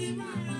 Oh,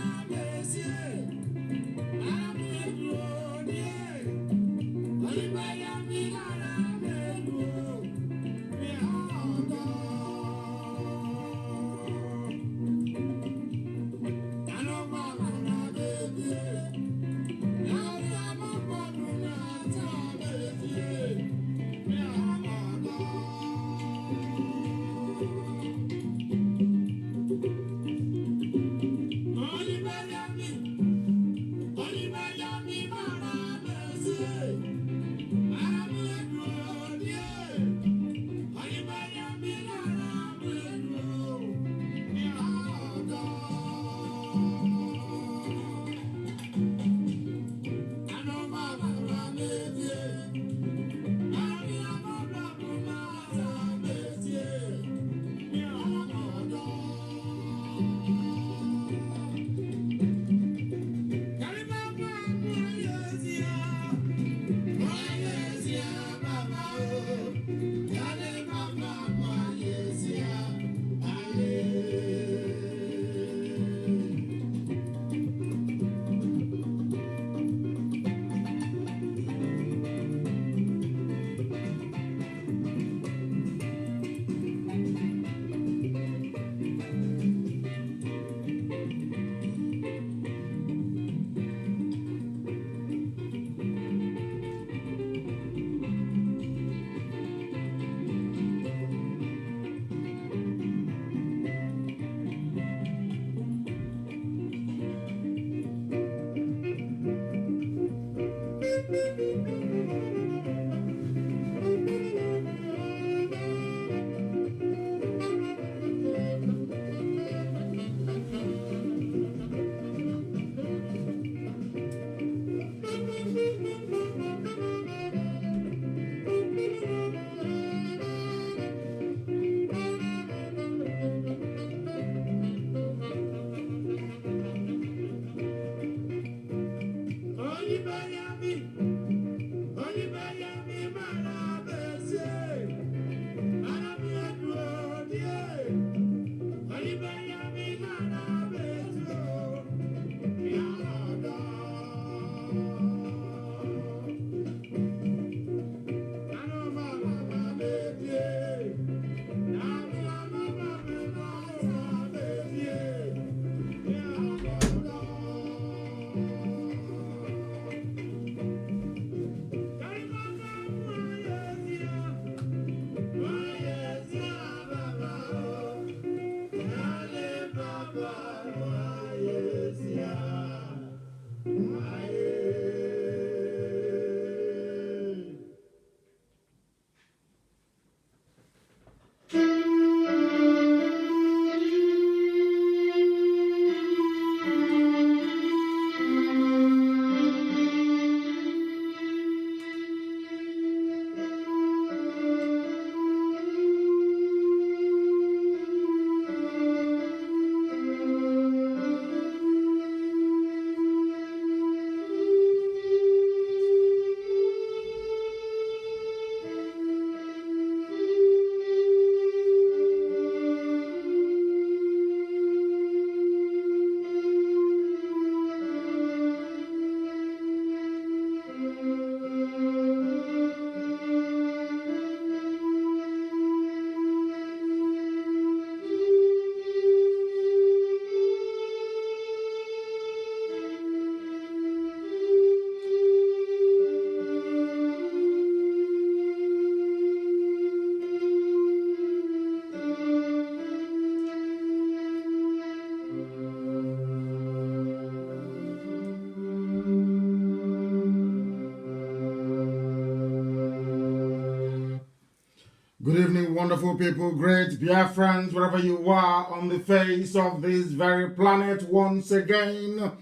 Good evening, wonderful people, great Biafrans, wherever you are on the face of this very planet. Once again,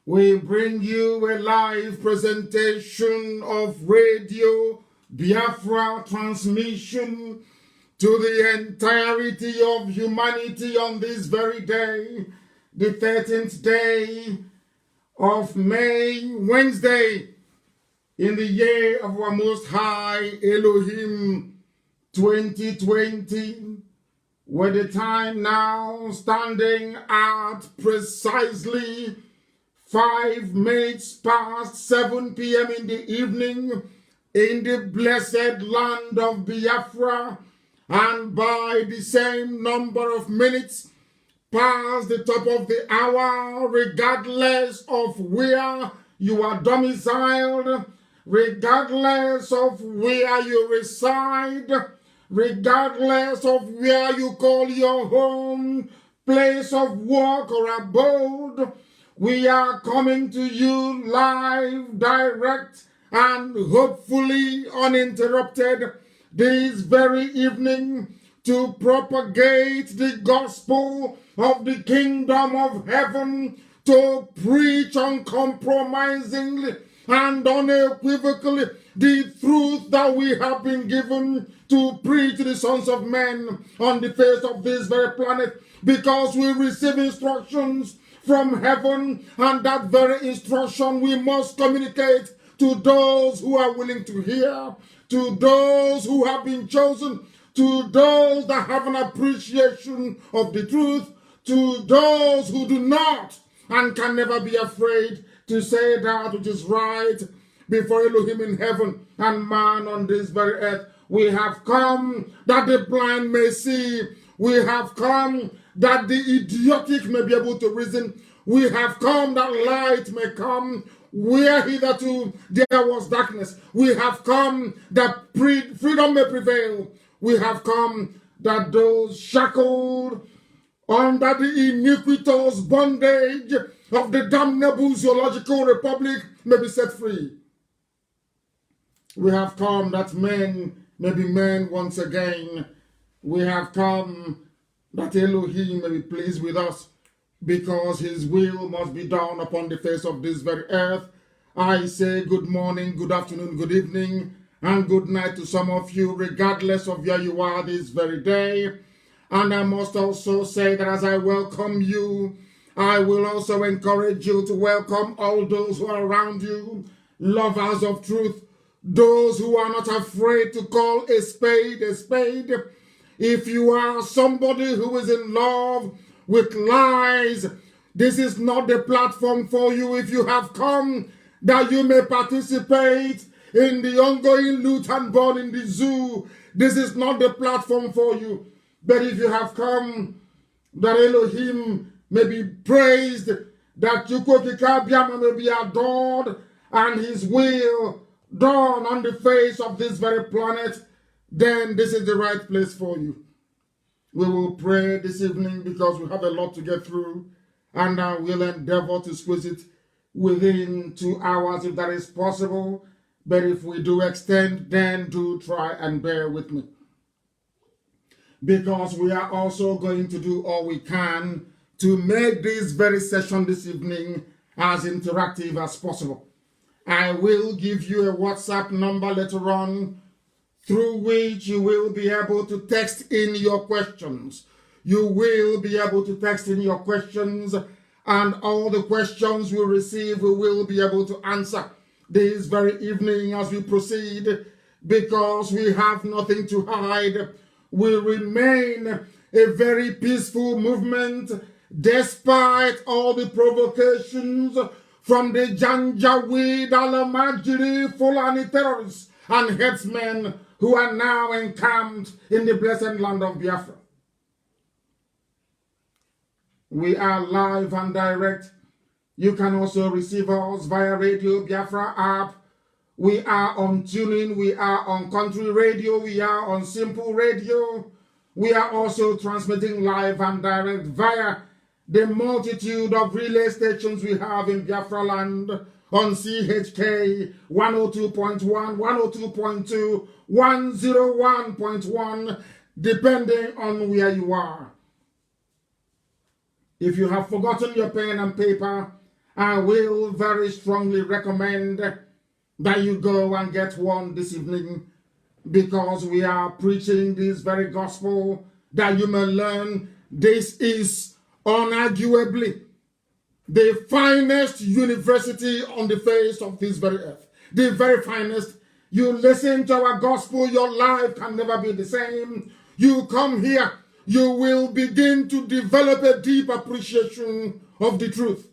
we bring you a live presentation of Radio Biafra transmission to the entirety of humanity on this very day, the 13th day of May, Wednesday, in the year of our Most High Elohim 2020, with the time now standing at precisely 5 minutes past 7 p.m. in the evening in the blessed land of Biafra, and by the same number of minutes past the top of the hour, regardless of where you are domiciled, regardless of where you reside, regardless of where you call your home, place of work or abode, we are coming to you live, direct, and hopefully uninterrupted this very evening to propagate the gospel of the kingdom of heaven, to preach uncompromisingly and unequivocally the truth that we have been given to preach to the sons of men on the face of this very planet, because we receive instructions from heaven, and that very instruction we must communicate to those who are willing to hear, to those who have been chosen, to those that have an appreciation of the truth, to those who do not and can never be afraid to say that which is right before Elohim in heaven and man on this very earth. We have come that the blind may see. We have come that the idiotic may be able to reason. We have come that light may come where hitherto there was darkness. We have come that freedom may prevail. We have come that those shackled under the iniquitous bondage of the damnable zoological republic may be set free. We have come that men may be men once again. We have come that Elohim may be pleased with us, because his will must be done upon the face of this very earth. I say good morning, good afternoon, good evening, and good night to some of you, regardless of where you are this very day. And I must also say that as I welcome you, I will also encourage you to welcome all those who are around you, lovers of truth, those who are not afraid to call a spade a spade. If you are somebody who is in love with lies, this is not the platform for you. If you have come that you may participate in the ongoing loot and burn in the zoo, this is not the platform for you. But if you have come that Elohim may be praised, that Chukwokika may be adored, and his will done on the face of this very planet, then this is the right place for you. We will pray this evening because we have a lot to get through, and I will endeavor to squeeze it within 2 hours if that is possible. But if we do extend, then do try and bear with me, because we are also going to do all we can to make this very session this evening as interactive as possible. I will give you a WhatsApp number later on through which you will be able to text in your questions. You will be able to text in your questions, and all the questions we receive we will be able to answer this very evening as we proceed, because we have nothing to hide. We remain a very peaceful movement despite all the provocations from the Janjaweed, Alamajiri, Fulani terrorists and headsmen who are now encamped in the blessed land of Biafra. We are live and direct. You can also receive us via Radio Biafra app. We are on TuneIn, we are on Country Radio, we are on Simple Radio. We are also transmitting live and direct via the multitude of relay stations we have in Biafra land on CHK 102.1, 102.2, 101.1, depending on where you are. If you have forgotten your pen and paper, I will very strongly recommend that you go and get one this evening, because we are preaching this very gospel that you may learn. This is unarguably the finest university on the face of this very earth. The very finest. You listen to our gospel, your life can never be the same. You come here, you will begin to develop a deep appreciation of the truth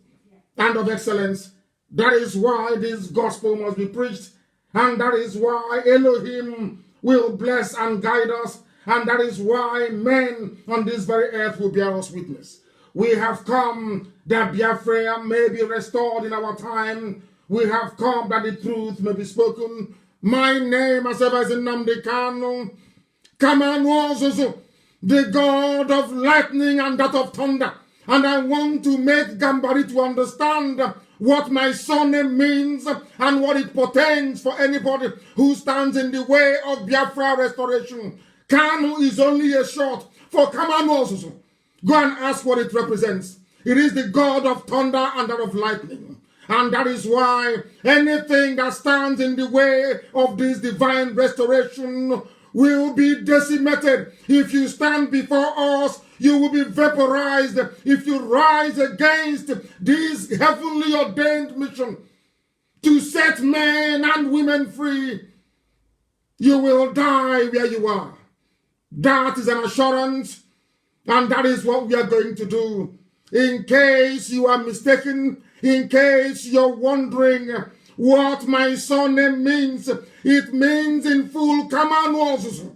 and of excellence. That is why this gospel must be preached, and that is why Elohim will bless and guide us, and that is why men on this very earth will bear us witness. We have come that Biafra may be restored in our time. We have come that the truth may be spoken. My name, as ever, is Nnamdi Kanu. Kamanu, the God of lightning and that of thunder. And I want to make Gambari to understand what my surname means and what it portends for anybody who stands in the way of Biafra restoration. Kanu is only a short for Kamanu. Go and ask what it represents. It is the God of thunder and that of lightning. And that is why anything that stands in the way of this divine restoration will be decimated. If you stand before us, you will be vaporized. If you rise against this heavenly ordained mission to set men and women free, you will die where you are. That is an assurance. And that is what we are going to do. In case you are mistaken, in case you're wondering what my surname means, it means in full, Kamanu.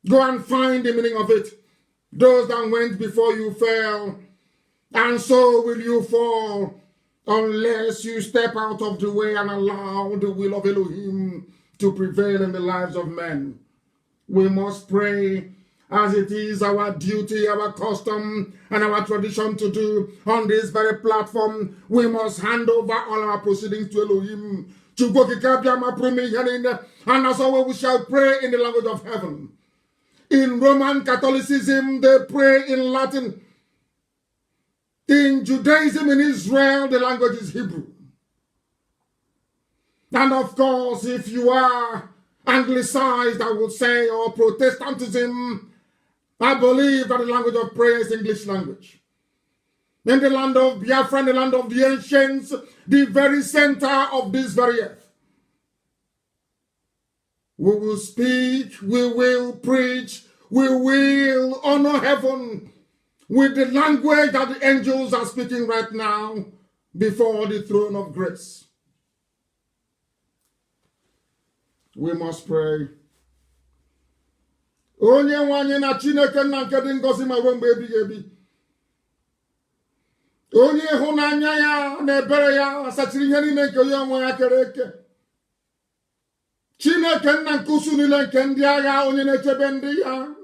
Go and find the meaning of it. Those that went before you fell, and so will you fall, unless you step out of the way and allow the will of Elohim to prevail in the lives of men. We must pray, as it is our duty, our custom, and our tradition to do on this very platform. We must hand over all our proceedings to Elohim. And as always, we shall pray in the language of heaven. In Roman Catholicism, they pray in Latin. In Judaism in Israel, the language is Hebrew. And of course, if you are Anglicized, I would say, or Protestantism, I believe that the language of prayer is English language. In the land of Biafra, in the land of the ancients, the very center of this very earth, we will speak, we will preach, we will honor heaven with the language that the angels are speaking right now before the throne of grace. We must pray. Onye nwanyị na Chineke nna nke dị ngọzi ma ruo mgbe ebighị ebi. Onye ịhụnanya ya na ebere ya asachiri ihe niile nke onye onwe ya kere eke. Chineke nna nke usu niile nke ndị agha, onye na-echebe ndị ya.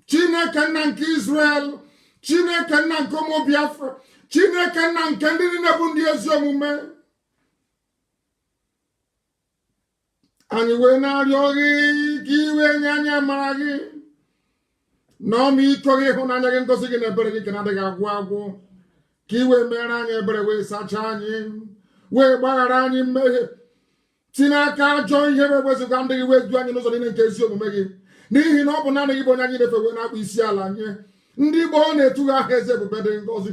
Chineke nna nke Israel, Chineke nna nke ụmụ Biafra, Chineke nna nke ndị niile bụ ndị ezi omume. Anyị wee na-arịọ gị ka iwe nye anyị amara gị na ọmịiko gị, ịhụnanya gị, ngọzi gị na ebere gị nke na-adịghị agwụ agwụ, ka iwe mere anyị ebere, wee sachaa anyị, wee gbaghara anyị mmehie, si n'aka ajọ ihe wee wezụga ndị gị, wee du anyị n'ụzọ niile nke ezi omume gị, n'ihi na ọ bụ naanị gị bụ onye anyị na-efe wee na-akpụ isi ala nye. Ndị Igbo na-etu ha aha eze ebube dị ngọzi,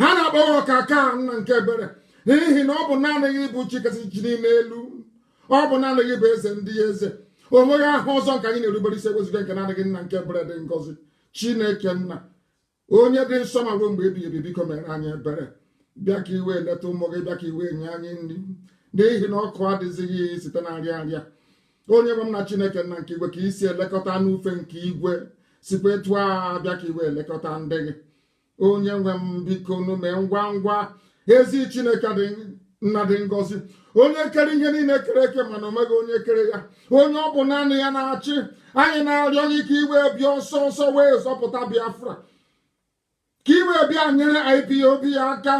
ha na-akpọghị ọkaka nna nke ebere, n'ihi na ọ bụ naanị gị bụ chi kasị chi niile elu. Ọ bụ naanị gị bụ eze ndị eze. O nweghị aha ọzọ nke anyị na-erubere isi ewezuga nke naanị gị nna nke ebere dị ngọzi. Chineke nna, onye dị nsọ ma ruo mgbe ebighị ebi, biko mere anyị ebere. Bịa ka iwe leta ụmụ gị, bịa ka iwe nye anyị nri, n'ihi na ọkụ adịzighị site na nrịa nrịa. Onye nwe m na Chineke nna nke igwe, ka isi elekọta n'ufe nke igwe, sikwa etu a bịa ka iwe elekọta ndị gị. Onye nwe m, biko nume ngwa ngwa, ezi Chineke dị nna dị ngọzi, onye kere ihe niile kere eke mana omeghị onye kere ya, onye ọ bụ naanị ya na-achị. Anyị na-arịọ gị ka iwe bịa ọsọ ọsọ wee zọpụta Biafra, ka iwe bịa nyere IPOB aka,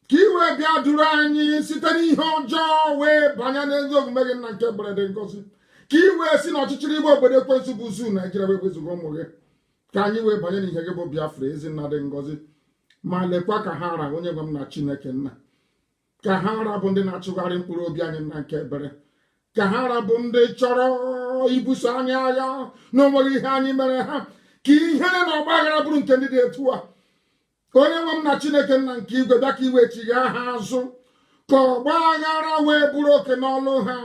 Kiwe bia durani sitani hojo we banyane zog megen na nke brede ngozi. Kiwe si na ọchịchịrị Igbo obodo kwensu buzu Nigeria we kwezugo ụmụ gị. Ka anyị wee banye n'ihe gị bụ Biafra ezi nna dị ngozi. Ma lekwa ka ha ara onye gwa m na Chineke nna. Ka ha ara bụ ndị na-achụgharị mkpụrụ obi anyị na nke ebere. Ka ha ara bụ ndị chọrọ ibuso anyị agha na onweghị ihe anyị mere ha. Ka ihere na ọgba aghara bụrụ nke ndị dị etu a. Onye nwe m na Chineke nna nke igwe bịa ka iwe chigha ha azụ. Ka ọgba aghara wee bụrụ oke n'ọlụ ha.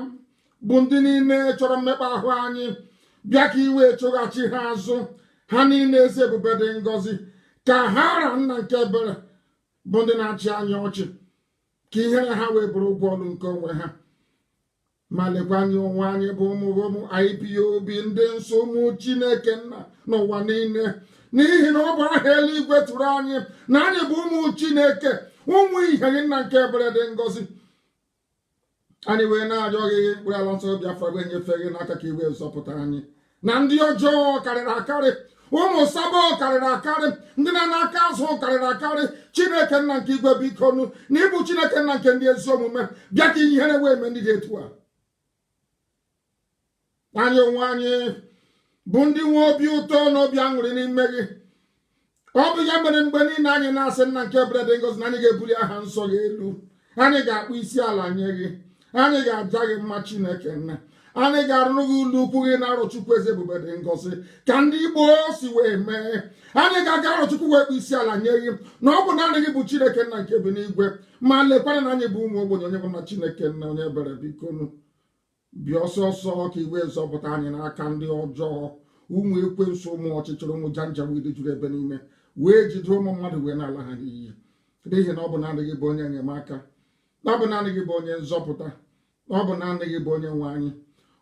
Bụ ndị niile chọrọ mmekpa ahụ anyị. Bịa ka iwe chụghachi ha azụ. Ha niile ezi ebube dị ngọzi. Ka ha ara nna nke ebere bụ ndị na-achị anyị ọchị. Ka ihere ha wee bụrụ ụgwọ ọlụ nke onwe ha. Ma lekwa anyị onwe anyị bụ ụmụ IPOB ndị nsọ ụmụ Chineke nna n'ụwa niile. N'ihi na ọ bụ aha eluigwe tụrụ anyị na anyị bụ ụmụ Chineke, ụmụ ihe gị nna nke ebere dị ngọzi. Anyị wee na-arịọ gị mkpụrụ ala nsọ Biafra wee nyefee gị n'aka ka iwe zọpụta anyị na ndị ọjọọ karịrị akarị, ụmụ sabo karịrị akarị, ndị na-aka azụ karịrị akarị. Chineke nna nke igwe biko nụ na ịbụ Chineke nna nke ndị ezi omume, bịa ka ihere wee mee ndị dị etu a. Anyị onwe anyị bụ ndị nwe obi ụtọ na obi aṅụrị n'ime gị. Ọ bụ ya mere mgbe niile anyị na-asị nna nke ebere dị ngọzi na anyị ga-ebuli aha nsọ gị elu. Anyị ga-akpụ isi ala nye gị. Anyị ga-aja gị mma Chineke nna. Anyị ga-arụrụ gị ụlọ ukwu gị na Arọchukwu eze ebube dị ngọzi ka ndị Igbo si wee mee. Anyị ga-aga Arọchukwu wee kpụ isi ala nye gị na ọ bụ naanị gị bụ Chineke nna nke bi n'igwe. Ma lekwana na anyị bụ ụmụ ogbenye onye bụ na Chineke nna onye ebere biko nụ. Bịa ọsọ ọsọ ka iwe zọpụta anyị n'aka ndị ọjọọ, ụmụ ekwensu, ụmụ ọchịchịrị, ụmụ janjawid juru ebe niile, wee jide ụmụ mmadụ wee n'ala ha n'iyi. N'ihi na ọ bụ naanị gị bụ onye enyemaka, ọ bụ naanị gị bụ onye nzọpụta, ọ bụ naanị gị bụ onye nwe anyị,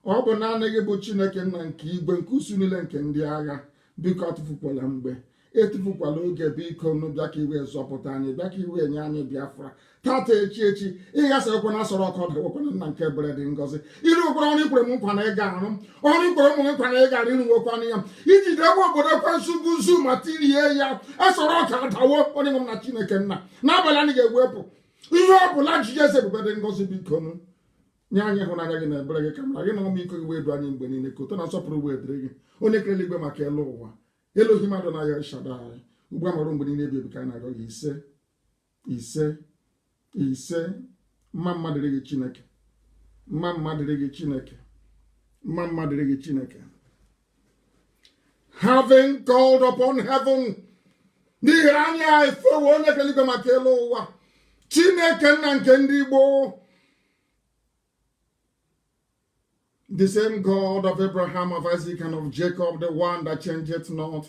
ọ bụ naanị gị bụ Chineke nna nke igwe nke usu niile nke ndị agha. Biko atụfukwala mgbe, etufukwala oge, biko nụ bịa ka iwe zọpụta anyị, bịa ka iwe nye anyị Biafra tata echi. Ịghasa ekwe na asọrọ ọkọ dawekwana nna nke ebere dị ngọzi. Iri ụkwara ọrụ ikwere m nkwa na ịga arụ, ọrụ ikwere ụmụ nkwa na ịga arụ ịrụ nwekwana ya iji debe obodo kwensu buzu ma tirie ya asọrọ ọka adawo. Onye nwe m na Chineke nna n'abalị anyị ga-ewepụ ihe ọ bụla ji eze ebube dị ngọzi. Biko nụ nye anyị ịhụnanya gị na ebere gị ka mara gị na ọmịiko gị wee du anyị mgbe niile ka ụtọ na nsọpụrụ wee dịrị gị onye kere eluigwe maka elu ụwa. Elohim Adonai El Shaddai, ugbu a mara mgbe niile ebi ebi ka anyị na-arịọ gị ise. Mma mma dịrị gị Chineke, mma mma dịrị gị Chineke, mma mma dịrị gị Chineke. Having called upon heaven, n'ihi anyị a efewo onye kere eluigwe maka elu ụwa, Chineke nna nke ndị Igbo. The same God of Abraham, of Isaac, and of Jacob, the one that changeth not.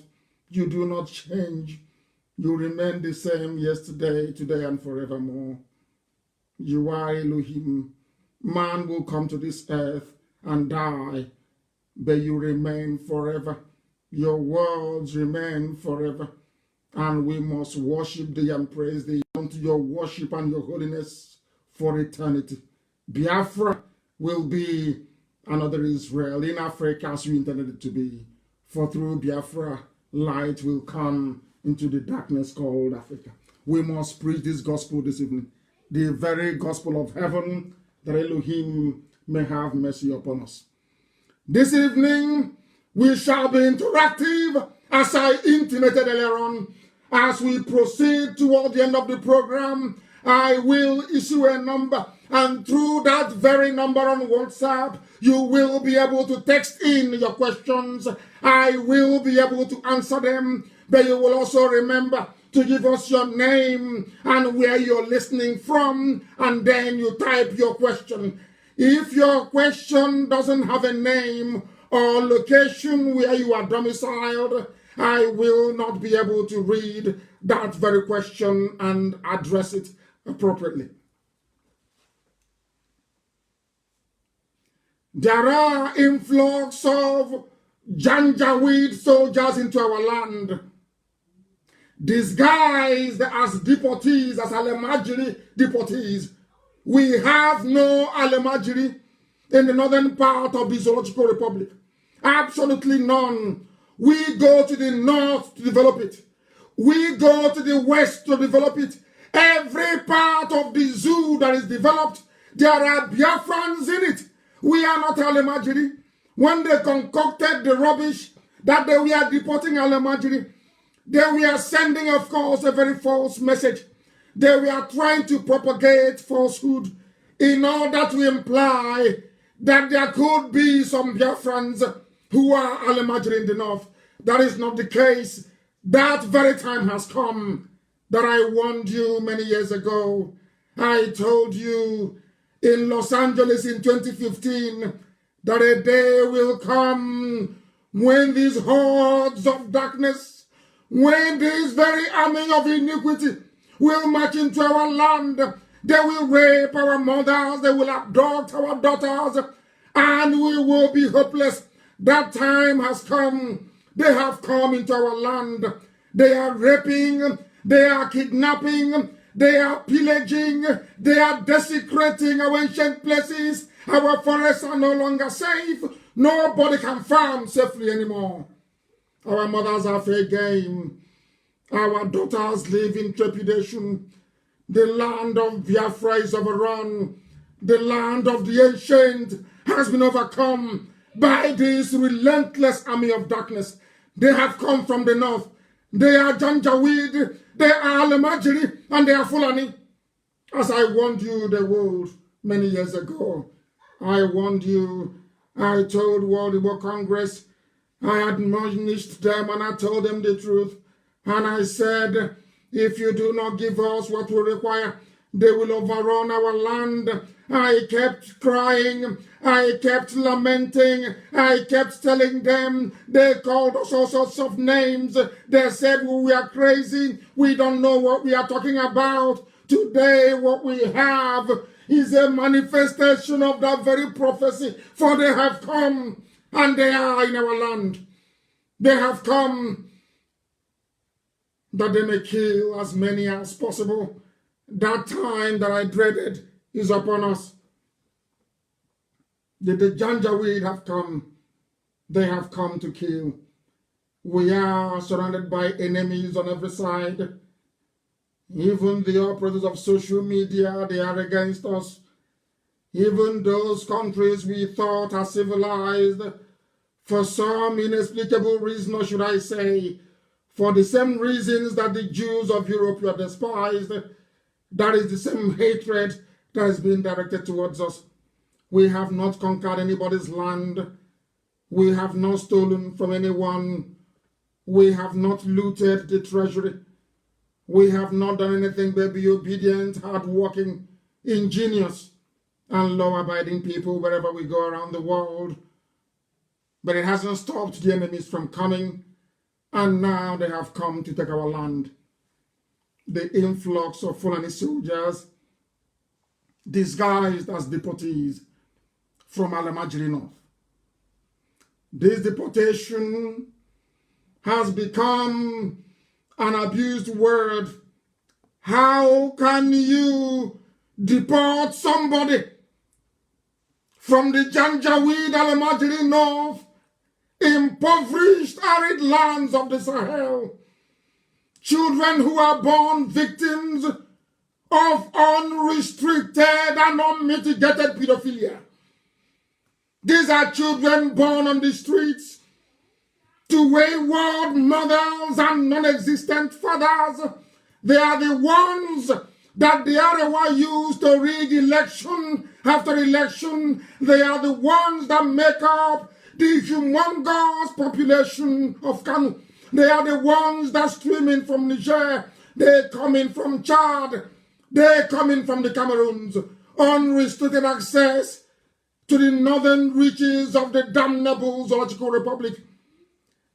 You do not change. You remain the same yesterday, today, and forevermore. You are Elohim. Man will come to this earth and die, but you remain forever. Your words remain forever. And we must worship thee and praise thee unto your worship and your holiness for eternity. Biafra will be another Israel in Africa as you intended it to be. For through Biafra, light will come into the darkness called Africa. We must preach this gospel this evening, the very gospel of heaven, that Elohim may have mercy upon us. This evening, we shall be interactive, as I intimated earlier on. As we proceed toward the end of the program, I will issue a number, and through that very number on WhatsApp, you will be able to text in your questions. I will be able to answer them, but you will also remember to give us your name and where you're listening from, and then you type your question. If your question doesn't have a name or location where you are domiciled, I will not be able to read that very question and address it appropriately. There are influx of Janjaweed soldiers into our land, disguised as deportees, as Alemajiri deportees. We have no Alemajiri in the northern part of the Zoological Republic. Absolutely none. We go to the north to develop it. We go to the west to develop it. Every part of the zoo that is developed, there are Biafrans in it. We are not Alemajiri. When they concocted the rubbish that they were deporting Alemajiri, they were sending, of course, a very false message. They were trying to propagate falsehood in order to imply that there could be some Biafrans who are Alemajiri in the north. That is not the case. That very time has come that I warned you many years ago. I told you in Los Angeles in 2015 that a day will come when these hordes of darkness, when this very army of iniquity will march into our land. They will rape our mothers, they will abduct our daughters, and we will be hopeless. That time has come. They have come into our land. They are raping, they are kidnapping, they are pillaging, they are desecrating our ancient places. Our forests are no longer safe. Nobody can farm safely anymore. Our mothers are fair game. Our daughters live in trepidation. The land of Biafra is overrun. The land of the ancient has been overcome by this relentless army of darkness. They have come from the north. They are Janjaweed, they are Alemajiri, and they are Fulani. As I warned you the world many years ago, I warned you, I told World War Congress, I admonished them and I told them the truth. And I said, if you do not give us what we require, they will overrun our land. I kept crying, I kept lamenting, I kept telling them, they called us all sorts of names. They said we are crazy, we don't know what we are talking about. Today what we have is a manifestation of that very prophecy, for they have come and they are in our land. They have come that they may kill as many as possible. That time that I dreaded is upon us. The Janjaweed have come. They have come to kill. We are surrounded by enemies on every side. Even the operators of social media, they are against us. Even those countries we thought are civilized, for some inexplicable reason, or should I say, for the same reasons that the Jews of Europe were despised, that is the same hatred that is being directed towards us. We have not conquered anybody's land. We have not stolen from anyone. We have not looted the treasury. We have not done anything but be obedient, hardworking, ingenious, and law-abiding people wherever we go around the world. But it hasn't stopped the enemies from coming, and now they have come to take our land. The influx of Fulani soldiers, disguised as deportees from Alemajiri North. This deportation has become an abused word. How can you deport somebody from the Janjaweed Alemajiri North, impoverished arid lands of the Sahel? Children who are born victims of unrestricted and unmitigated pedophilia. These are children born on the streets to wayward mothers and non-existent fathers. They are the ones that the Arewa use to rig election after election. They are the ones that make up the humongous population of Kanu. They are the ones that stream in from Niger. They come in from Chad. They come in from the Cameroons. Unrestricted access to the northern reaches of the damnable Zoological Republic.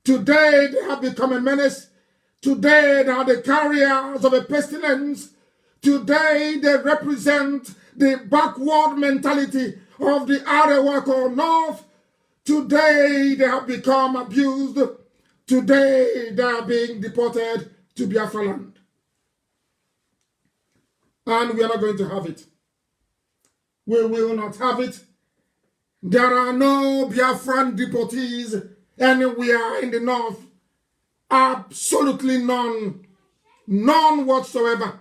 Today they have become a menace. Today they are the carriers of a pestilence. Today they represent the backward mentality of the Arewa North. Today they have become abused. Today they are being deported to Biafra land. And we are not going to have it. We will not have it. There are no Biafran deportees anywhere in the north. Absolutely none. None whatsoever.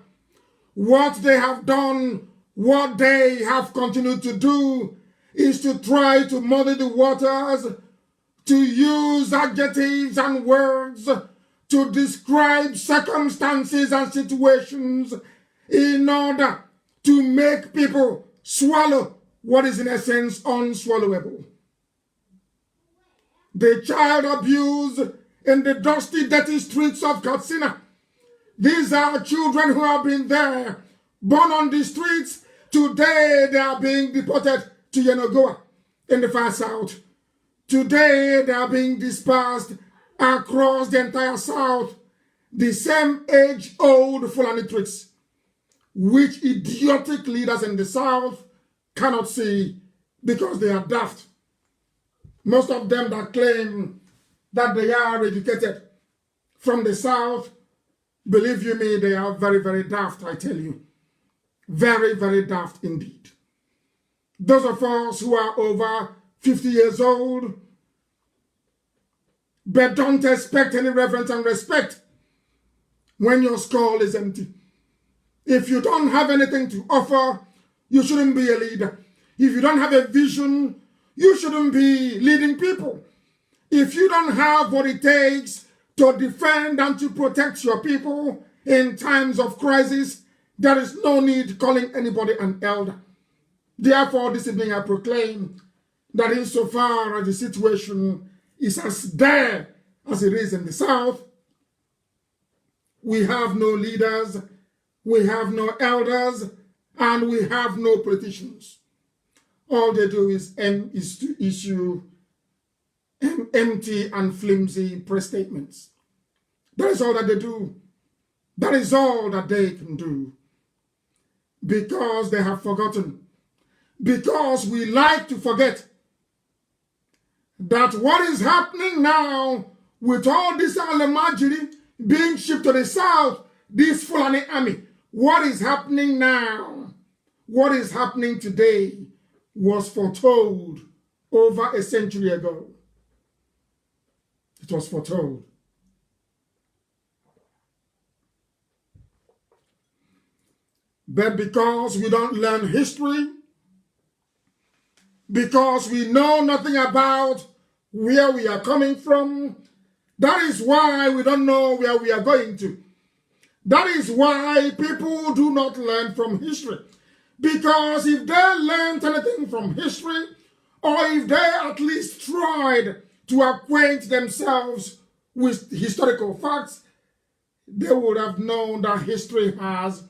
what they have done, what they have continued to do, is to try to muddy the waters, to use adjectives and words to describe circumstances and situations in order to make people swallow what is in essence unswallowable. The child abuse in the dusty, dirty streets of Katsina. These are children who have been there, born on the streets. Today they are being deported to Yenagoa in the far south. Today they are being dispersed across the entire south. The same age-old Fulani tricks, which idiotic leaders in the south cannot see because they are daft. Most of them that claim that they are educated from the south, believe you me, they are very, very daft, I tell you. Very, very daft indeed. Those of us who are over 50 years old, but don't expect any reverence and respect when your skull is empty. If you don't have anything to offer, you shouldn't be a leader. If you don't have a vision, you shouldn't be leading people. If you don't have what it takes to defend and to protect your people in times of crisis, there is no need calling anybody an elder. Therefore, this evening I proclaim that insofar as the situation is as dire as it is in the south, we have no leaders, we have no elders, and we have no politicians. All they do is to issue empty and flimsy press statements. That is all that they do. That is all that they can do. Because they have forgotten. Because we like to forget that what is happening now with all this Alamajiri being shipped to the south, this Fulani army, what is happening now, what is happening today was foretold over a century ago. It was foretold. But because we don't learn history, because we know nothing about where we are coming from, that is why we don't know where we are going to. That is why people do not learn from history. Because if they learned anything from history, or if they at least tried to acquaint themselves with historical facts, they would have known that history has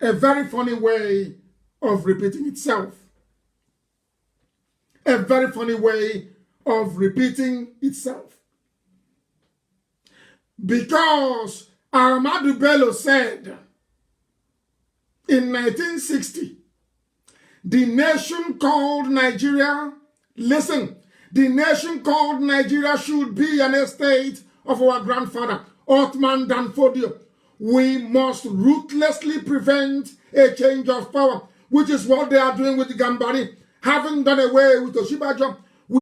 a very funny way of repeating itself. A very funny way of repeating itself. Because Ahmadu Bello said in 1960, the nation called Nigeria, listen, the nation called Nigeria should be an estate of our grandfather, Othman Danfodio. We must ruthlessly prevent a change of power, which is what they are doing with the Gambari. Having done away with Oshibajo,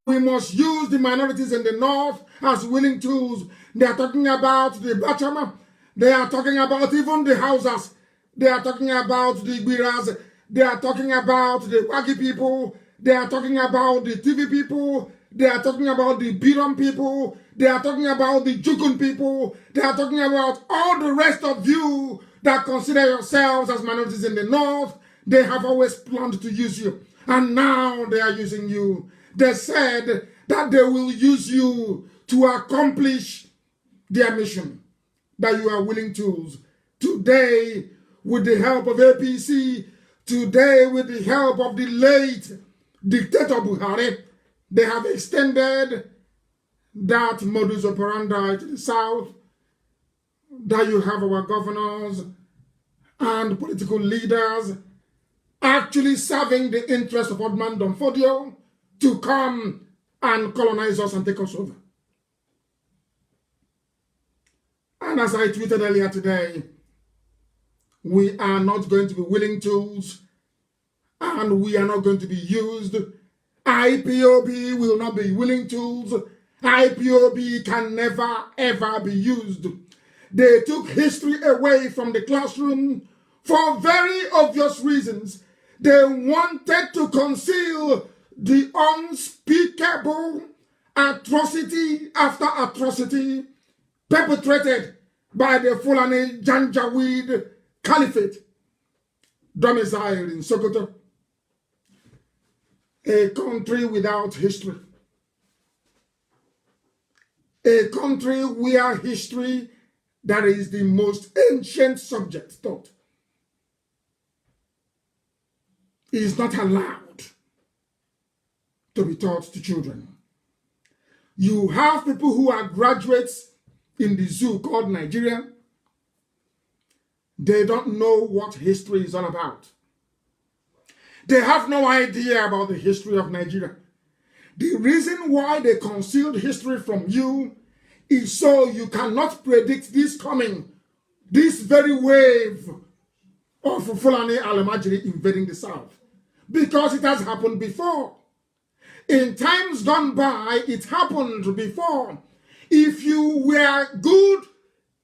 we must use the minorities in the north as willing tools. They are talking about the Bachama. They are talking about even the Hausas. They are talking about the Gbiras. They are talking about the Wagi people. They are talking about the TV people. They are talking about the Biram people. They are talking about the Jukun people. They are talking about all the rest of you that consider yourselves as minorities in the north. They have always planned to use you. And now they are using you. They said that they will use you to accomplish their mission, that you are willing tools. Today, with the help of APC, today with the help of the late dictator Buhari, they have extended that modus operandi to the south, that you have our governors and political leaders actually serving the interest of Othman Danfodio to come and colonize us and take us over. And as I tweeted earlier today, we are not going to be willing tools and we are not going to be used. IPOB will not be willing tools. IPOB can never, ever be used. They took history away from the classroom For very obvious reasons, they wanted to conceal the unspeakable atrocity after atrocity perpetrated by the Fulani Janjaweed Caliphate, domiciled in Sokoto, a country without history, a country where history, that is the most ancient subject taught, is not allowed to be taught to children. You have people who are graduates in the zoo called Nigeria. They don't know what history is all about. They have no idea about the history of Nigeria. The reason why they concealed history from you is so you cannot predict this coming, this very wave of Fulani Alamajiri invading the South. Because it has happened before. In times gone by, it happened before. If you were good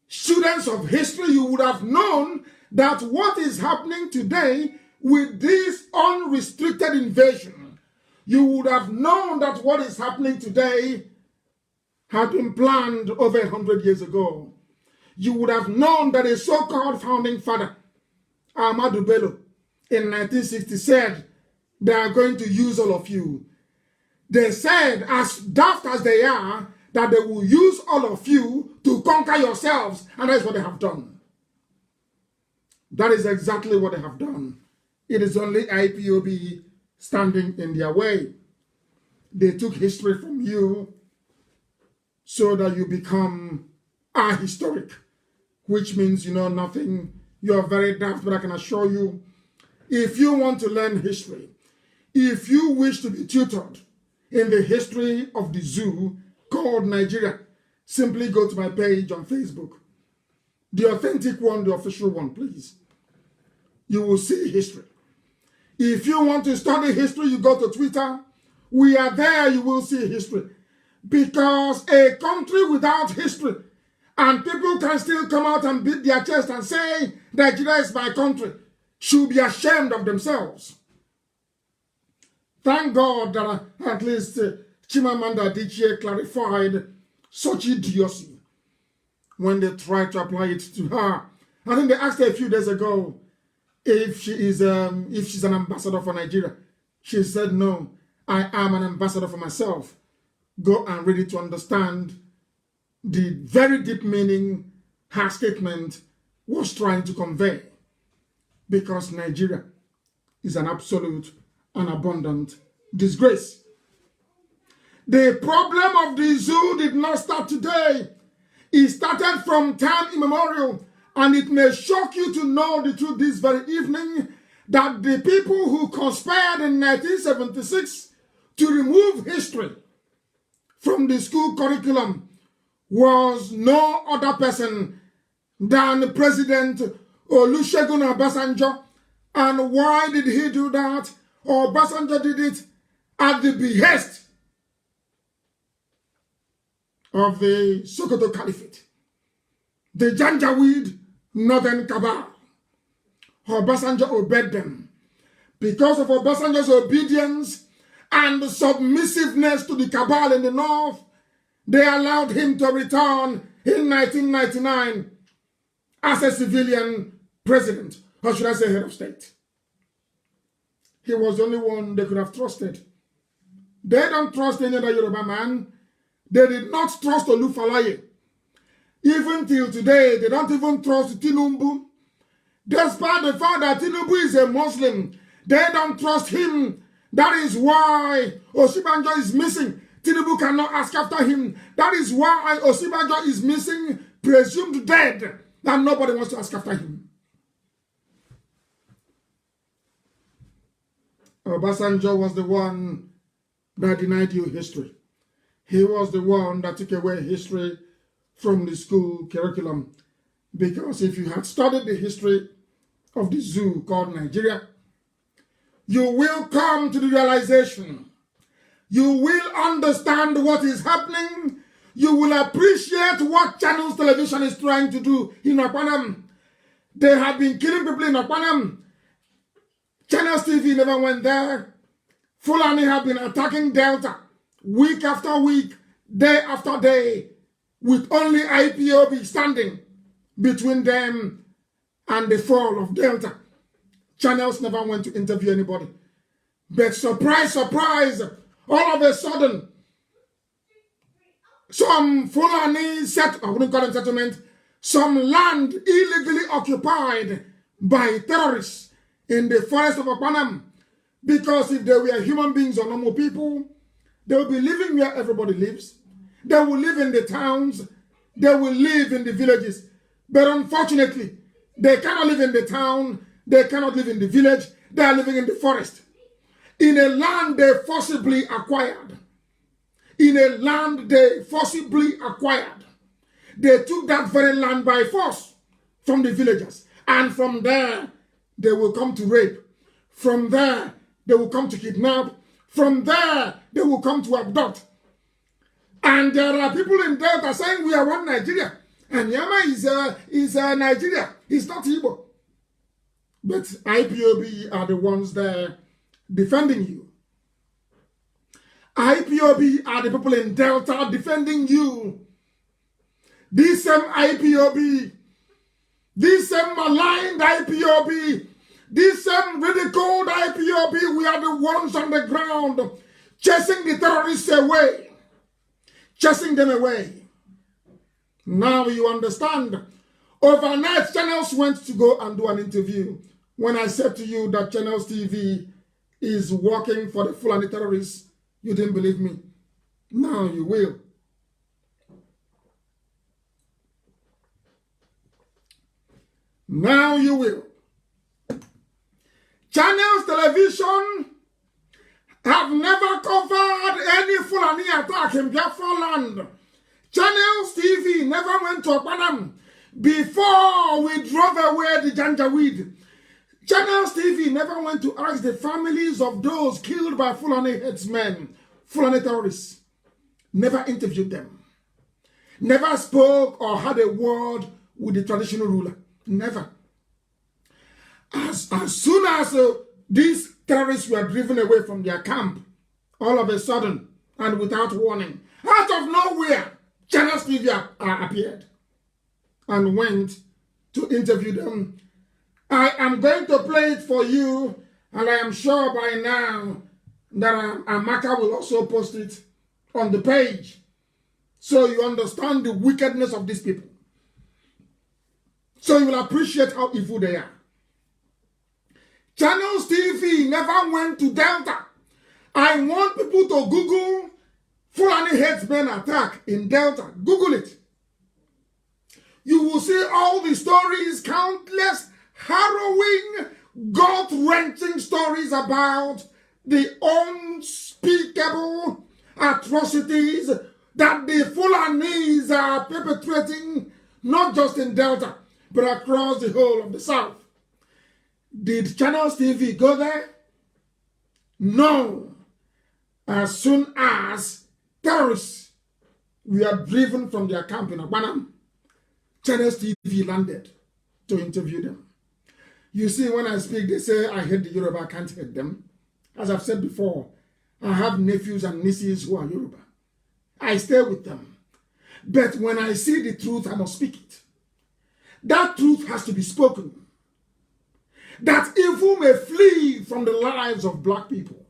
students of history, you would have known that what is happening today with this unrestricted invasion, you would have known that what is happening today had been planned over 100 years ago. You would have known that a so-called founding father, Ahmadu Bello, in 1960 said, they are going to use all of you. They said, as daft as they are, that they will use all of you to conquer yourselves. And that's what they have done. That is exactly what they have done. It is only IPOB standing in their way. They took history from you so that you become ahistoric, which means you know nothing. You are very daft, but I can assure you, if you want to learn history, if you wish to be tutored in the history of the zoo called Nigeria, simply go to my page on Facebook. The authentic one, the official one, please. You will see history. If you want to study history, you go to Twitter. We are there, you will see history. Because a country without history, and people can still come out and beat their chest and say, Nigeria is my country, should be ashamed of themselves. Thank God that at least Chimamanda Adichie clarified such idiocy when they tried to apply it to her. I think they asked her a few days ago if she's an ambassador for Nigeria. She said, no, I am an ambassador for myself. Go and read it to understand the very deep meaning her statement was trying to convey. Because Nigeria is an absolute and abundant disgrace. The problem of the zoo did not start today. It started from time immemorial, and it may shock you to know the truth this very evening that the people who conspired in 1976 to remove history from the school curriculum was no other person than President Olusegun Obasanjo. And why did he do that? Obasanjo did it at the behest of the Sokoto Caliphate, the Janjaweed Northern Cabal. Obasanjo obeyed them. Because of Obasanjo's obedience and submissiveness to the cabal in the north, they allowed him to return in 1999 as a civilian president, or should I say head of state. He was the only one they could have trusted. They don't trust any other Yoruba man. They did not trust Olufalaye. Even till today, they don't even trust Tinubu. Despite the fact that Tinubu is a Muslim, they don't trust him. That is why Osinbajo is missing. Tinubu cannot ask after him. That is why Osinbajo is missing, presumed dead, and nobody wants to ask after him. Obasanjo was the one that denied you history. He was the one that took away history from the school curriculum. Because if you had studied the history of the zoo called Nigeria, you will come to the realization. You will understand what is happening. You will appreciate what Channels Television is trying to do in Apanam. They have been killing people in Okpanam. Channels TV never went there. Fulani have been attacking Delta week after week, day after day, with only IPOB standing between them and the fall of Delta. Channels never went to interview anybody. But surprise, surprise, all of a sudden, some Fulani I wouldn't call them settlement, some land illegally occupied by terrorists in the forest of Okpanam. Because if they were human beings or normal people, they will be living where everybody lives. They will live in the towns. They will live in the villages. But unfortunately, they cannot live in the town. They cannot live in the village. They are living in the forest. In a land they forcibly acquired. In a land they forcibly acquired. They took that very land by force from the villagers. And from there, they will come to rape. From there, they will come to kidnap. From there, they will come to abduct. And there are people in Delta saying we are one Nigeria. And Yama is Nigeria. It's not Igbo. But IPOB are the ones there defending you. IPOB are the people in Delta defending you. This same IPOB, this same maligned IPOB, this same ridiculed IPOB, we are the ones on the ground chasing the terrorists away, chasing them away. Now you understand. Overnight, Channels went to go and do an interview. When I said to you that Channels TV is working for the Fulani terrorists, you didn't believe me. Now you will. Now you will. Channels Television have never covered any Fulani attack in Biafra land. Channels TV never went to Okpanam before we drove away the Janjaweed. Channels TV never went to ask the families of those killed by Fulani headsmen, Fulani terrorists. Never interviewed them. Never spoke or had a word with the traditional ruler. Never. As soon as these terrorists were driven away from their camp, all of a sudden, and without warning, out of nowhere, Channels TV appeared and went to interview them. I am going to play it for you, and I am sure by now that Amaka will also post it on the page so you understand the wickedness of these people. So you will appreciate how evil they are. Channels TV never went to Delta. I want people to Google Fulani headsmen attack in Delta. Google it. You will see all the stories, countless, harrowing, gut-wrenching stories about the unspeakable atrocities that the Fulanis are perpetrating, not just in Delta, but across the whole of the South. Did Channels TV go there? No. As soon as terrorists were driven from their camp in Okpanam, Channels TV landed to interview them. You see, when I speak, they say I hate the Yoruba, I can't hate them. As I've said before, I have nephews and nieces who are Yoruba. I stay with them. But when I see the truth, I must speak it. That truth has to be spoken. That evil may flee from the lives of black people.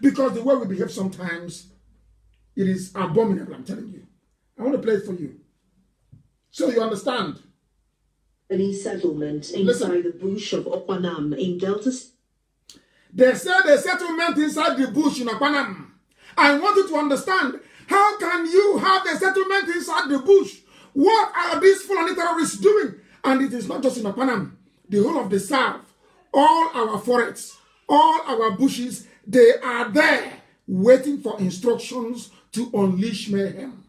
Because the way we behave sometimes, it is abominable, I'm telling you. I want to play it for you. So you understand. Any settlement inside the bush of Okpanam in Delta. They said a settlement inside the bush in Okpanam. I want you to understand. How can you have a settlement inside the bush? What are these Fulani terrorists doing? And it is not just in Okpanam. The whole of the South, all our forests, all our bushes, they are there waiting for instructions to unleash mayhem.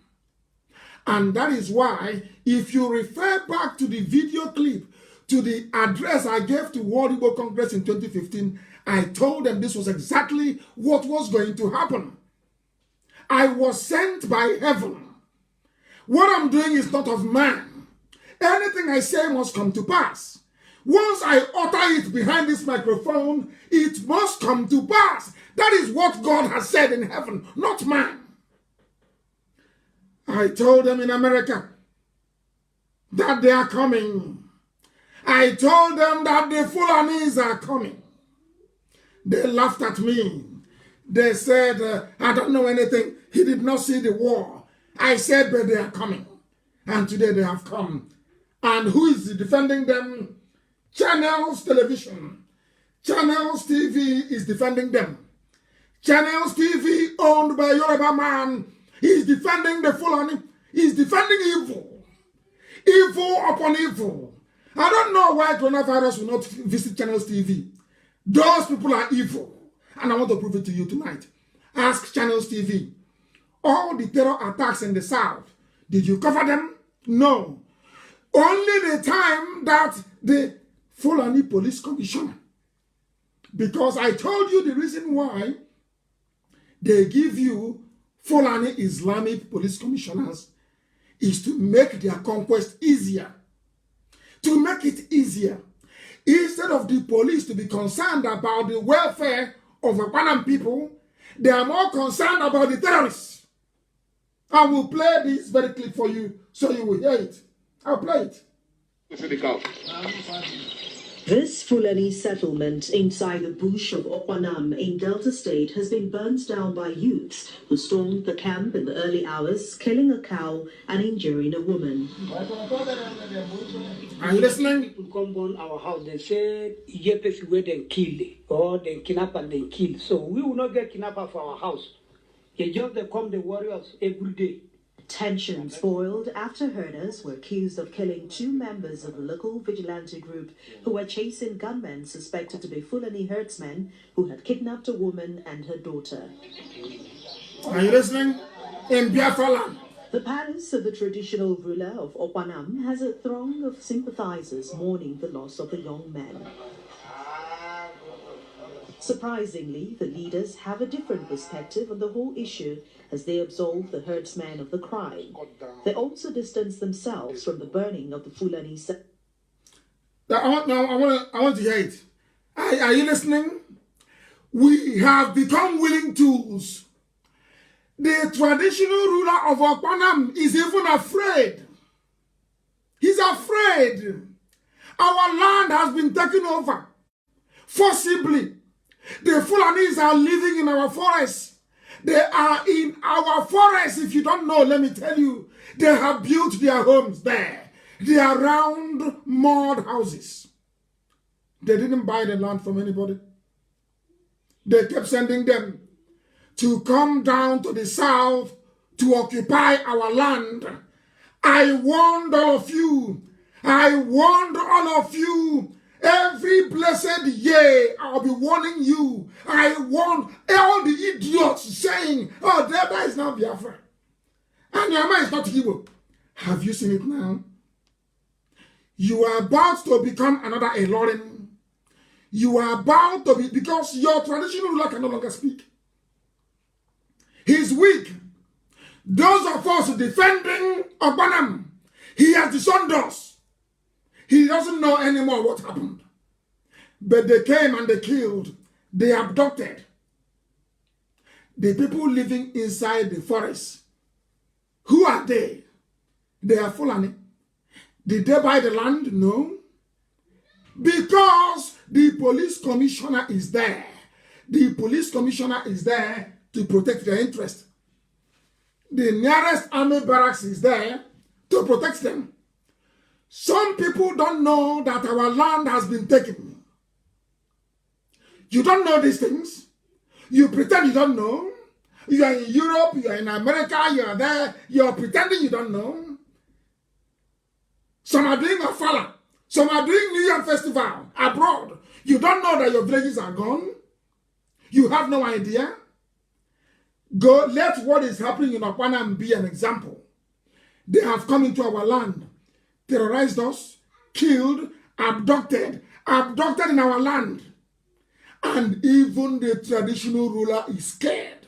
And that is why, if you refer back to the video clip, to the address I gave to World Igbo Congress in 2015, I told them this was exactly what was going to happen. I was sent by heaven. What I'm doing is not of man. Anything I say must come to pass. Once I utter it behind this microphone, it must come to pass. That is what God has said in heaven, not man. I told them in America that they are coming. I told them that the Fulanis are coming. They laughed at me. They said, I don't know anything. He did not see the war. I said, but they are coming. And today they have come. And who is defending them? Channels Television. Channels TV is defending them. Channels TV, owned by Yoruba man, is defending the Fulani. He's defending evil. Evil upon evil. I don't know why coronavirus will not visit Channels TV. Those people are evil. And I want to prove it to you tonight. Ask Channels TV. All the terror attacks in the South, did you cover them? No. Only the time that the Fulani Police Commissioner, because I told you the reason why they give you Fulani Islamic Police Commissioners is to make their conquest easier. To make it easier. Instead of the police to be concerned about the welfare of Okpanam people, they are more concerned about the terrorists. I will play this very clip for you so you will hear it. I'll play it. This Fulani settlement inside the bush of Okpanam in Delta State has been burnt down by youths who stormed the camp in the early hours, killing a cow and injuring a woman. Are you listening? People come on our house, they say, Yepes where they kill, or they kidnap and they kill. So we will not get kidnapped for our house. They come the warriors every day. Tensions boiled after herders were accused of killing 2 members of the local vigilante group who were chasing gunmen suspected to be Fulani herdsmen who had kidnapped a woman and her daughter. Are you listening? In Biafra land. The palace of the traditional ruler of Okpanam has a throng of sympathizers mourning the loss of the young men. Surprisingly, the leaders have a different perspective on the whole issue as they absolve the herdsmen of the crime. They also distance themselves from the burning of the Fulani. I want to hear it. Are you listening? We have become willing tools. The traditional ruler of Okpanam is even afraid. He's afraid. Our land has been taken over forcibly. The Fulanis are living in our forests. They are in our forests. If you don't know, let me tell you, they have built their homes there. They are round mud houses. They didn't buy the land from anybody. They kept sending them to come down to the south to occupy our land. I warned all of you. I warned all of you. Every blessed year, I'll be warning you. I warned all the idiots saying, oh, Deba is now Biafra. And Yama is not Igbo. Have you seen it now? You are about to become another Elorin. You are about to be, because your traditional ruler can no longer speak. He's weak. Those of us defending Okpanam, he has disowned us. He doesn't know anymore what happened. But they came and they killed. They abducted the people living inside the forest. Who are they? They are Fulani. Did they buy the land? No. Because the police commissioner is there. The police commissioner is there to protect their interest. The nearest army barracks is there to protect them. Some people don't know that our land has been taken. You don't know these things. You pretend you don't know. You are in Europe, you are in America, you are there. You are pretending you don't know. Some are doing a fala. Some are doing New Year festival abroad. You don't know that your villages are gone. You have no idea. Go, let what is happening in Okpanam be an example. They have come into our land, terrorized us, killed, abducted in our land. And even the traditional ruler is scared.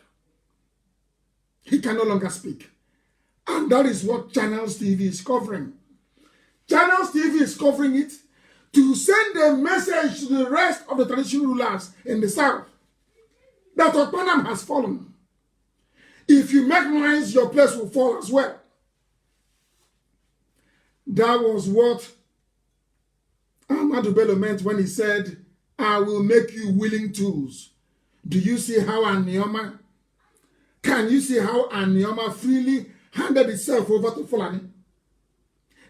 He can no longer speak. And that is what Channels TV is covering. Channels TV is covering it to send a message to the rest of the traditional rulers in the south that Okpanam has fallen. If you make noise, your place will fall as well. That was what Ahmadu Bello meant when he said, I will make you willing tools. Do you see how Anioma, can you see how Anioma freely handed itself over to Fulani?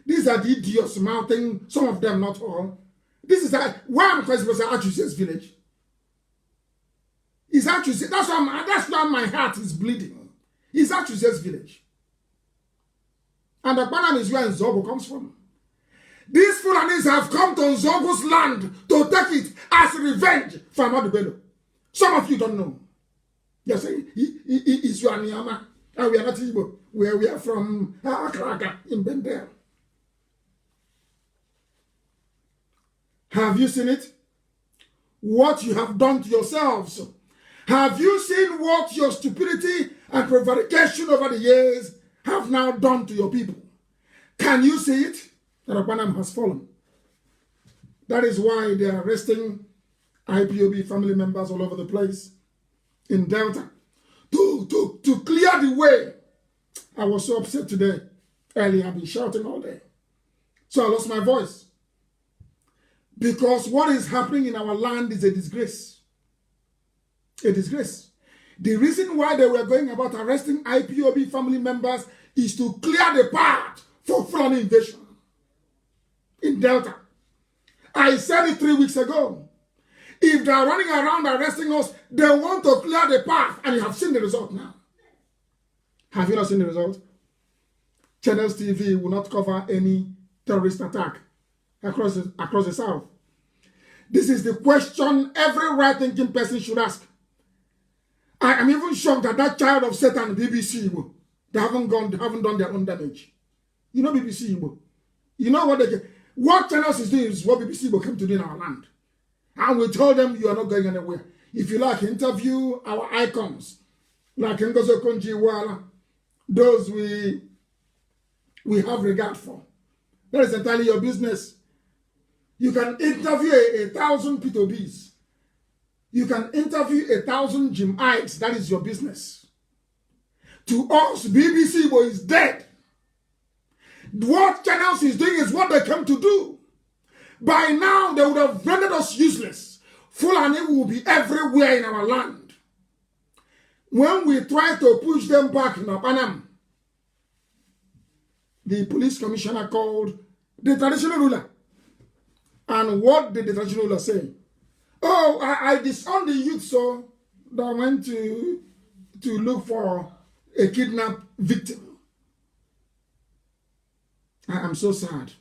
These are the idiots mounting, some of them, not all. This is why I'm calling it Achuse's village. It's Achuse, that's why my heart is bleeding. It's Achuse's village. And the Banam is where Nzogo comes from. These Fulanis have come to Nzogo's land to take it as revenge for Ahmadu Bello. Some of you don't know. You're saying, it's your Niyama, and we are not Igbo, where we are from Akraka in Bendel. Have you seen it? What you have done to yourselves? Have you seen what your stupidity and prevarication over the years have now done to your people? Can you see it? That Okpanam has fallen. That is why they are arresting IPOB family members all over the place in Delta to clear the way. I was so upset today. Earlier, I've been shouting all day. So I lost my voice. Because what is happening in our land is a disgrace. A disgrace. The reason why they were going about arresting IPOB family members is to clear the path for Fulani invasion in Delta. I said it 3 weeks ago. If they are running around arresting us, they want to clear the path, and you have seen the result now. Have you not seen the result? Channels TV will not cover any terrorist attack across the South. This is the question every right-thinking person should ask. I am even shocked that that child of Satan, BBC, they haven't done their own damage. You know BBC, you know what channels is doing is what BBC came to do in our land. And we told them you are not going anywhere. If you like, interview our icons, like Ngozo Konji-Iweala, those we have regard for. That is entirely your business. You can interview 1,000 P2Bs. You can interview 1,000 Jimites. That is your business. To us, BBC is dead. What channels is doing is what they came to do. By now, they would have rendered us useless. Fulani will be everywhere in our land. When we try to push them back in Okpanam, the police commissioner called the traditional ruler. And what did the traditional ruler say? Oh, I disowned the youth, so they went to look for a kidnapped victim. I am so sad.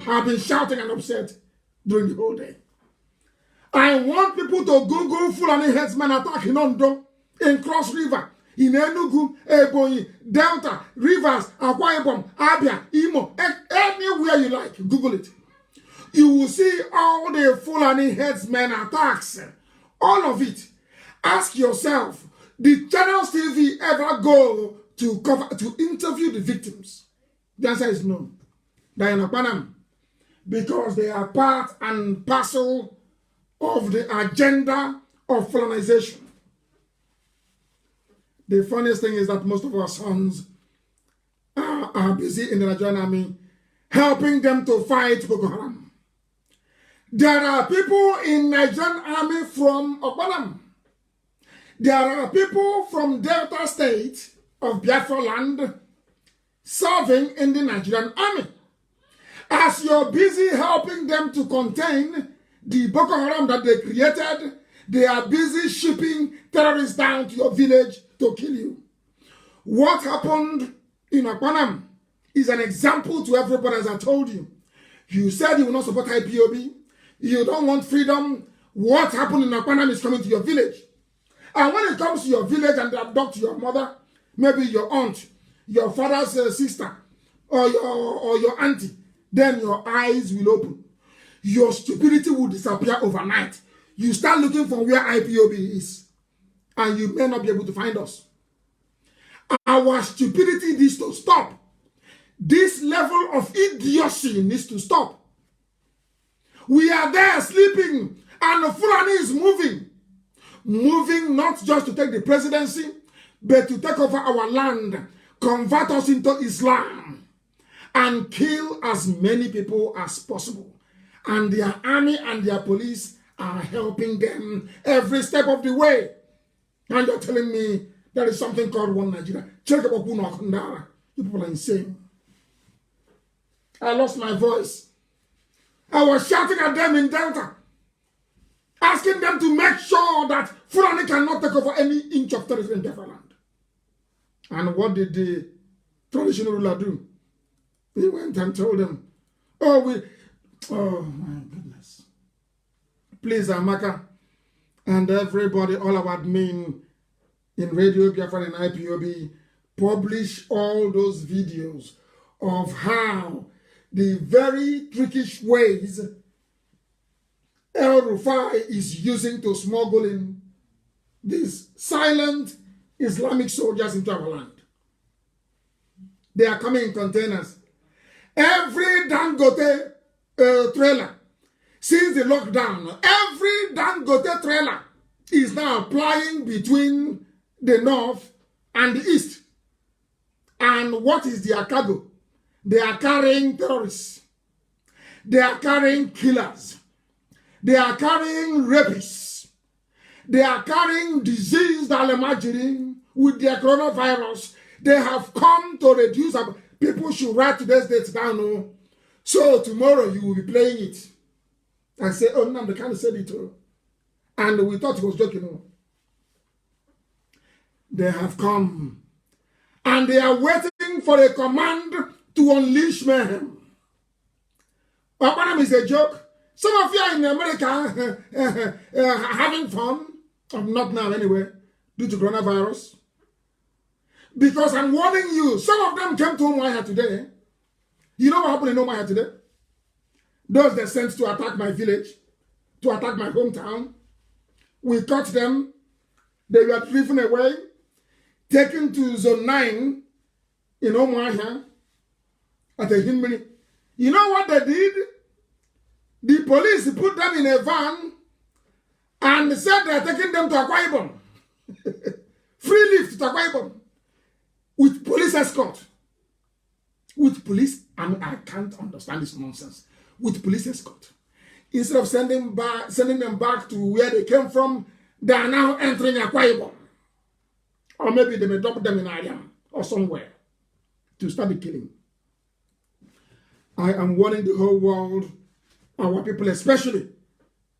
I've been shouting and upset during the whole day. I want people to Google Fulani headsman attack in Ondo, in Cross River, in Enugu, Ebonyi, Delta, Rivers, Akwa Ibom, Abia, Imo, anywhere you like, Google it. You will see all the Fulani headsmen attacks, all of it. Ask yourself, did Channels TV ever go to interview the victims? The answer is no. They are in Okpanam because they are part and parcel of the agenda of Fulanization. The funniest thing is that most of our sons are busy in the Nigerian army helping them to fight Boko Haram. There are people in Nigerian army from Okpanam. There are people from Delta State of Biafra land serving in the Nigerian army. As you're busy helping them to contain the Boko Haram that they created, they are busy shipping terrorists down to your village to kill you. What happened in Okpanam is an example to everybody, as I told you. You said you will not support IPOB. You don't want freedom. What happened in Okpanam is coming to your village. And when it comes to your village and they abduct your mother, maybe your aunt, your father's sister, or your auntie, then your eyes will open. Your stupidity will disappear overnight. You start looking for where IPOB is, and you may not be able to find us. Our stupidity needs to stop. This level of idiocy needs to stop. We are there sleeping, and Fulani is moving. Moving not just to take the presidency, but to take over our land, convert us into Islam, and kill as many people as possible. And their army and their police are helping them every step of the way. And you're telling me there is something called one Nigeria. You people are insane. I lost my voice. I was shouting at them in Delta, asking them to make sure that Fulani cannot take over any inch of territory in Biafra land. And what did the traditional ruler do? He went and told them, oh my goodness. Please, Amaka, and everybody, all our admin in Radio Biafra and IPOB, publish all those videos of how the very trickish ways El Rufai is using to smuggle in these silent Islamic soldiers into our land. They are coming in containers. Every Dangote trailer, since the lockdown, every Dangote trailer is now plying between the north and the east. And what is their cargo? They are carrying terrorists. They are carrying killers. They are carrying rapists. They are carrying diseased Alemajiri with their coronavirus. They have come to reduce. People should write today's date down. Oh. So tomorrow you will be playing it. And say, oh, Nnamdi Kanu said it. Oh. And we thought he was joking. Oh. They have come. And they are waiting for a command to unleash mayhem. Opanam is a joke. Some of you are in America having fun. Not now anyway, due to coronavirus. Because I'm warning you, some of them came to Umuahia today. You know what happened in Umuahia today? Those they sent to attack my village, to attack my hometown. We caught them. They were driven away, taken to Zone 9 in Umuahia at a Hinmini. You know what they did? The police put them in a van and said they're taking them to Akwa Ibom. Free lift to Akwa Ibom. With police escort. With police, I can't understand this nonsense. With police escort. Instead of sending them back to where they came from, they are now entering Akwa Ibom. Or maybe they may drop them in Ariam or somewhere to start the killing. I am warning the whole world, our people especially,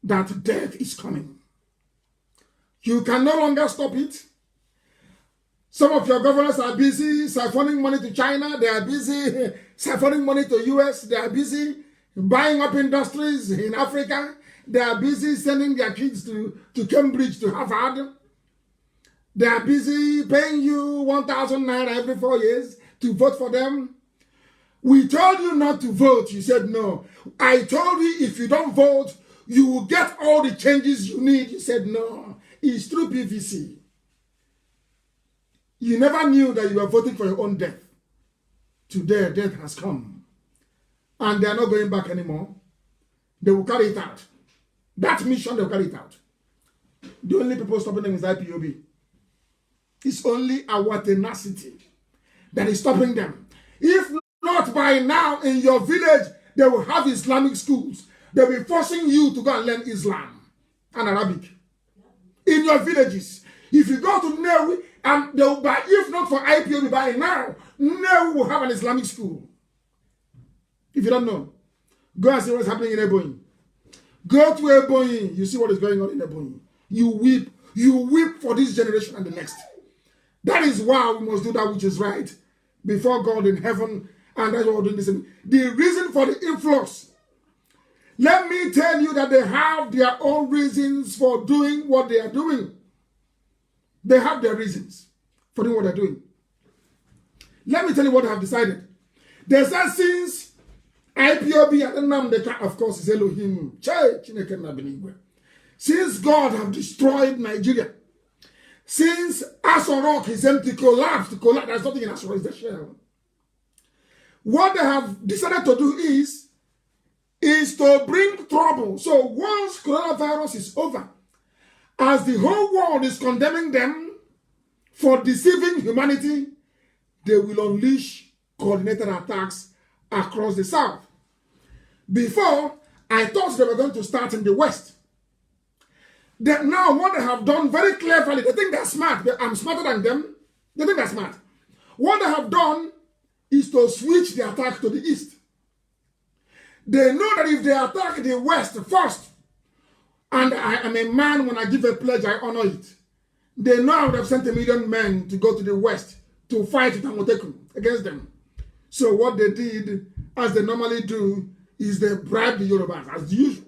that death is coming. You can no longer stop it. Some of your governors are busy siphoning money to China. They are busy siphoning money to US. They are busy buying up industries in Africa. They are busy sending their kids to Cambridge, to Harvard. They are busy paying you 1,000 naira every 4 years to vote for them. We told you not to vote. You said no. I told you if you don't vote, you will get all the changes you need. You said no. It's through PVC. You never knew that you were voting for your own death. Today, death has come. And they are not going back anymore. They will carry it out. That mission, they will carry it out. The only people stopping them is IPOB. It's only our tenacity that is stopping them. If not by now, in your village, they will have Islamic schools. They will be forcing you to go and learn Islam and Arabic. In your villages. If you go to Newi, and they will buy, if not for IPOB by now, Newi will have an Islamic school. If you don't know, go and see what's happening in Ebonyi. Go to Ebonyi, you see what is going on in Ebonyi. You weep for this generation and the next. That is why we must do that which is right before God in heaven, and that's what we're doing this. The reason for the influx, let me tell you that they have their own reasons for doing what they are doing. They have their reasons for doing what they're doing. Let me tell you what I have decided. They said since IPOB and Nnamdi Kanu, of course, is Elohim. Since God have destroyed Nigeria, since Aso Rock is empty, collapsed, there's nothing in Aso Rock, it's the shell. what they have decided to do is to bring trouble. So once coronavirus is over, as the whole world is condemning them for deceiving humanity, they will unleash coordinated attacks across the South. Before, I thought they were going to start in the West. Now, what they have done very cleverly, they think they're smart. I'm smarter than them. They think they're smart. What they have done is to switch the attack to the East. They know that if they attack the West first, and I am a man, when I give a pledge, I honor it. They know I would have sent 1 million men to go to the West to fight with Amotekun against them. So what they did, as they normally do, is they bribed the Yorubas, as usual.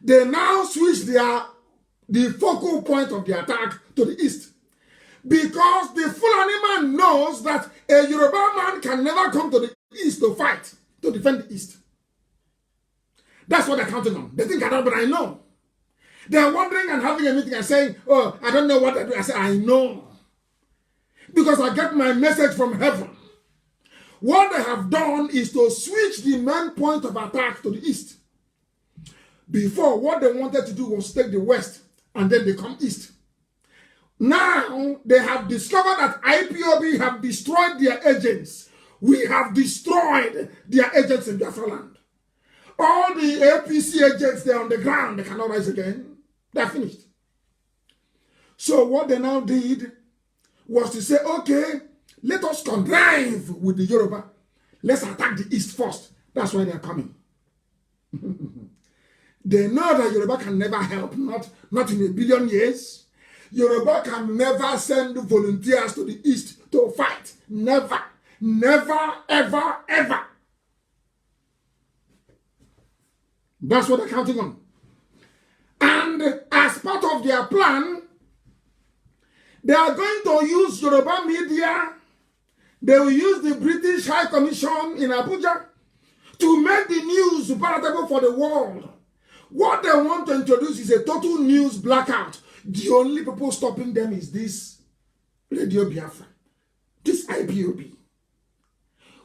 They now switch the focal point of the attack to the East. Because the Fulani man knows that a Yoruba man can never come to the East to fight, to defend the East. That's what they're counting on. They think I don't, but I know. They're wondering and having a meeting and saying, oh, I don't know what I do. I say, I know. Because I get my message from heaven. What they have done is to switch the main point of attack to the East. Before, what they wanted to do was take the West and then they come East. Now, they have discovered that IPOB have destroyed their agents. We have destroyed their agents in Biafra land. All the APC agents, they're on the ground. They cannot rise again. They're finished. So what they now did was to say, okay, let us connive with the Yoruba. Let's attack the East first. That's why they're coming. They know that Yoruba can never help, not in a billion years. Yoruba can never send volunteers to the East to fight. Never. Never, ever, ever. That's what they're counting on. And as part of their plan, they are going to use Yoruba media. They will use the British High Commission in Abuja to make the news palatable for the world. What they want to introduce is a total news blackout. The only people stopping them is this Radio Biafra, this IPOB.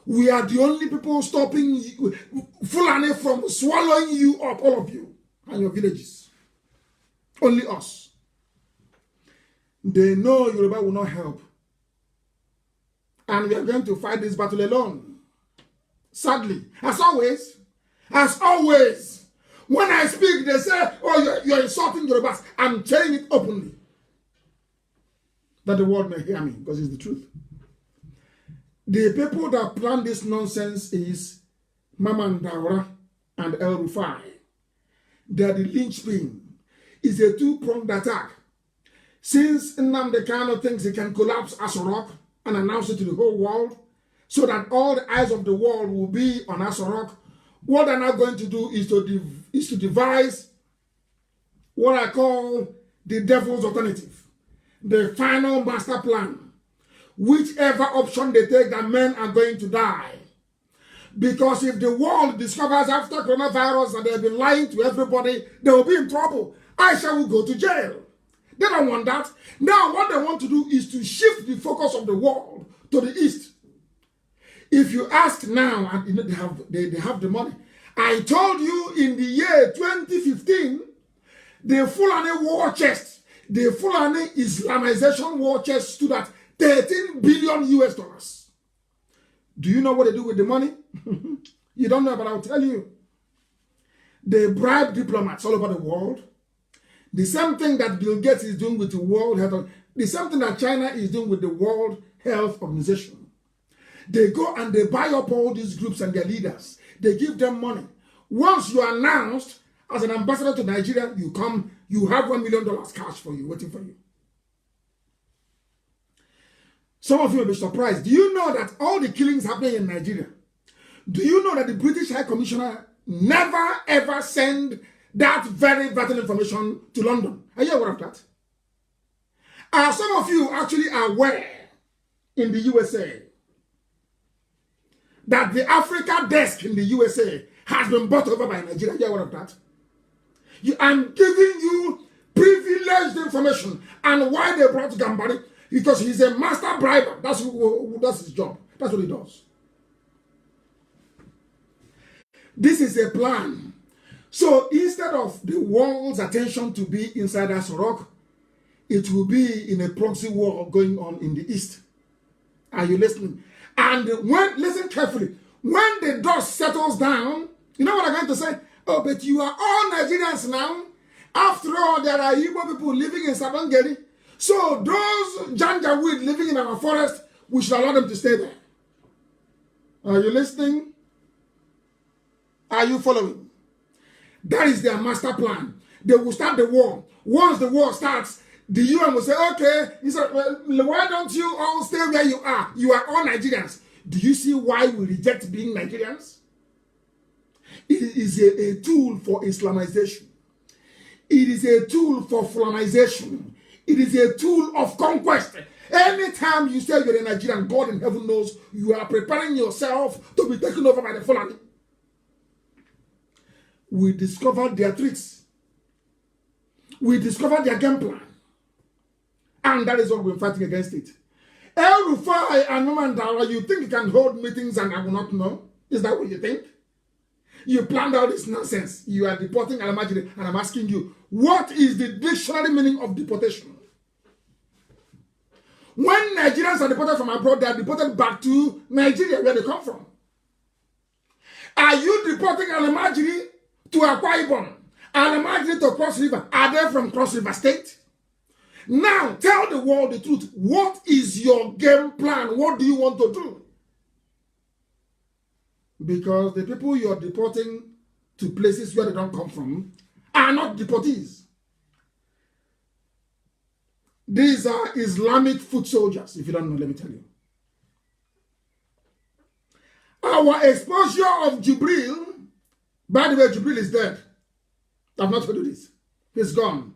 We are the only people stopping you, Fulani from swallowing you up, all of you, and your villages. Only us. They know Yoruba will not help. And we are going to fight this battle alone. Sadly, as always, when I speak, they say, oh, you're insulting Yorubas. I'm telling it openly. That the world may hear me, because it's the truth. The people that plan this nonsense is Mama Ndaura and El Rufai. They are the linchpin. It's a two-pronged attack. Since Nnamdi Kanu thinks he can collapse Aso Rock and announce it to the whole world, so that all the eyes of the world will be on Aso Rock, what they're now going to do is to devise what I call the devil's alternative, the final master plan. Whichever option they take, that men are going to die. Because if the world discovers after coronavirus that they've been lying to everybody, they will be in trouble. Aisha will go to jail. They don't want that. Now what they want to do is to shift the focus of the world to the East. If you ask now, and they have the money. I told you in the year 2015, the Fulani war chest, the Fulani Islamization war chest stood at 13 billion US dollars. Do you know what they do with the money? You don't know, but I'll tell you. They bribe diplomats all over the world. The same thing that Bill Gates is doing with the World Health, the same thing that China is doing with the World Health Organization. They go and they buy up all these groups and their leaders. They give them money. Once you are announced as an ambassador to Nigeria, you come, you have $1 million cash for you, waiting for you. Some of you will be surprised. Do you know that all the killings happening in Nigeria? Do you know that the British High Commissioner never ever sent that very vital information to London? Are you aware of that? Are some of you actually aware in the USA that the Africa desk in the USA has been bought over by Nigeria? Are you aware of that? I'm giving you privileged information. And why they brought Gambari? Because he's a master briber. That's his job. That's what it does. This is a plan. So instead of the world's attention to be inside Asorok, it will be in a proxy war going on in the east. Are you listening? And listen carefully, when the dust settles down, you know what I'm going to say? Oh, but you are all Nigerians now. After all, there are IPOB people living in Sabangeri. So those Janjaweed living in our forest, we should allow them to stay there. Are you listening? Are you following? That is their master plan. They will start the war. Once the war starts, the UN will say, okay, he said, well, why don't you all stay where you are? You are all Nigerians. Do you see why we reject being Nigerians? It is a tool for Islamization. It is a tool for Fulanization. It is a tool of conquest. Anytime you say you're a Nigerian, God in heaven knows you are preparing yourself to be taken over by the Fulani. We discovered their tricks. We discovered their game plan. And that is what we're fighting against it. El Rufai and Mamandara, you think you can hold meetings and I will not know? Is that what you think? You planned all this nonsense. You are deporting Alamajiri, and I'm asking you, what is the dictionary meaning of deportation? When Nigerians are deported from abroad, they are deported back to Nigeria, where they come from. Are you deporting Alamajiri to Akwa Ibom, Alamajiri to Cross River? Are they from Cross River State? Now, tell the world the truth. What is your game plan? What do you want to do? Because the people you are deporting to places where they don't come from are not deportees. These are Islamic foot soldiers. If you don't know, let me tell you. Our exposure of Jibril, by the way, Jibril is dead. I've not told you this. He's gone.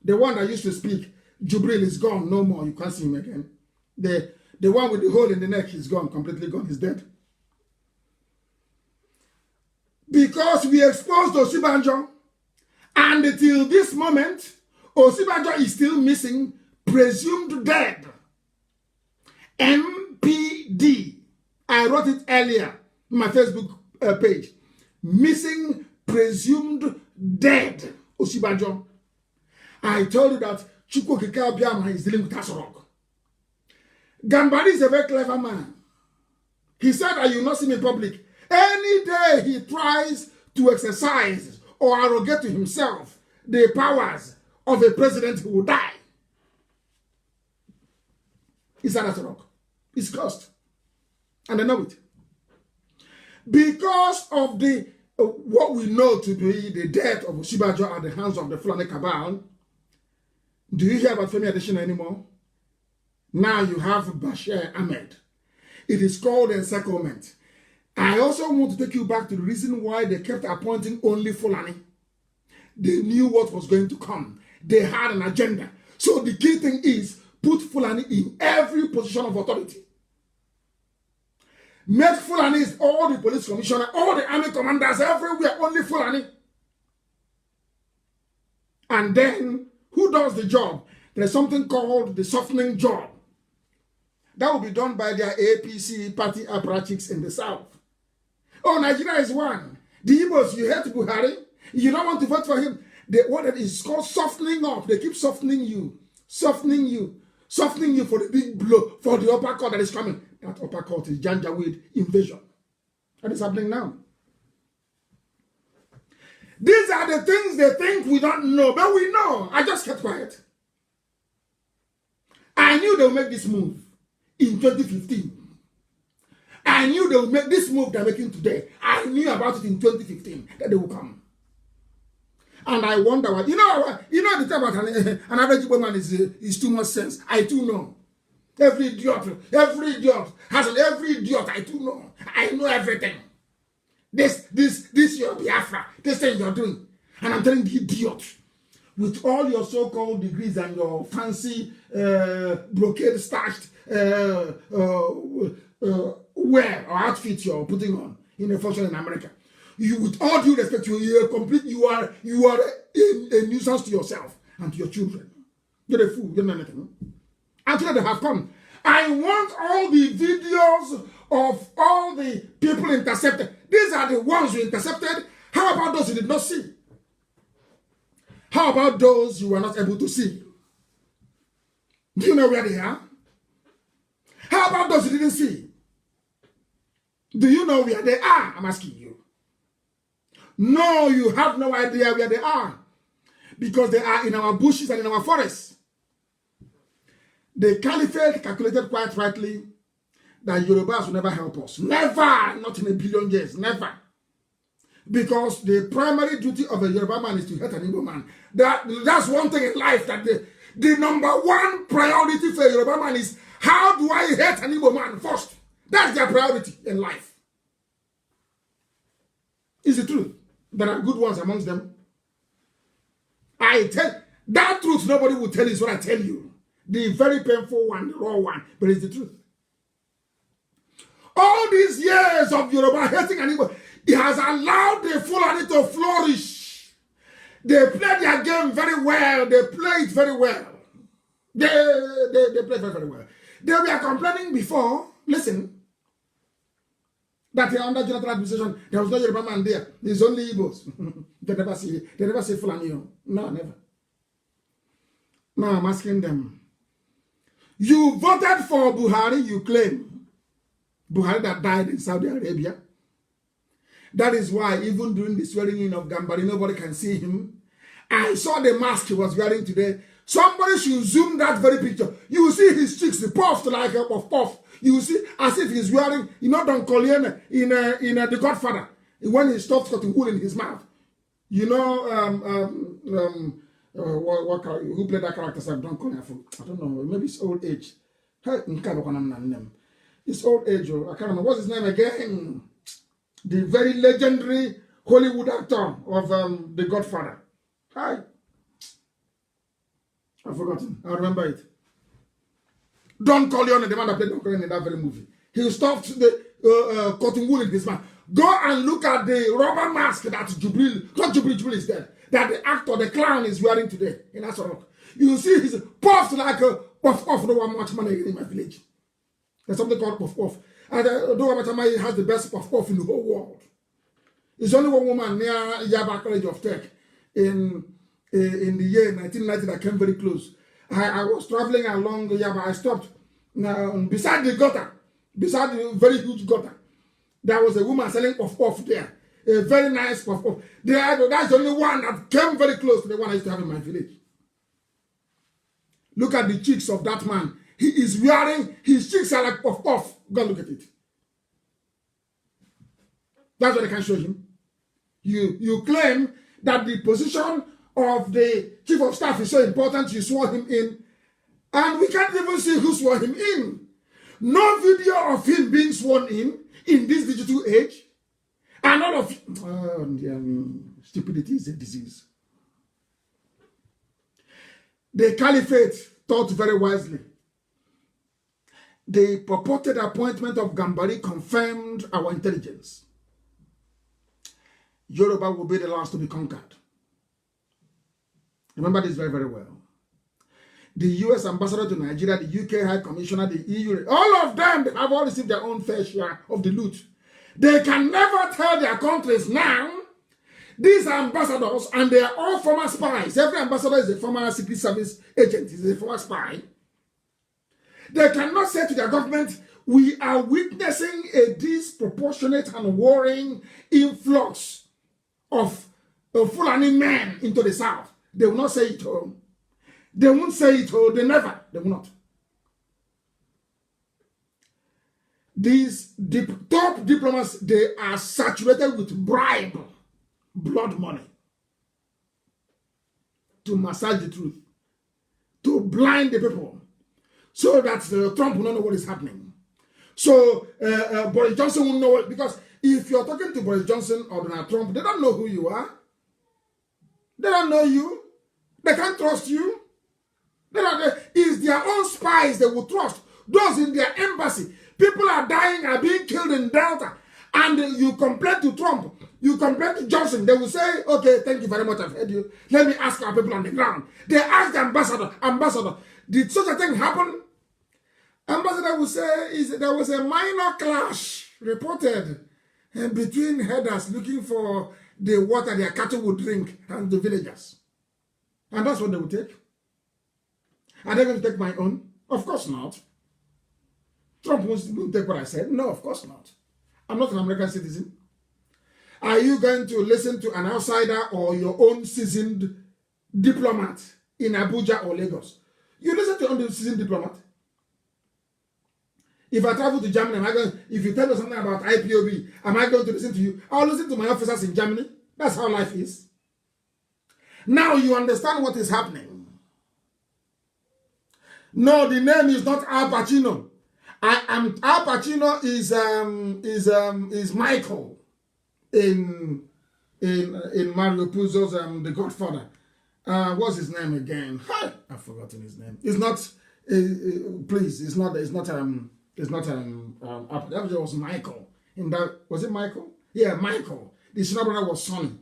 The one that used to speak, Jibril is gone. No more. You can't see him again. The one with the hole in the neck, he's gone. Completely gone. He's dead. Because we exposed Osibanjo, and until this moment, Osibanjo is still missing, presumed dead. MPD. I wrote it earlier on my Facebook page. Missing, presumed dead. Osibanjo. I told you that Chukwu Okike Abiama is dealing with Asorok. Gambari is a very clever man. He said that you will not see him in public. Any day he tries to exercise or arrogate to himself the powers of a president who will die. It's an Asorok. It's cursed. And they know it. Because of the what we know to be the death of Osibanjo at the hands of the Fulani cabal. Do you hear about Femi Adesina anymore? Now you have Bashir Ahmed. It is called encirclement. I also want to take you back to the reason why they kept appointing only Fulani. They knew what was going to come. They had an agenda. So the key thing is put Fulani in every position of authority. Make Fulanis all the police commissioner, all the army commanders, everywhere, only Fulani. And then, who does the job? There's something called the softening job. That will be done by their APC party apparatchiks in the south. Oh, Nigeria is one. The Igbos, you hate Buhari. You don't want to vote for him. What it is called softening up. They keep softening you. Softening you. Softening you for the big blow, for the upper court that is coming. That upper court is Janjaweed invasion. That is happening now. These are the things they think we don't know, but we know. I just kept quiet. I knew they would make this move in 2015. I knew they would make this move they're making today. I knew about it in 2015 that they would come. And I wonder what, you know the thing about an average woman is too much sense. I too know. Every idiot I too know. I know everything. This your Biafra, this thing you're doing. And I'm telling the idiot, with all your so-called degrees and your fancy brocade starched wear or outfit you're putting on in a function in America. You, with all due respect, you are a nuisance to yourself and to your children. You're a fool. You don't know anything. Until they have come. I want all the videos of all the people intercepted. These are the ones you intercepted. How about those you did not see? How about those you were not able to see? Do you know where they are? How about those you didn't see? Do you know where they are? I'm asking you. No, you have no idea where they are. Because they are in our bushes and in our forests. The caliphate calculated quite rightly that Yorubas will never help us. Never! Not in a billion years. Never. Because the primary duty of a Yoruba man is to hate an Igbo man. That's one thing in life that the number one priority for a Yoruba man is, how do I hate an Igbo man first? That's their priority in life. It's the truth. There are good ones amongst them. I tell that truth, nobody will tell you, is what I tell you. The very painful one, the raw one, but it's the truth. All these years of Yoruba hating an Igbo, it has allowed the Fulani to flourish. They play their game very well. They play it very well. They play very, very well. They were complaining before, listen, that under Jonathan administration, there was no Yoruba man there. There's only Igbos. They never say Fulani. No, never. Now I'm asking them, you voted for Buhari, you claim. Buhari that died in Saudi Arabia. That is why even during the swearing in of Gambari, nobody can see him. I saw the mask he was wearing today. Somebody should zoom that very picture. You will see his cheeks puffed like a puff. You will see as if he's wearing, you know, Don Corleone in The Godfather, when he stuffed cotton wool in his mouth. You know, who played that character? I don't know. Maybe it's old age. It's old age. I can't remember. What's his name again? The very legendary Hollywood actor of The Godfather. Hi. I've forgotten. I'll remember it. Don Corleone, the man that played Don Corleone in that very movie. He stuffed the cotton wool in his mouth. Go and look at the rubber mask that Jubril is dead. That the actor, the clown, is wearing today in Asorok. You see he's puffed like a puff-puff. No one much money in my village. There's something called puff-puff. And Dowamatama has the best puff-puff in the whole world. There's only one woman near Yaba College of Tech in the year 1990 that came very close. I was traveling along Yaba. I stopped beside the gutter, beside the very huge gutter. There was a woman selling puff-puff there. A very nice puff-puff. That's the only one that came very close to the one I used to have in my village. Look at the cheeks of that man. He is wearing, his cheeks are like puff-puff. Go look at it. That's what I can show him. You claim that the position of the chief of staff is so important, you swore him in. And we can't even see who swore him in. No video of him being sworn in this digital age. And all of stupidity is a disease. The caliphate thought very wisely. The purported appointment of Gambari confirmed our intelligence. Yoruba will be the last to be conquered. Remember this very, very well. The US ambassador to Nigeria, the UK High Commissioner, the EU, all of them, they have all received their own fair share of the loot. They can never tell their countries now, these are ambassadors, and they are all former spies. Every ambassador is a former Secret Service agent, is a former spy. They cannot say to their government, we are witnessing a disproportionate and worrying influx of Fulani men into the south. They will not say it all. They won't say it all. They will not. These top diplomats, they are saturated with bribe, blood money, to massage the truth, to blind the people, so that Trump will not know what is happening. So Boris Johnson will know it, because if you're talking to Boris Johnson or Donald Trump, they don't know who you are. They don't know you. They can't trust you. It's their own spies they will trust. Those in their embassy. People are dying, are being killed in Delta. And you complain to Trump. You complain to Johnson. They will say, okay, thank you very much, I've heard you. Let me ask our people on the ground. They ask the ambassador, did such a thing happen? Ambassador will say there was a minor clash reported between herders looking for the water their cattle would drink and the villagers. And that's what they will take. Are they going to take my own? Of course not. Trump won't take what I said. No, of course not. I'm not an American citizen. Are you going to listen to an outsider or your own seasoned diplomat in Abuja or Lagos? You listen to your own seasoned diplomat. If I travel to Germany, if you tell me something about IPOB, am I going to listen to you? I'll listen to my officers in Germany. That's how life is. Now you understand what is happening. No, the name is not Al Pacino. Al Pacino is Michael in Mario Puzo's The Godfather. What's his name again? I've forgotten his name. It's not. Please, it's not. That was Michael. Was it Michael? Yeah, Michael. The senior brother was Sonny.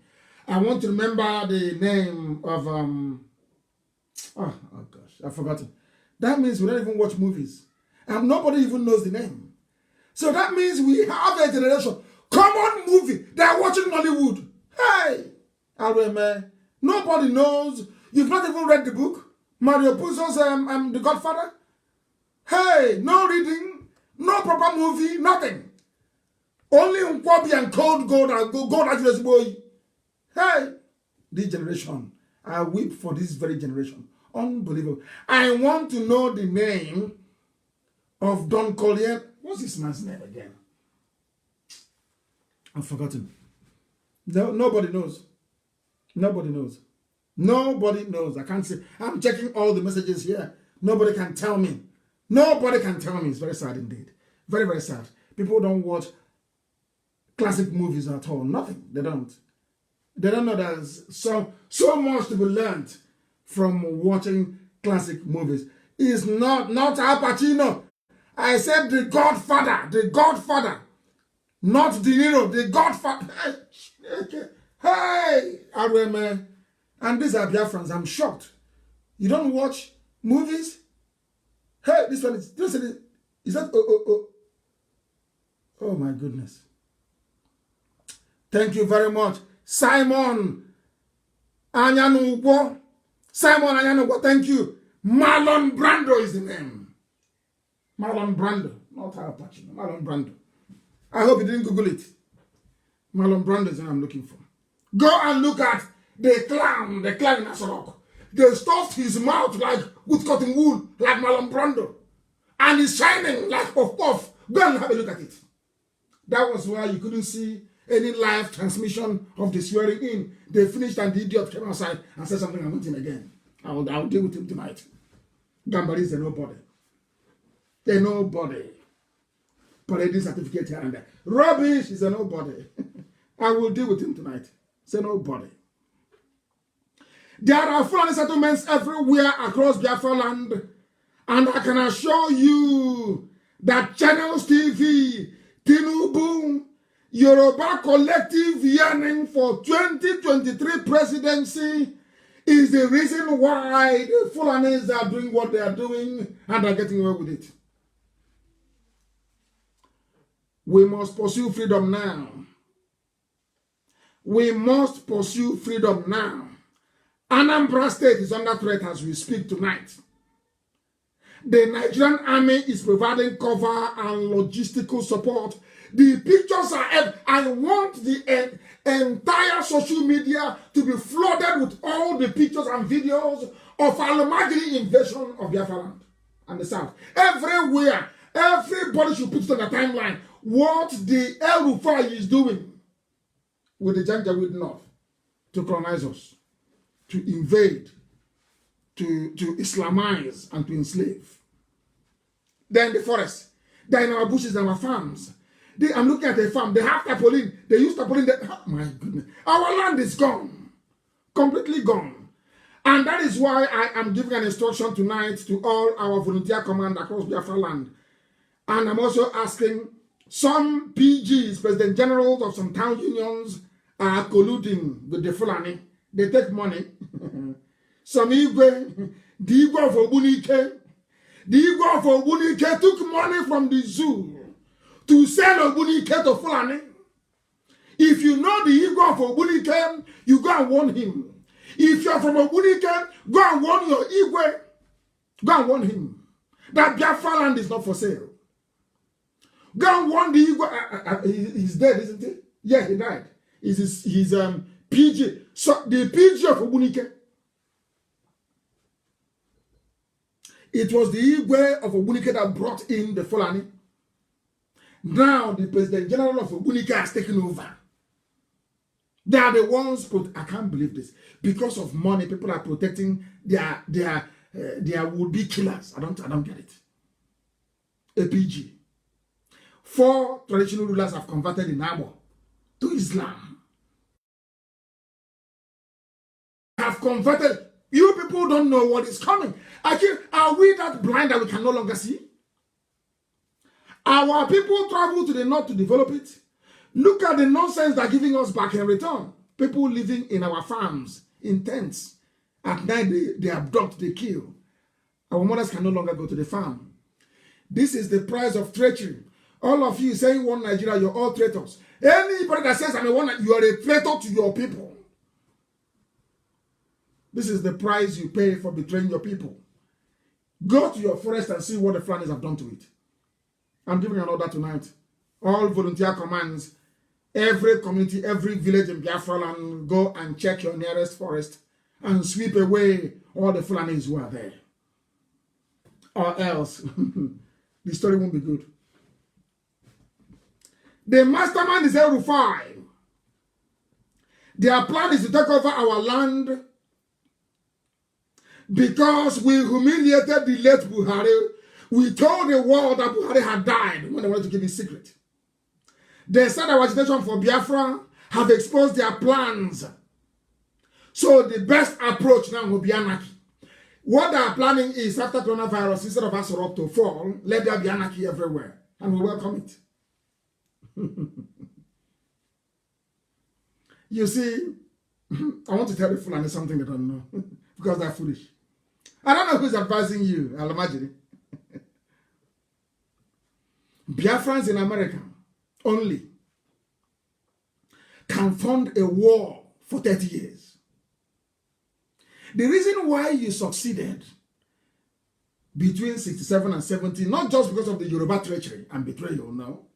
I want to remember the name of oh gosh, I've forgotten. That means we don't even watch movies. And nobody even knows the name. So that means we have a generation. Common movie. They are watching Hollywood. Hey! Nobody knows. You've not even read the book. Mario Puzo's The Godfather. Hey! No reading. No proper movie. Nothing. Only Nkwobi and Cold Gold and Gold Angeles boy. Hey! This generation. I weep for this very generation. Unbelievable. I want to know the name of Don Collier. What's this man's name again? I've forgotten. No, nobody knows. Nobody knows. Nobody knows. I can't say. I'm checking all the messages here. Nobody can tell me. Nobody can tell me. It's very sad indeed. Very, very sad. People don't watch classic movies at all. Nothing. They don't. They don't know there's so much to be learned from watching classic movies. It's not Al Pacino. I said The Godfather. The Godfather. Not De Niro. The Godfather. Hey, Arweme. And these are Biafrans. I'm shocked. You don't watch movies? Hey, this one is that oh my goodness. Thank you very much. Simon Anyanugbo. Simon Anyanugbo, thank you. Marlon Brando is the name. Marlon Brando. Not Al Pacino. Marlon Brando. I hope you didn't Google it. Marlon Brando is what I'm looking for. Go and look at the clown in Asorok. They stuffed his mouth like with cotton wool, like Marlon Brando. And he's shining like puff puff. Go and have a look at it. That was why you couldn't see any live transmission of the swearing in. They finished and the idiot came outside and said something. I want him again. I'll deal with him tonight. Gambari is a nobody. A nobody. Parading certificate here and there. Rubbish is a nobody. I will deal with him tonight. It's a nobody. There are Fulani settlements everywhere across Biafra land, and I can assure you that Channels TV, Tinubu, Yoruba collective yearning for 2023 presidency is the reason why the Fulanis are doing what they are doing and are getting away with it. We must pursue freedom now. We must pursue freedom now. Anambra State is under threat as we speak tonight. The Nigerian army is providing cover and logistical support. The pictures are... I want the entire social media to be flooded with all the pictures and videos of Almagiri invasion of Biafra land and the south. Everywhere. Everybody should put it on the timeline what the El Rufai is doing with the Janjaweed North to colonize us, to invade, to Islamize, and to enslave. They're in the forest. They're in our bushes and our farms. I'm looking at a farm. They have tarpaulin. They use tarpaulin. Oh my goodness. Our land is gone. Completely gone. And that is why I am giving an instruction tonight to all our volunteer command across Biafra land. And I'm also asking some PGs, President Generals of some town unions, are colluding with the Fulani. They take money. Some Igwe, the Igwe of Obunike, The Igbo of Ogbunike took money from the zoo to sell Ogbunike to Fulani. If you know the Igbo of Ogbunike, you go and warn him. If you're from Ogbunike, go and warn your Igwe. Go and warn him that Biafra land is not for sale. Go and warn the Igwe. He's dead, isn't he? Yeah, he died. He's PG. So the PG of Ogbunike. It was the Igwe of Ogbunike that brought in the Fulani. Now the President General of Ogbunike has taken over. They are the ones, I can't believe this. Because of money, people are protecting their would-be killers. I don't get it. APG. 4 traditional rulers have converted in Abo to Islam. Have converted. You people don't know what is coming. Actually, are we that blind that we can no longer see? Our people travel to the north to develop it. Look at the nonsense they're giving us back in return. People living in our farms, in tents. At night, they abduct, they kill. Our mothers can no longer go to the farm. This is the price of treachery. All of you saying one Nigeria, you're all traitors. Anybody that says I'm a one, you are a traitor to your people. This is the price you pay for betraying your people. Go to your forest and see what the Fulanis have done to it. I'm giving you an order tonight. All volunteer commands, every community, every village in Biafra land, go and check your nearest forest and sweep away all the Fulanis who are there. Or else, the story won't be good. The mastermind is El Rufai. Their plan is to take over our land because we humiliated the late Buhari. We told the world that Buhari had died when they wanted to keep it secret. They said our agitation for Biafra have exposed their plans. So the best approach now will be anarchy. What they are planning is after coronavirus, instead of us to fall, let there be anarchy everywhere. And we welcome it. You see, I want to tell the Fulani something they don't know because they're foolish. I don't know who's advising you, I'll imagine it. Biafrans in America only can fund a war for 30 years. The reason why you succeeded between 67 and 70, not just because of the Yoruba treachery and betrayal, no.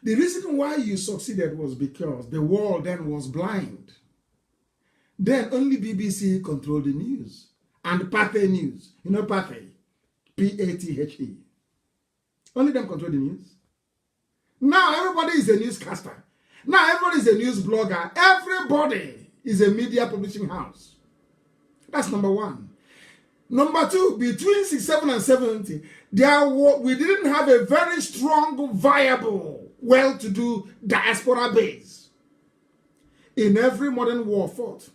The reason why you succeeded was because the world then was blind. Then only BBC controlled the news. And Pathe News. You know Pathe? P-A-T-H-E. Only them control the news. Now everybody is a newscaster. Now everybody is a news blogger. Everybody is a media publishing house. That's number one. Number two, between 67 and 70, we didn't have a very strong, viable, well-to-do diaspora base. In every modern war fought,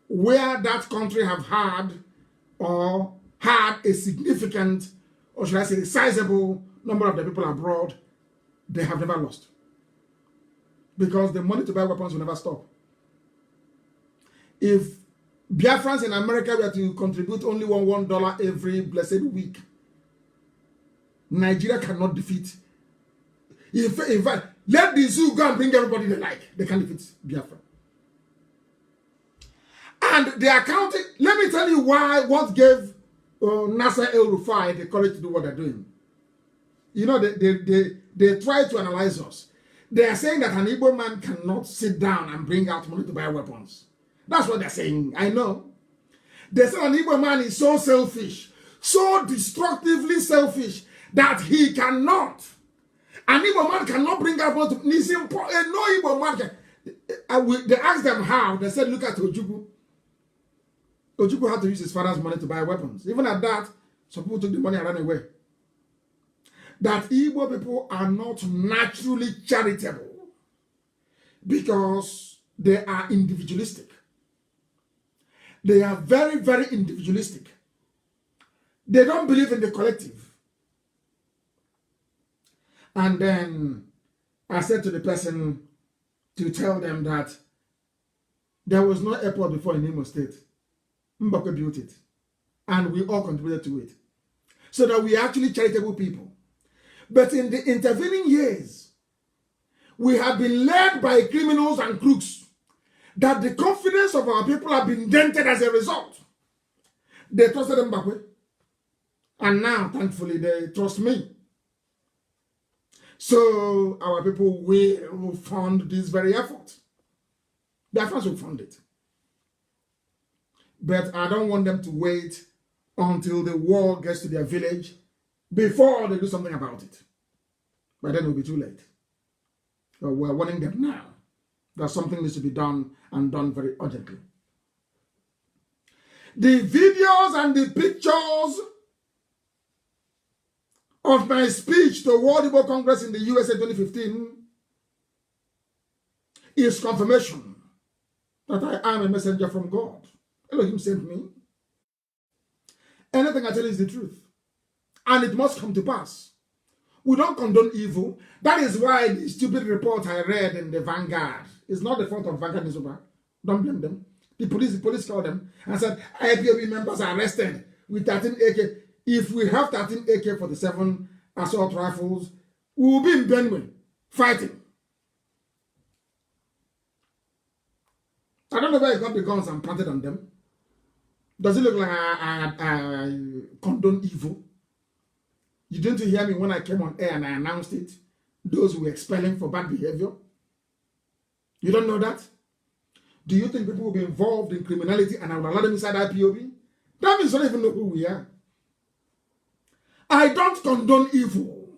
where that country have had a significant, or should I say, sizable number of the people abroad, they have never lost. Because the money to buy weapons will never stop. If Biafrans in America were to contribute only $1 every blessed week, Nigeria cannot defeat. In fact, let the zoo go and bring everybody they like. They can defeat Biafra. And they are counting. Let me tell you what gave Nasser El-Rufai the courage to do what they're doing. You know, they try to analyze us. They are saying that an Igbo man cannot sit down and bring out money to buy weapons. That's what they're saying. I know. They say an Igbo man is so selfish, so destructively selfish, that he cannot. An Igbo man cannot bring out money to... No Igbo man can... They asked them how. They said, look at Ojukwu. Ojukwu had to use his father's money to buy weapons. Even at that, some people took the money and ran away. That Igbo people are not naturally charitable because they are individualistic. They are very, very individualistic. They don't believe in the collective. And then I said to the person to tell them that there was no airport before in Imo State. Mbakwe built it. and we all contributed to it. So that we are actually charitable people. But in the intervening years, we have been led by criminals and crooks that the confidence of our people have been dented as a result. They trusted them back way. And now, thankfully, they trust me. So our people will fund this very effort. The Africans will fund it. But I don't want them to wait until the war gets to their village before they do something about it. But then it will be too late. So we're warning them now that something needs to be done and done very urgently. The videos and the pictures of my speech to World Igbo Congress in the USA 2015 is confirmation that I am a messenger from God. Elohim sent me. Anything I tell you is the truth. And it must come to pass. We don't condone evil. That is why the stupid report I read in the Vanguard is not the fault of Vanguard newspaper. Don't blame them. The police called them and said, IPOB members are arrested with 13 AK. If we have 13 AK-47 assault rifles, we will be in Benue fighting. I don't know where I got the guns and planted on them. Does it look like I condone evil? You didn't hear me when I came on air and I announced it? Those who were expelling for bad behavior? You don't know that? Do you think people will be involved in criminality and I will allow them inside IPOB? That means I don't even know who we are. I don't condone evil.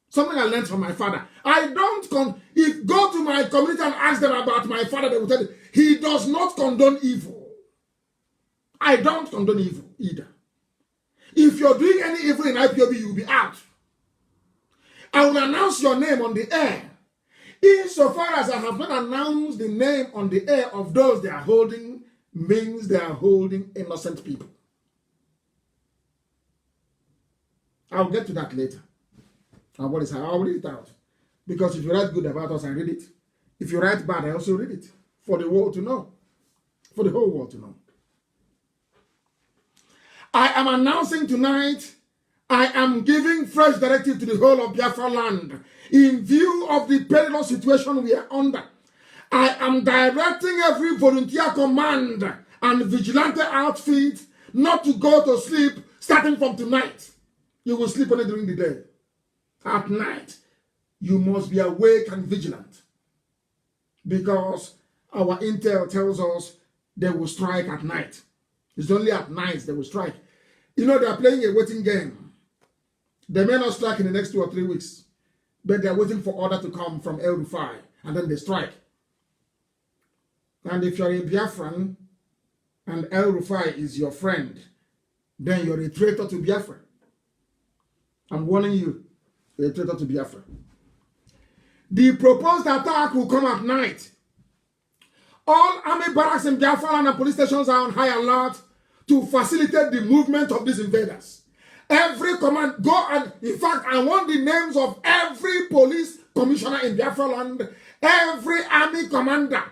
Something I learned from my father. If go to my community and ask them about my father, they will tell you, he does not condone evil. I don't condone evil either. If you're doing any evil in IPOB, you'll be out. I will announce your name on the air. Insofar as I have not announced the name on the air of those they are holding, means they are holding innocent people. I'll get to that later. And what is I'll read it out. Because if you write good about us, I read it. If you write bad, I also read it. For the world to know. For the whole world to know. I am announcing tonight, I am giving fresh directive to the whole of Biafra land in view of the perilous situation we are under. I am directing every volunteer command and vigilante outfit not to go to sleep starting from tonight. You will sleep only during the day. At night, you must be awake and vigilant. Because our intel tells us they will strike at night. It's only at night they will strike. You know, they are playing a waiting game. They may not strike in the next 2 or 3 weeks, but they are waiting for order to come from El Rufai, and then they strike. And if you're a Biafran, and El Rufai is your friend, then you're a traitor to Biafra. I'm warning you, you're a traitor to Biafra. The proposed attack will come at night. All army barracks in Biafra and police stations are on high alert to facilitate the movement of these invaders. Every command, go and, in fact, I want the names of every police commissioner in Biafra land, every army commander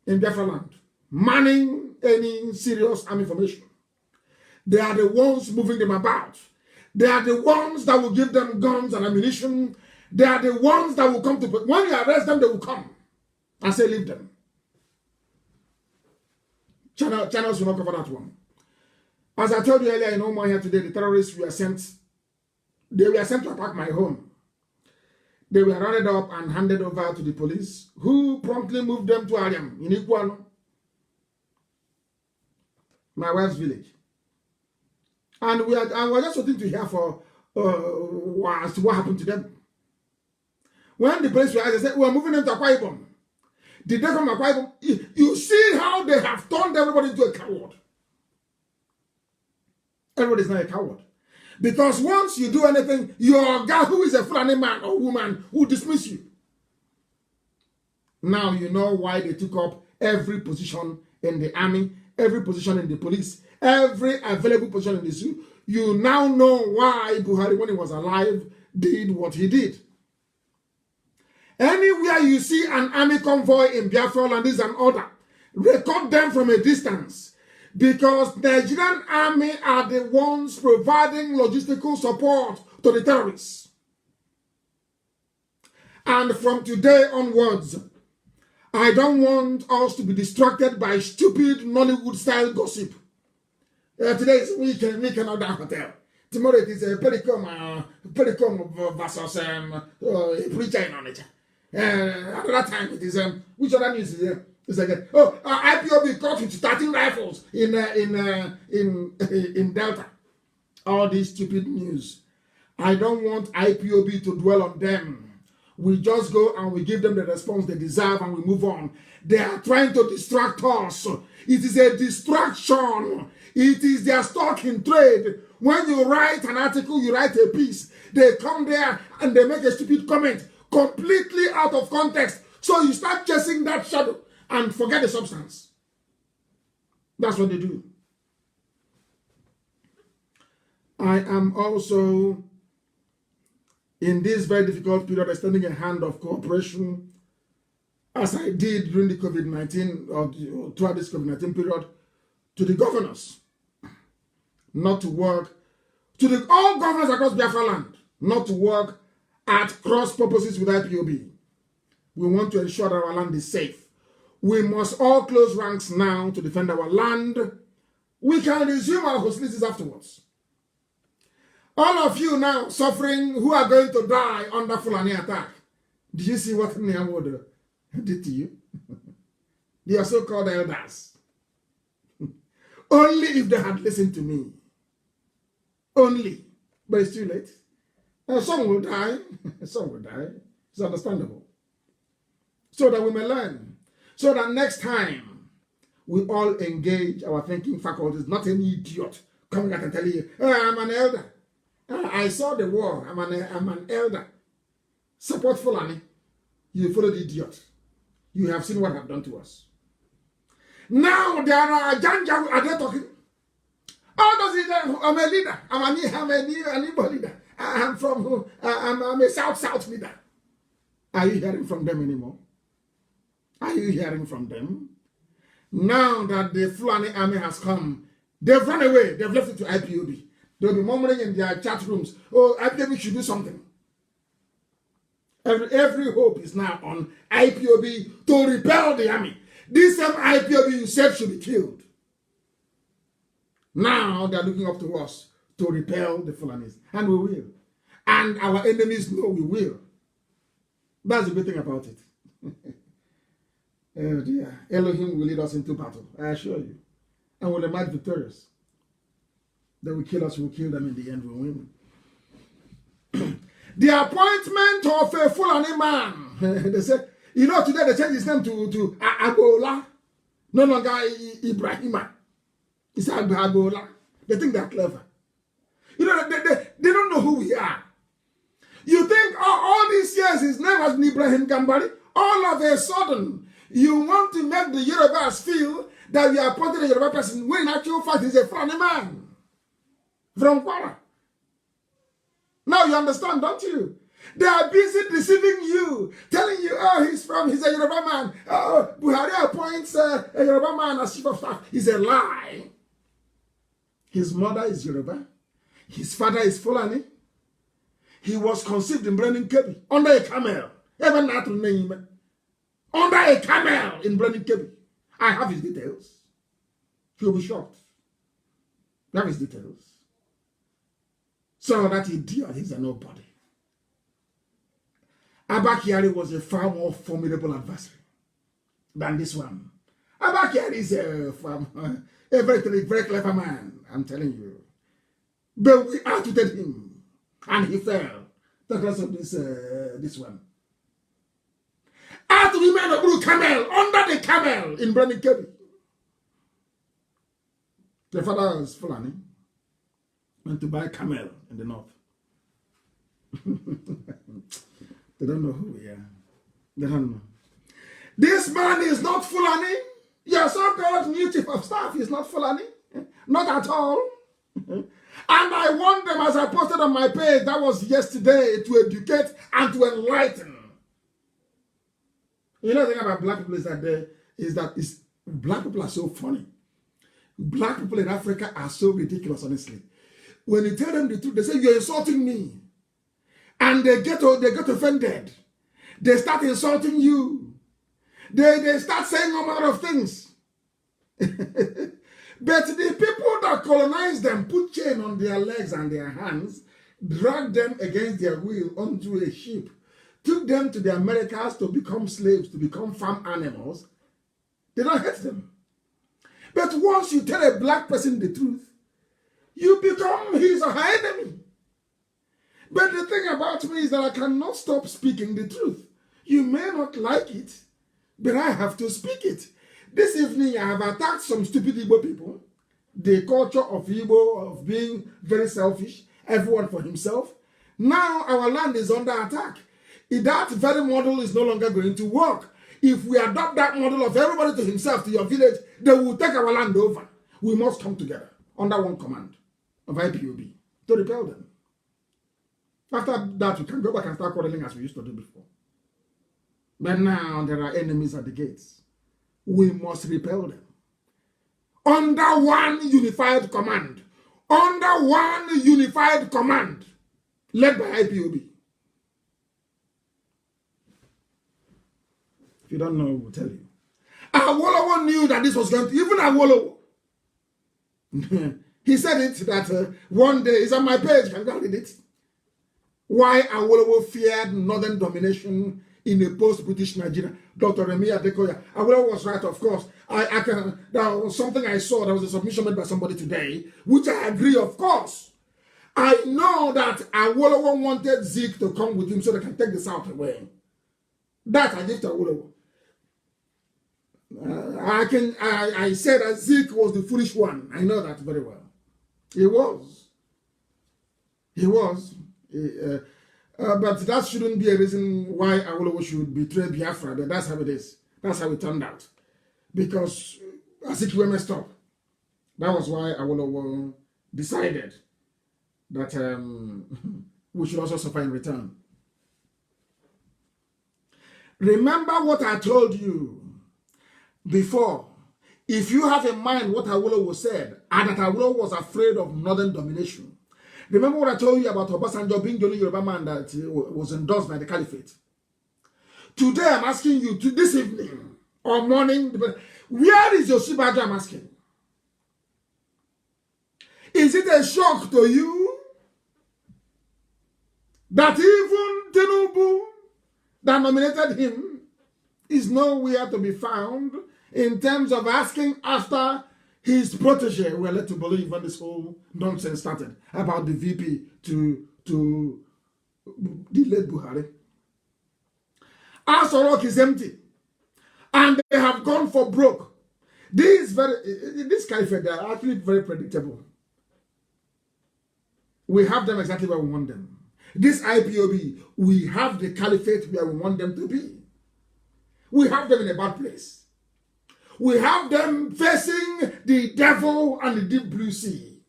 in Biafra land, manning any serious army formation. They are the ones moving them about. They are the ones that will give them guns and ammunition. They are the ones that will come to, when you arrest them, they will come and say, leave them. Channels will not cover that one. As I told you earlier in Oman here today, the terrorists were sent to attack my home. They were rounded up and handed over to the police, who promptly moved them to Ariam in Iguano, my wife's village. And we were just waiting to hear for what happened to them. When the police were asked, they said, we are moving them to Akwa Ibom. Did they come to Akwa Ibom? You see how they have turned everybody into a coward. Everybody is not a coward. Because once you do anything, your guy who is a Fulani man or woman will dismiss you. Now you know why they took up every position in the army, every position in the police, every available position in the zoo. You now know why Buhari, when he was alive, did what he did. Anywhere you see an army convoy in Biafra land is an order. Record them from a distance. Because Nigerian army are the ones providing logistical support to the terrorists. And from today onwards, I don't want us to be distracted by stupid Nollywood-style gossip. Today is weekend at that hotel. Tomorrow it is a Pericom versus a preacher on it. Another time it is which other news is there? It's like IPOB caught with 13 rifles in Delta. All these stupid news. I don't want IPOB to dwell on them. We just go and we give them the response they deserve and we move on. They are trying to distract us. It is a distraction. It is their stock in trade. When you write an article, you write a piece. They come there and they make a stupid comment completely out of context. So you start chasing that shadow and forget the substance. That's what they do. I am also, in this very difficult period, extending a hand of cooperation, as I did during the COVID-19, or throughout this COVID-19 period, to the governors, not to work, to all governors across Biafra land, not to work at cross purposes with IPOB. We want to ensure that our land is safe. We must all close ranks now to defend our land. We can resume our hostilities afterwards. All of you now suffering who are going to die under Fulani attack. Did you see what Nyamwodo did to you? They are so-called elders. Only if they had listened to me. Only. But it's too late. Some will die. Some will die. It's understandable. So that we may learn. So that next time we all engage our thinking faculties, not any idiot coming out and telling you, I'm an elder. I saw the war. I'm an elder. Support Fulani. You follow the idiot. You have seen what I've done to us. Now there are Janja. Are they talking? Oh, does it? I'm a leader. I'm an Igbo leader. I'm a South leader. Are you hearing from them anymore? Are you hearing from them? Now that the Fulani army has come, they've run away. They've left it to IPOB. They'll be murmuring in their chat rooms, oh, IPOB should do something. Every hope is now on IPOB to repel the army. This same IPOB you said should be killed. Now they're looking up to us to repel the Fulanis. And we will. And our enemies know we will. That's the good thing about it. Oh dear. Elohim will lead us into battle, I assure you. And we'll emerge victorious. They will kill us, we'll kill them in the end, we'll win. The appointment of a Fulani man. They said, you know, today they changed his name to Agola. No longer Ibrahima. It's Agola. They think they're clever. You know, they don't know who we are. You think all these years his name has been Ibrahim Gambari? All of a sudden, you want to make the Yorubas feel that we are appointed a Yoruba person when in actual fact he's a Fulani man. From Kwara. Now you understand, don't you? They are busy deceiving you, telling you, oh, he's a Yoruba man. Oh, Buhari appoints a Yoruba man as chief of staff. It's a lie. His mother is Yoruba. His father is Fulani. He was conceived in Brennan Kebi under a camel. Even that name. Under a camel in Brennan Kebi. I have his details. You'll be shocked. I have his details. So that idiot, he's a nobody. Abba Kyari was a far more formidable adversary than this one. Abba Kyari is a very clever man, I'm telling you. But we outwitted him, and he fell because of this one. Out women of blue camel, under the camel in Brennan Kebi. The father was Fulani. Went to buy camel in the north. They don't know who we are. They don't know. This man is not Fulani. Your so-called new chief of staff is not Fulani. Not at all. And I want them, as I posted on my page, that was yesterday, to educate and to enlighten. You know the thing about black people is that black people are so funny. Black people in Africa are so ridiculous, honestly. When you tell them the truth, they say, you're insulting me. And they get offended. They start insulting you. They start saying all manner of things. But the people that colonized them put chain on their legs and their hands, dragged them against their will onto a ship, took them to the Americas to become slaves, to become farm animals. They don't hate them. But once you tell a black person the truth, you become his or her enemy. But the thing about me is that I cannot stop speaking the truth. You may not like it, but I have to speak it. This evening, I have attacked some stupid Igbo people. The culture of Igbo, of being very selfish, everyone for himself. Now our land is under attack. That very model is no longer going to work. If we adopt that model of everybody to himself, to your village, they will take our land over. We must come together under one command of IPOB to repel them. After that, we can go back and start quarreling as we used to do before. But now there are enemies at the gates. We must repel them. Under one unified command. Under one unified command. Led by IPOB. If you don't know, we'll tell you. Awolowo knew that this was going to, even Awolowo. He said it that one day, it's on my page, can you read it? Why Awolowo feared northern domination in a post-British Nigeria. Dr. Remi Adekoya. Awolowo was right, of course. That was something I saw, that was a submission made by somebody today, which I agree, of course. I know that Awolowo wanted Zeke to come with him so they can take the South away. That I give to Awolowo. I said that Zeke was the foolish one. I know that very well. He was. He was. But that shouldn't be a reason why Awolowo should betray Biafra. But that's how it is. That's how it turned out. Because Azikiwe messed up. That was why Awolowo decided that we should also suffer in return. Remember what I told you before. If you have in mind what Awolowo said, and that Awolowo was afraid of northern domination. Remember what I told you about Obasanjo being the only Yoruba man that was endorsed by the caliphate. Today I'm asking you, this evening or morning, where is Yosibajo? I'm asking. Is it a shock to you that even Tinubu that nominated him is nowhere to be found in terms of asking after his protege? We're led to believe when this whole nonsense started about the VP to the late Buhari. Aso Rock is empty, and they have gone for broke. This caliphate, they are actually very predictable. We have them exactly where we want them. This IPOB, we have the caliphate where we want them to be. We have them in a bad place. We have them facing the devil and the deep blue sea.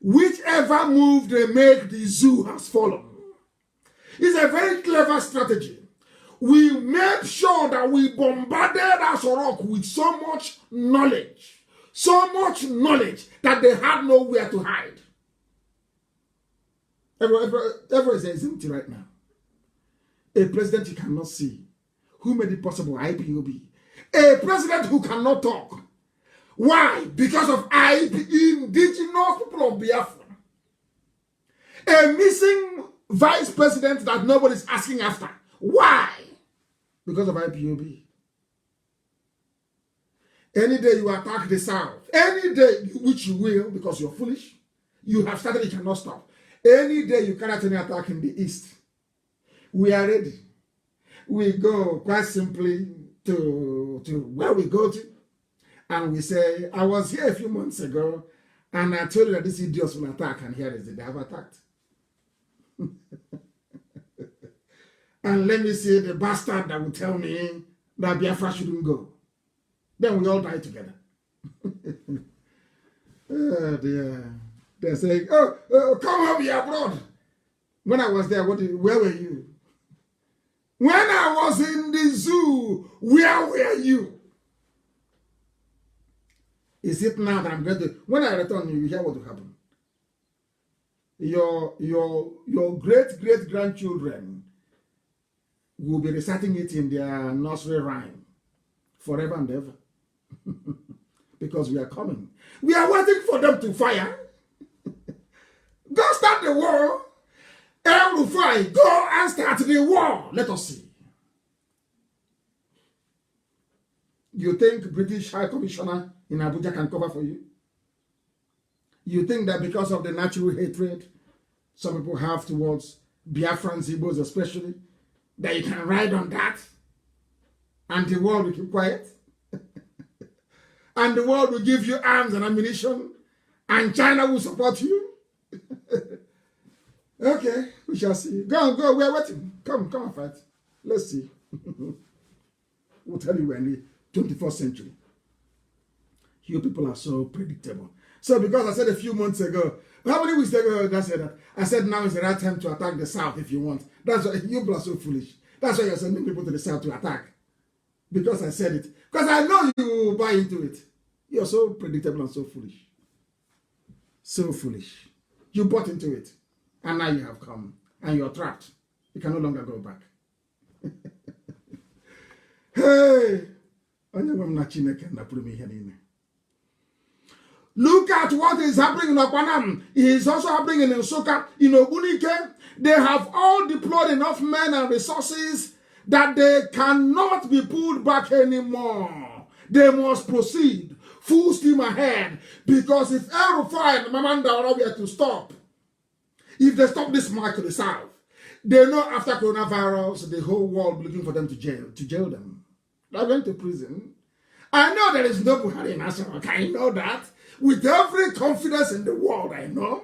Whichever move they make, the zoo has fallen. It's a very clever strategy. We made sure that we bombarded Asorok with so much knowledge that they had nowhere to hide. Everyone is empty right now. A president you cannot see. Who made it possible? IPOB. A president who cannot talk. Why? Because of indigenous people of Biafra. A missing vice president that nobody's asking after. Why? Because of IPOB. Any day you attack the South, any day, which you will because you're foolish, you have started, you cannot stop. Any day you cannot any attack in the East, we are ready. We go quite simply to where we go to, and we say, I was here a few months ago, and I told you that these idiots will attack, and here is it, they have attacked. And let me see the bastard that will tell me that Biafra shouldn't go. Then we all die together. Oh dear. They're saying, oh, come home, you're abroad. When I was there, where were you? When I was in the zoo, where were you? Is it now that I'm going to, when I return, you hear what will happen. Your great grandchildren will be reciting it in their nursery rhyme forever and ever. Because we are coming. We are waiting for them to fire. Go start the war. El Rufai, go and start the war. Let us see. You think British High Commissioner in Abuja can cover for you? You think that because of the natural hatred some people have towards Biafrans, Igbos especially, that you can ride on that and the world will keep quiet? And the world will give you arms and ammunition and China will support you? Okay, we shall see. Go, we are waiting. Come and fight. Let's see. We'll tell you when the 21st century. You people are so predictable. So because I said a few months ago, how many weeks ago did I say that? I said now is the right time to attack the South if you want. That's why you people are so foolish. That's why you're sending people to the South to attack. Because I said it. Because I know you will buy into it. You're so predictable and so foolish. So foolish. You bought into it. And now you have come. And you're trapped. You can no longer go back. Hey! Look at what is happening in Okpanam. It is also happening in Nsukka, in Ogbunike. They have all deployed enough men and resources that they cannot be pulled back anymore. They must proceed full steam ahead, because if El-Rufai and Mamanda are not here to stop, if they stop this march to the south, they know after coronavirus, the whole world will be looking for them to jail them. They're going to prison. I know there is no Buhari in Asarok. I know that. With every confidence in the world, I know.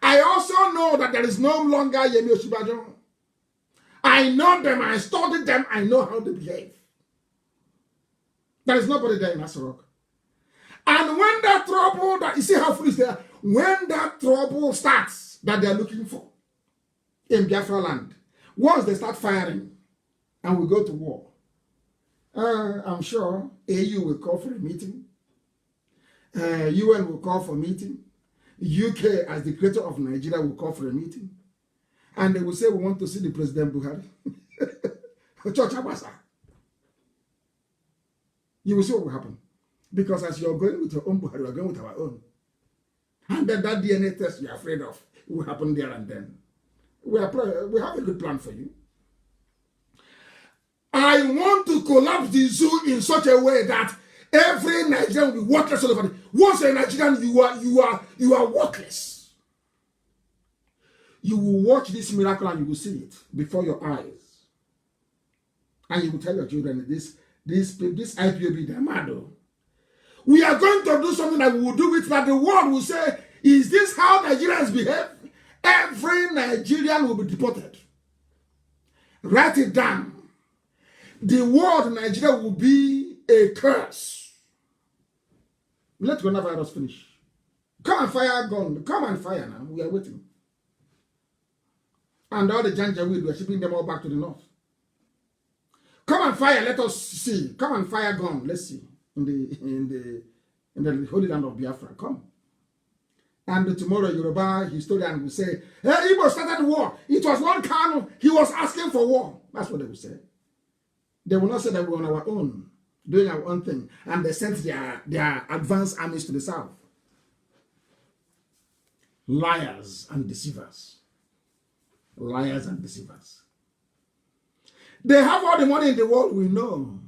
I also know that there is no longer Yemi Osinbajo. I know them. I studied them. I know how they behave. There is nobody there in Asarok. And when that trouble, you see how foolish they are, when that trouble starts that they are looking for in Biafra land, once they start firing and we go to war, I'm sure AU will call for a meeting. UN will call for a meeting. UK, as the creator of Nigeria, will call for a meeting. And they will say, we want to see the President Buhari. Church Abasa. You will see what will happen. Because as you're going with your own Buhari, we're going with our own. And then that DNA test you're afraid of will happen there and then. We have a good plan for you. I want to collapse the zoo in such a way that every Nigerian will be worthless all over it. Once you're a Nigerian, you are worthless. You will watch this miracle and you will see it before your eyes. And you will tell your children, this IPOB, they're mad. We are going to do something that we will do it that the world will say, is this how Nigerians behave? Every Nigerian will be deported. Write it down. The word Nigeria will be a curse. Let coronavirus finish. Come and fire gun. Come and fire now. We are waiting. And all the Janjaweed, we are shipping them all back to the north. Come and fire. Let us see. Come and fire gun. Let's see. In the holy land of Biafra. Come. And tomorrow, Yoruba historian will say, hey, Igbo started war. It was not Kanu. He was asking for war. That's what they will say. They will not say that we're on our own, doing our own thing. And they sent their advanced armies to the south. Liars and deceivers. Liars and deceivers. They have all the money in the world, we know.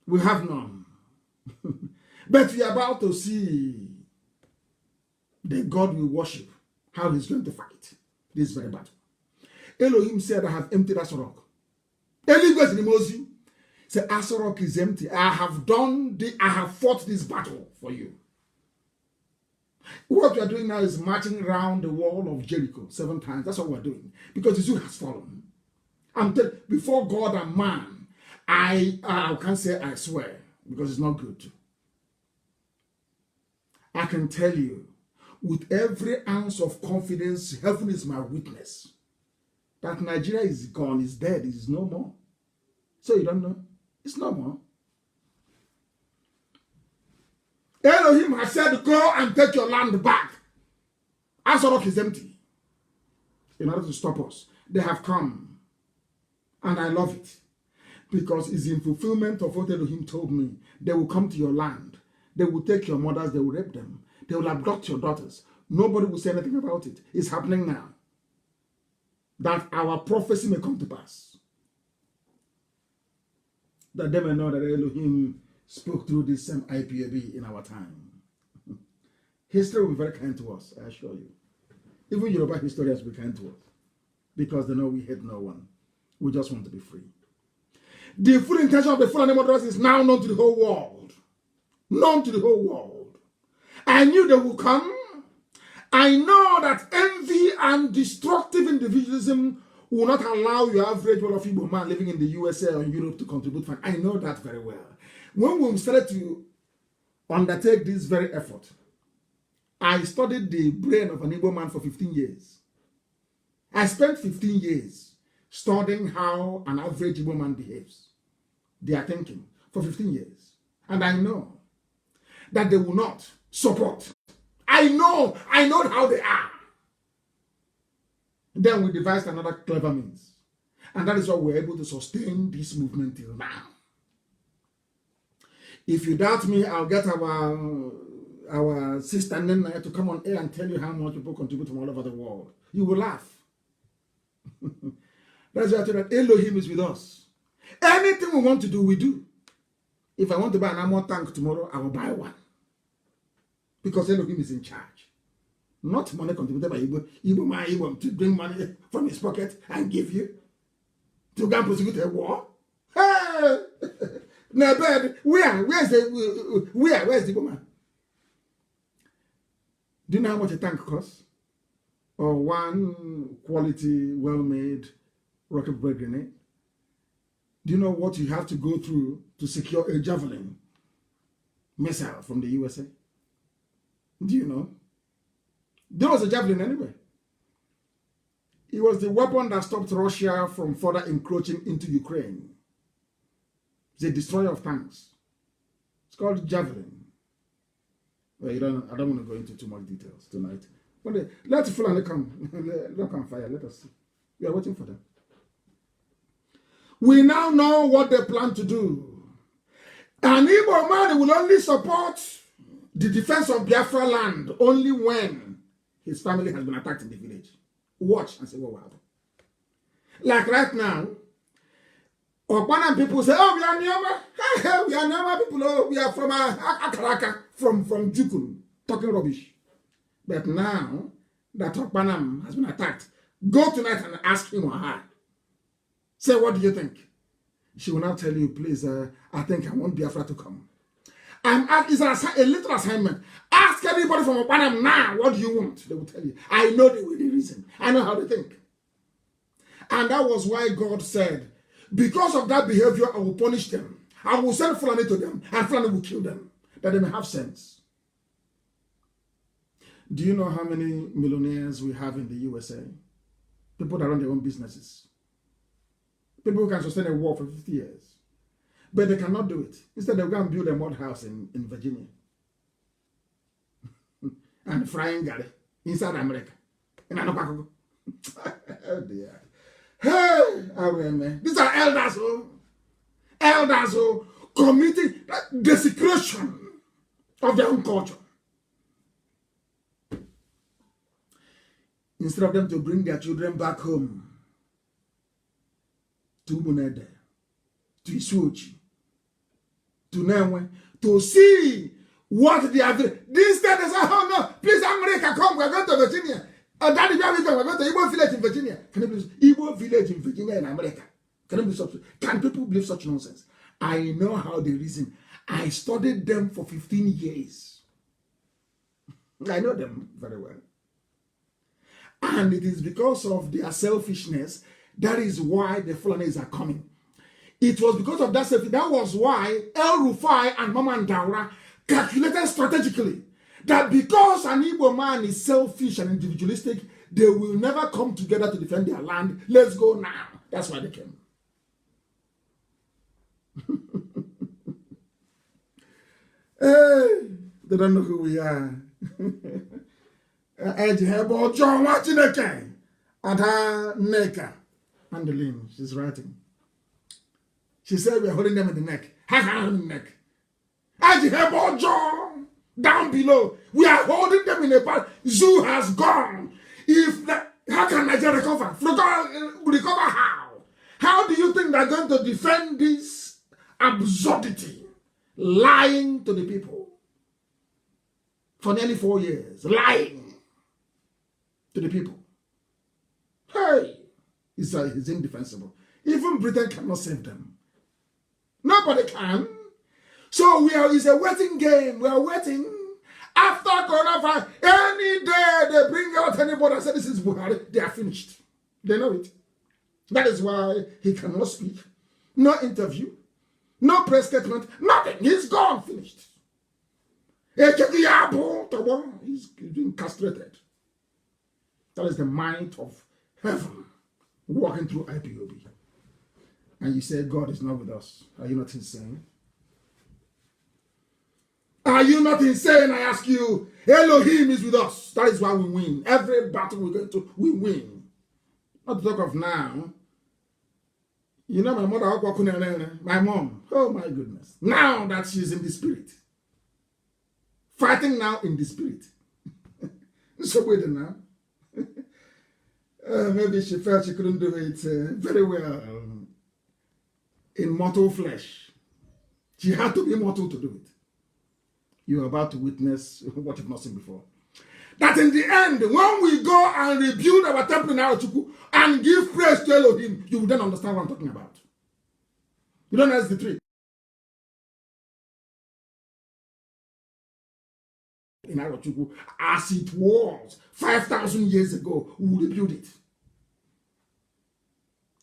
We have none. But we are about to see the God we worship, how he's going to fight this very battle. Elohim said, I have emptied Asarok. Elohim in the Moses said, Asarok is empty. I have fought this battle for you. What we are doing now is marching around the wall of Jericho 7 times. That's what we're doing. Because the zoo has fallen. I'm telling you, before God and man, I can't say I swear, because it's not good. I can tell you, with every ounce of confidence, heaven is my witness, that Nigeria is gone, is dead, it is no more. So you don't know? It's no more. Elohim has said, go and take your land back. Asorok is empty. In order to stop us, they have come. And I love it. Because it's in fulfillment of what Elohim told me. They will come to your land. They will take your mothers. They will rape them. They will abduct your daughters. Nobody will say anything about it. It's happening now. That our prophecy may come to pass. That they may know that Elohim spoke through this same IPOB in our time. History will be very kind to us, I assure you. Even Yoruba historians will be kind to us. Because they know we hate no one. We just want to be free. The full intention of the Fulani murderers is now known to the whole world. Known to the whole world. I knew they would come. I know that envy and destructive individualism will not allow your average Igbo man living in the USA or Europe to contribute. I know that very well. When we started to undertake this very effort, I studied the brain of an Igbo man for 15 years. I spent 15 years studying how an average Igbo man behaves. Their thinking for 15 years. And I know that they will not support. I know how they are. Then we devised another clever means. And that is why we're able to sustain this movement till now. If you doubt me, I'll get our sister Nena to come on air and tell you how much people contribute from all over the world. You will laugh. That's why I tell you that Elohim is with us. Anything we want to do, we do. If I want to buy an ammo tank tomorrow, I will buy one. Because Elohim is in charge. Not money contributed by Igbo to bring money from his pocket and give you to go and prosecute a war. Hey! Now, bed, where's the Igbo man? Do you know how much a tank costs? Or one quality, well-made rocket bread grenade? Do you know what you have to go through to secure a javelin missile from the USA? Do you know? There was a javelin anyway. It was the weapon that stopped Russia from further encroaching into Ukraine. It's a destroyer of tanks. It's called javelin. Well, I don't want to go into too much details tonight. But let Fulani come. Let them fire. Let us see. We are waiting for them. We now know what they plan to do. An Igbo man will only support the defense of Biafra land only when his family has been attacked in the village. Watch and see what will happen. Like right now, Okpanan people say, oh, we are Nyama. We are Nyama people. Oh, we are from Akaraka, from Jukun, talking rubbish. But now that Okpanan has been attacked, go tonight and ask him or her. Say, what do you think? She will now tell you, please, I think I want Biafra to come. It's a little assignment. Ask anybody from Okpanam now, what do you want? They will tell you. I know the reason. I know how they think. And that was why God said, because of that behavior, I will punish them. I will send Fulani to them, and Fulani will kill them, that they may have sense. Do you know how many millionaires we have in the USA? People that run their own businesses. People who can sustain a war for 50 years. But they cannot do it. Instead, they'll go and build a mud house in Virginia. And frying galley inside America. In Anopako. Oh dear. Hey, these are elders who committing desecration of their own culture. Instead of them to bring their children back home to Munede, to Isuochi, to Nenwe, to see what they are doing. This time they say, oh no, please America, come, we're going to Virginia. Daddy, we're going to Igbo village in Virginia. Can you believe Igbo village in Virginia in America? Can people believe such nonsense? I know how they reason. I studied them for 15 years. I know them very well. And it is because of their selfishness, that is why the Fulanis are coming. It was because of that selfishness. That was why El Rufai and Mama Ndaura calculated strategically that because an Igbo man is selfish and individualistic, they will never come together to defend their land. Let's go now. That's why they came. Hey, They don't know who we are. John watching again. And her neka. Andeline, she's writing. She said we are holding them in the neck. How can I hold in the neck? John down below. We are holding them in a bag. Zoo has gone. How can Nigeria recover? Recover how? How do you think they're going to defend this absurdity? Lying to the people for nearly 4 years. Lying to the people. Hey, it's indefensible. Even Britain cannot save them. Nobody can. So it's a waiting game. We are waiting. After coronavirus, any day they bring out anybody and say this is Buhari, they are finished. They know it. That is why he cannot speak. No interview. No press statement. Nothing. He's gone. Finished. He's being castrated. That is the might of heaven walking through IPOB. And you say God is not with us. Are you not insane? Are you not insane? I ask you. Elohim is with us. That is why we win. Every battle we go to, we win. Not to talk of now. You know my mother, my mom. Oh my goodness. Now that she's in the spirit. Fighting now in the spirit. So wait now. Maybe she felt she couldn't do it very well in mortal flesh. She had to be mortal to do it. You are about to witness what you've not seen before. That in the end, when we go and rebuild our temple in Arochukwu and give praise to Elohim, you will then understand what I'm talking about. You don't know that's the trick. In Arochukwu, as it was 5,000 years ago, we will rebuild it.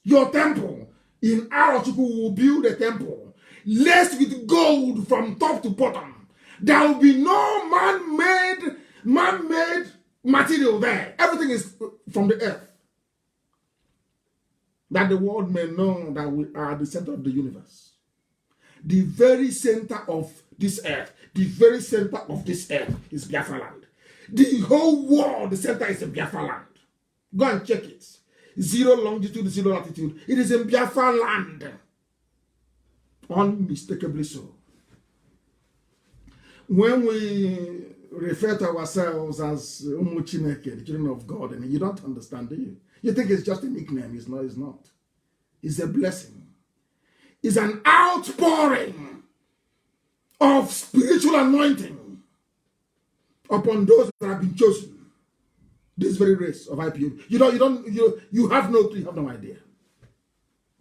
Your temple in Arochukwu will build a temple laced with gold from top to bottom. There will be no man-made material there. Everything is from the earth. That the world may know that we are the center of the universe. The very center of this earth, is Biafra land. The whole world, the center is in Biafra land. Go and check it. 0 longitude, 0 latitude. It is in Biafra land. Unmistakably so. When we refer to ourselves as Umuchineke, the children of God, and you don't understand, do you? You think it's just a nickname. It's not. It's not. It's a blessing. It's an outpouring of spiritual anointing upon those that have been chosen. This very race of IPOB. You have no clue. You have no idea.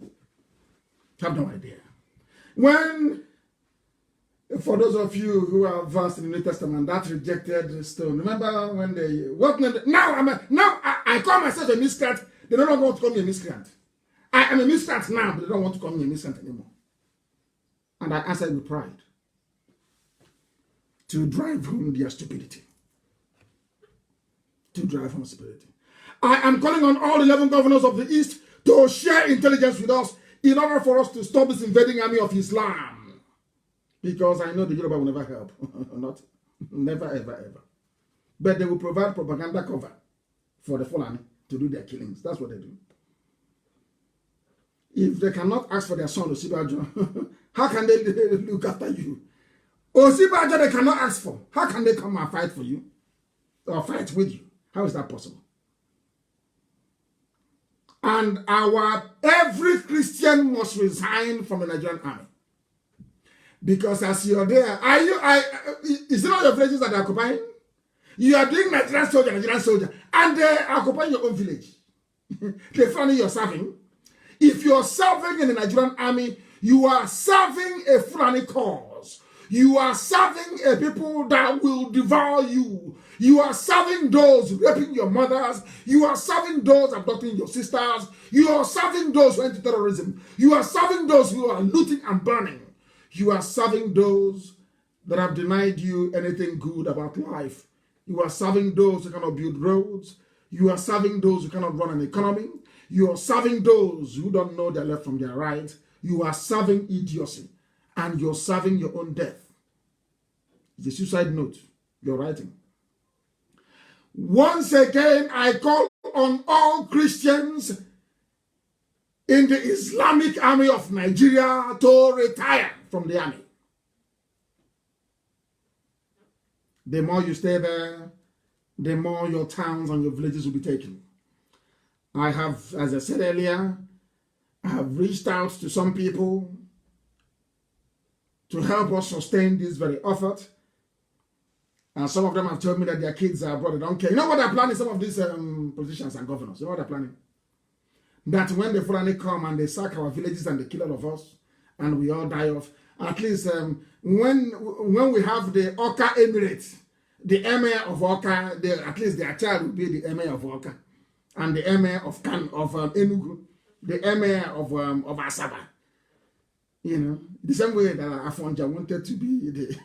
You have no idea. When, for those of you who are versed in the New Testament, that rejected stone. Remember when they I call myself a miscreant. They don't want to call me a miscreant. I am a miscreant now, but they don't want to call me a miscreant anymore. And I answered with pride to drive home their stupidity. To drive home stupidity. I am calling on all 11 governors of the East to share intelligence with us in order for us to stop this invading army of Islam. Because I know the Yoruba will never help. Never, ever, ever. But they will provide propaganda cover for the Fulani to do their killings. That's what they do. If they cannot ask for their son, Osibajo, how can they look after you? Osibajo they cannot ask for. How can they come and fight for you? Or fight with you? How is that possible? And every Christian must resign from the Nigerian army. Because as you're there, is it not your villages that they're occupying? You are doing Nigerian soldier, and they are occupying your own village. They find you're serving. If you're serving in the Nigerian army, you are serving a Fulani cause. You are serving a people that will devour you. You are serving those raping your mothers. You are serving those abducting your sisters. You are serving those who are into terrorism. You are serving those who are looting and burning. You are serving those that have denied you anything good about life. You are serving those who cannot build roads. You are serving those who cannot run an economy. You are serving those who don't know their left from their right. You are serving idiocy. And you're serving your own death. It's a suicide note you're writing. Once again, I call on all Christians in the Islamic Army of Nigeria to retire from the army. The more you stay there, the more your towns and your villages will be taken. I have, as I said earlier, I have reached out to some people to help us sustain this very effort. And some of them have told me that their kids are abroad. They don't care. You know what they're planning, some of these politicians and governors? You know what they're planning? That when the Fulani come and they sack our villages and they kill all of us, and we all die off, at least when we have the Oka Emirate, the emir of Oka, at least their child will be the emir of Oka, and the emir of Enugu, the emir of Asaba. You know, the same way that Afonja wanted to be the...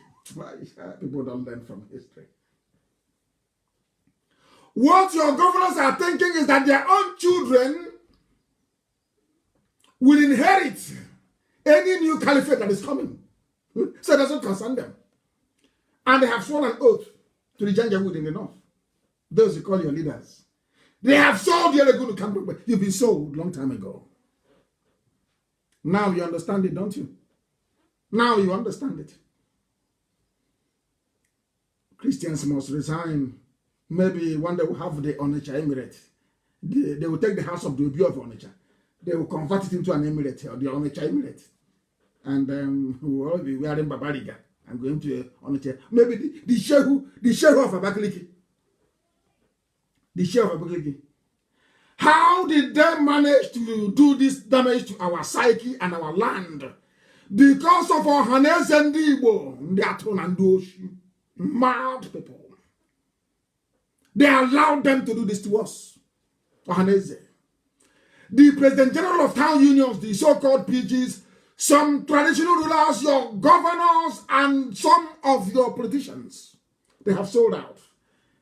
People don't learn from history. What your governors are thinking is that their own children will inherit any new caliphate that is coming. So it doesn't concern them. And they have sworn an oath to the Janjaweed in the north. Those you call your leaders. They have sold the Elegun to come back. You've been sold long time ago. Now you understand it, don't you? Now you understand it. Christians must resign. Maybe one day we'll have the Onitsha Emirate. They will take the house of the Obi of Onitsha. They will convert it into an emirate, or the Onitsha Emirate. And we'll all be wearing Babariga and going to Onitsha. Maybe the Shehu of Abakaliki. The Shehu of Abakaliki. How did they manage to do this damage to our psyche and our land? Because of our Hanez and Igbo, the Aton and Doshi. Mad people. They allowed them to do this to us. Ohaneze. The President General of Town Unions, the so-called PGs, some traditional rulers, your governors, and some of your politicians, they have sold out.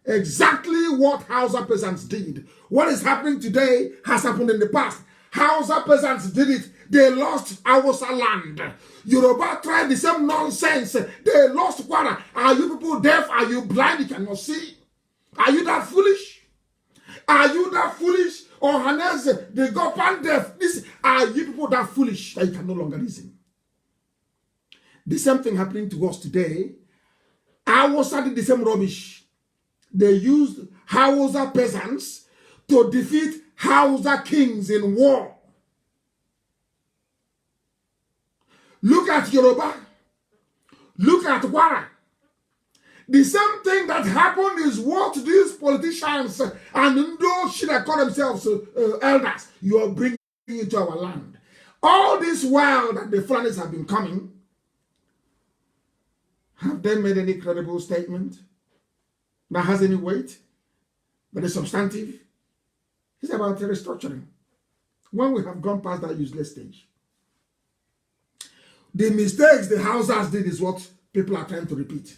Exactly what Hausa peasants did. What is happening today has happened in the past. Hausa peasants did it. They lost Hausa land. Yoruba tried the same nonsense. They lost Kwara. Are you people deaf? Are you blind? You cannot see? Are you that foolish? Are you that foolish? Or Hanez, they go pan deaf. Are you people that foolish that you can no longer reason? The same thing happening to us today. Hausa did the same rubbish. They used Hausa peasants to defeat Hausa kings in war. Look at Yoruba. Look at Kwara. The same thing that happened is what these politicians and those that call themselves elders, you are bringing into our land. All this while that the Fulanis have been coming, have they made any credible statement that has any weight, that is substantive? It's about restructuring. When we have gone past that useless stage. The mistakes the Hausas did is what people are trying to repeat.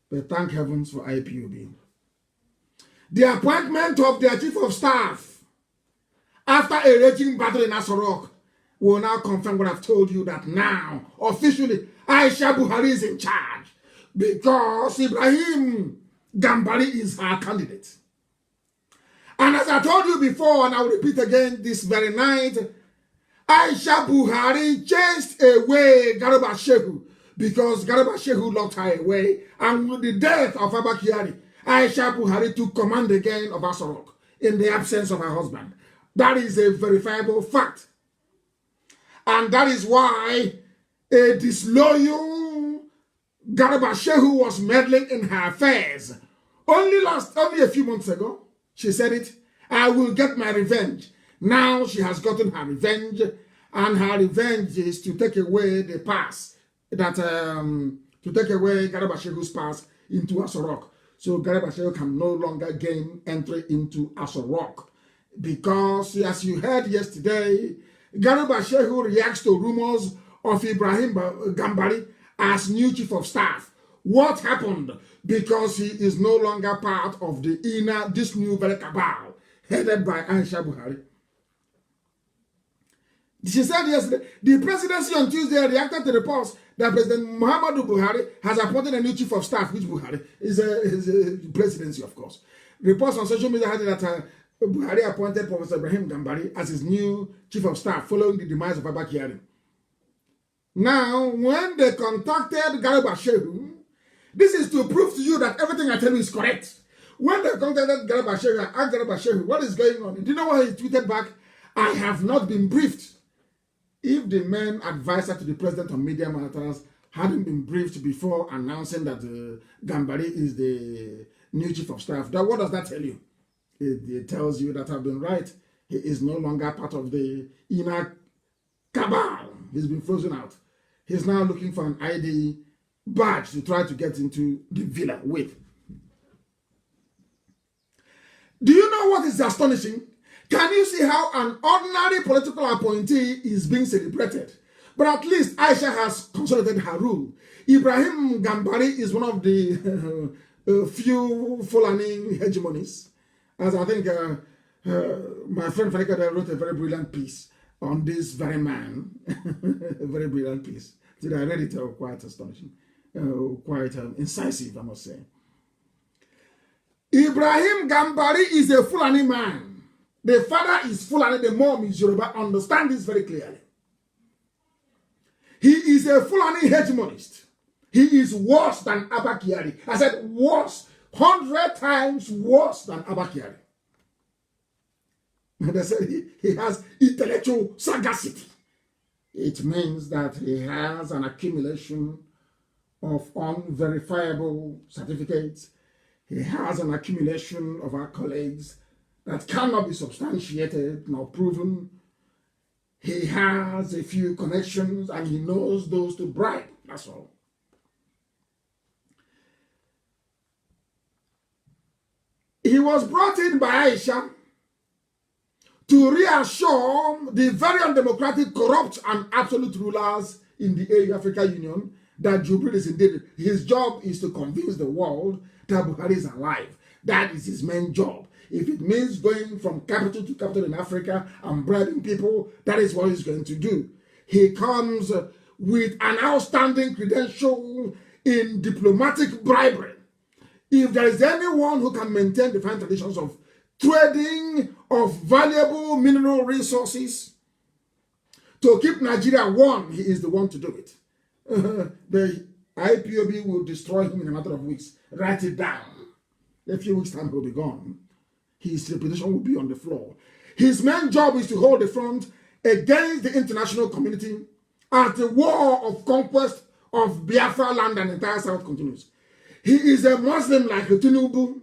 But thank heavens for IPOB. The appointment of their chief of staff after a raging battle in Asorok will now confirm what I've told you, that now, officially, Aisha Buhari is in charge because Ibrahim Gambari is our candidate. And as I told you before, and I will repeat again this very night, Aisha Buhari chased away Garba Shehu because Garba Shehu locked her away. And with the death of Abba Kyari, Aisha Buhari took command again of Asorok in the absence of her husband. That is a verifiable fact. And that is why a disloyal Garba Shehu was meddling in her affairs. Only a few months ago, she said it, I will get my revenge. Now she has gotten her revenge, and her revenge is to take away the pass, to take away Garba Shehu's pass into Asorok. So Garba Shehu can no longer gain entry into Asorok. Because, as you heard yesterday, Garba Shehu reacts to rumors of Ibrahim Gambari as new chief of staff. What happened? Because he is no longer part of this new very cabal headed by Aisha Buhari. She said yesterday, the presidency on Tuesday reacted to reports that President Muhammadu Buhari has appointed a new chief of staff, which Buhari is a presidency, of course. Reports on social media had that Buhari appointed Professor Ibrahim Gambari as his new chief of staff following the demise of Abba Kyari. Now, when they contacted Garba Shehu, this is to prove to you that everything I tell you is correct. When they contacted Garba Shehu and asked Garba Shehu, what is going on? Do you know what he tweeted back? I have not been briefed. If the main advisor to the president on media matters hadn't been briefed before announcing that Gambari is the new chief of staff, then what does that tell you? It tells you that I've been right. He is no longer part of the inner cabal. He's been frozen out. He's now looking for an ID badge to try to get into the villa with. Do you know what is astonishing? Can you see how an ordinary political appointee is being celebrated? But at least Aisha has consolidated her rule. Ibrahim Gambari is one of the few Fulani hegemonies. As I think my friend Fanika wrote a very brilliant piece on this very man. A very brilliant piece. Did I read it? Quite astonishing. Quite incisive, I must say. Ibrahim Gambari is a Fulani man. The father is Fulani, the mom is Yoruba. Understand this very clearly. He is a Fulani hegemonist. He is worse than Abba Kyari. I said worse, 100 times worse than Abba Kyari. And they said he has intellectual sagacity. It means that he has an accumulation of unverifiable certificates. He has an accumulation of accolades that cannot be substantiated nor proven. He has a few connections and he knows those to bribe. That's all. He was brought in by Aisha to reassure the very undemocratic, corrupt, and absolute rulers in the AU Africa Union that Jubril is indeed, his job is to convince the world that Buhari is alive. That is his main job. If it means going from capital to capital in Africa and bribing people, that is what he's going to do. He comes with an outstanding credential in diplomatic bribery. If there is anyone who can maintain the fine traditions of trading of valuable mineral resources to keep Nigeria warm, he is the one to do it. The IPOB will destroy him in a matter of weeks. Write it down. In a few weeks' time, he'll be gone. His reputation will be on the floor. His main job is to hold the front against the international community as the war of conquest of Biafra land and the entire South continues. He is a Muslim like Tinubu.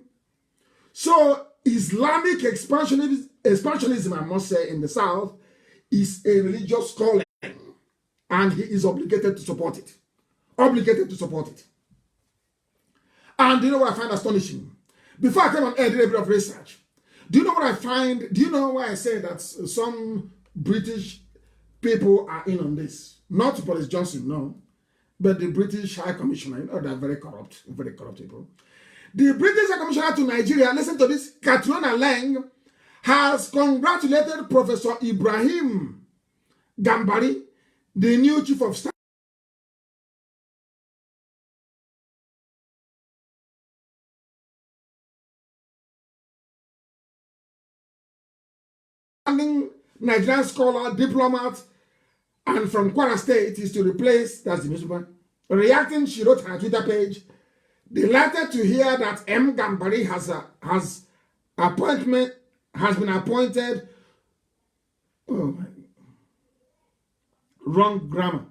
So Islamic expansionism, I must say, in the South is a religious calling, and he is obligated to support it. Obligated to support it. And do you know what I find astonishing? Before I came on air, I did a bit of research. Do you know what I find? Do you know why I say that some British people are in on this? Not Boris Johnson, no. But the British High Commissioner, you know, they're very corrupt people. The British High Commissioner to Nigeria, listen to this, Katrina Lang, has congratulated Professor Ibrahim Gambari, the new chief of staff, Nigerian scholar, diplomat, and from Kwara State is to replace, that's the newspaper. Reacting, she wrote her Twitter page, delighted to hear that M. Gambari has been appointed. Oh my, wrong grammar.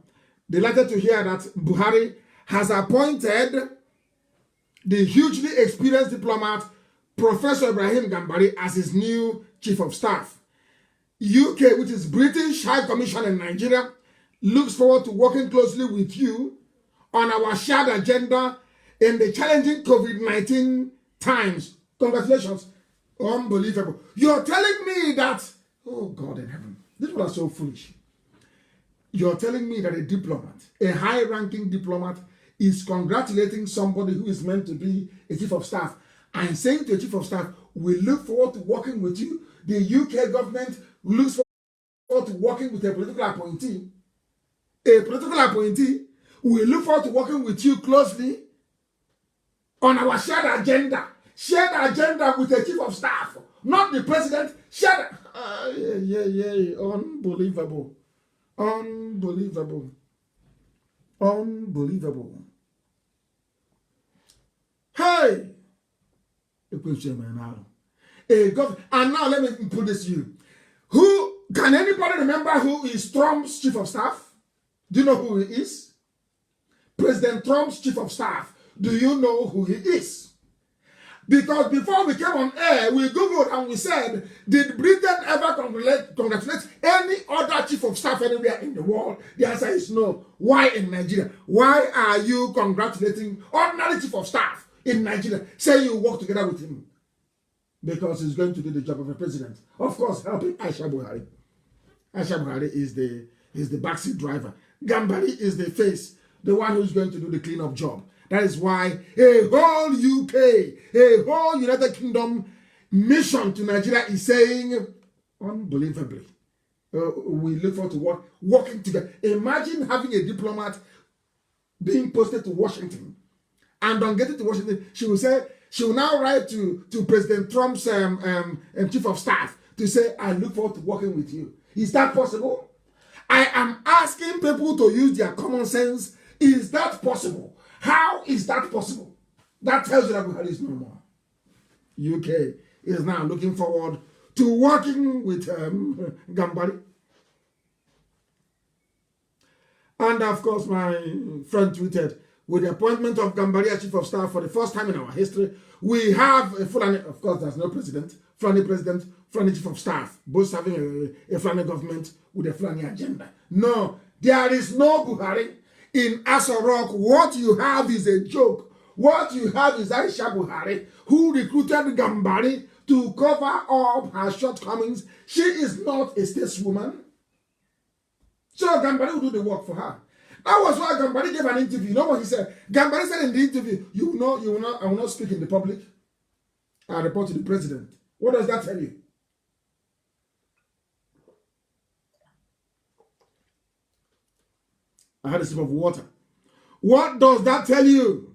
Delighted to hear that Buhari has appointed the hugely experienced diplomat Professor Ibrahim Gambari as his new chief of staff. UK, which is British High Commission in Nigeria, looks forward to working closely with you on our shared agenda in the challenging COVID-19 times. Congratulations. Unbelievable. You're telling me that, oh God in heaven, this was so foolish. You're telling me that a diplomat, a high-ranking diplomat, is congratulating somebody who is meant to be a chief of staff and saying to a chief of staff, we look forward to working with you. The UK government looks forward to working with a political appointee We look forward to working with you closely on our shared agenda with the chief of staff, not the president. Shared. Unbelievable. Hey, and now let me put this to you. Who can anybody remember who is Trump's chief of staff? Do you know who he is? President Trump's chief of staff. Do you know who he is? Because before we came on air, we Googled and we said, did Britain ever congratulate any other chief of staff anywhere in the world? The answer is no. Why in Nigeria? Why are you congratulating ordinary chief of staff in Nigeria? Say you work together with him. Because he's going to do the job of a president. Of course, helping Aisha Buhari. Aisha Buhari is the backseat driver. Gambari is the face, the one who's going to do the cleanup job. That is why a whole UK, a whole United Kingdom mission to Nigeria is saying, unbelievably, we look forward to working together. Imagine having a diplomat being posted to Washington, and on getting to Washington, she will now write to President Trump's chief of staff to say, I look forward to working with you. Is that possible? I am asking people to use their common sense. Is that possible? How is that possible? That tells you that Buhari is no more. UK is now looking forward to working with Gambari. And of course, my friend tweeted, with the appointment of Gambari as chief of staff for the first time in our history, we have a Fulani, of course, there's no president, Fulani president, Fulani chief of staff, both having a Fulani government with a Fulani agenda. No, there is no Buhari. In Aso Rock, what you have is a joke. What you have is Aisha Buhari, who recruited Gambari to cover up her shortcomings. She is not a stateswoman. So Gambari will do the work for her. That was why Gambari gave an interview. You know what he said? Gambari said in the interview, I will not speak in the public. I report to the president. What does that tell you? I had a sip of water. What does that tell you?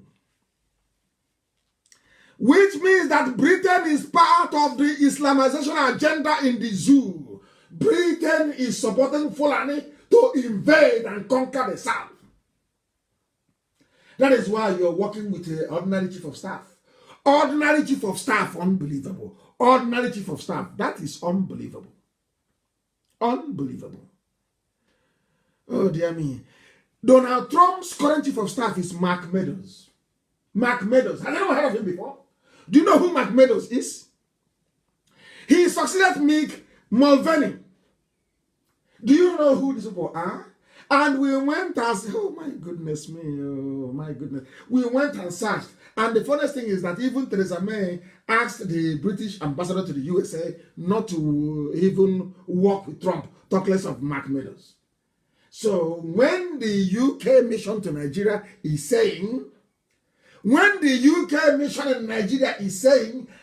Which means that Britain is part of the Islamization agenda in the zoo. Britain is supporting Fulani to invade and conquer the South. That is why you're working with an ordinary chief of staff. Ordinary chief of staff, unbelievable. Ordinary chief of staff, that is unbelievable. Unbelievable. Oh, dear me. Donald Trump's current chief of staff is Mark Meadows. Mark Meadows. Has anyone heard of him before? Do you know who Mark Meadows is? He succeeded Mick Mulvaney. Do you know who these people are? And we went and said, oh my goodness me, oh my goodness. We went and searched. And the funniest thing is that even Theresa May asked the British ambassador to the USA not to even work with Trump, talk less of Mark Meadows. So when the UK mission to Nigeria is saying,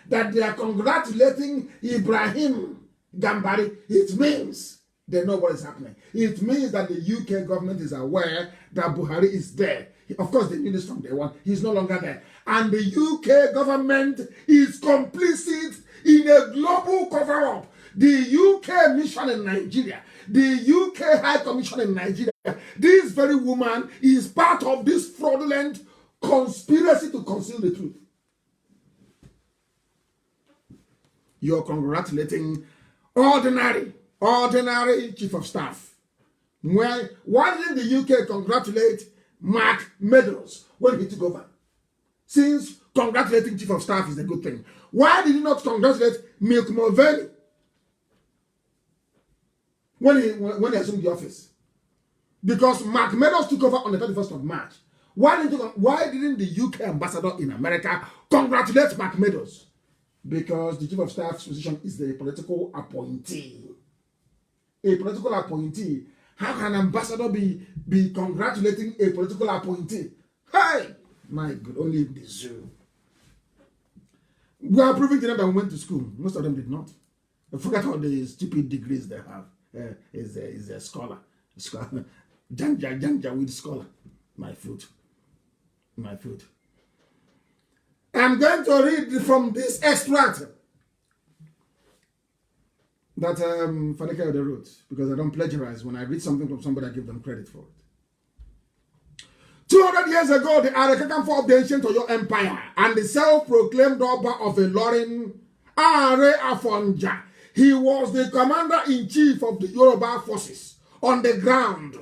that they are congratulating Ibrahim Gambari, it means they know what is happening. It means that the UK government is aware that Buhari is there. Of course, they knew this from day one. He's no longer there. And the UK government is complicit in a global cover-up. The UK mission in Nigeria, the UK High Commission in Nigeria, this very woman is part of this fraudulent conspiracy to conceal the truth. You're congratulating ordinary chief of staff. Why didn't the UK congratulate Mark Meadows when he took over? Since congratulating chief of staff is a good thing, why did he not congratulate Mick Mulvaney when he assumed the office? Because Mark Meadows took over on the 31st of March. Why didn't the UK ambassador in America congratulate Mark Meadows? Because the chief of staff's position is the political appointee. A political appointee. How can an ambassador be congratulating a political appointee? Hey! My God, only in the zoo. We are proving to them that we went to school. Most of them did not. I forget all the stupid degrees they have. Is a scholar. Janja with scholar. My foot. My foot. I'm going to read from this extract that Fanika wrote, because I don't plagiarize. When I read something from somebody, I give them credit for it. 200 years ago, the Arekakanfo of the ancient Oyo Empire and the self-proclaimed Oba of Ilorin, Are Afonja, he was the commander-in-chief of the Yoruba forces on the ground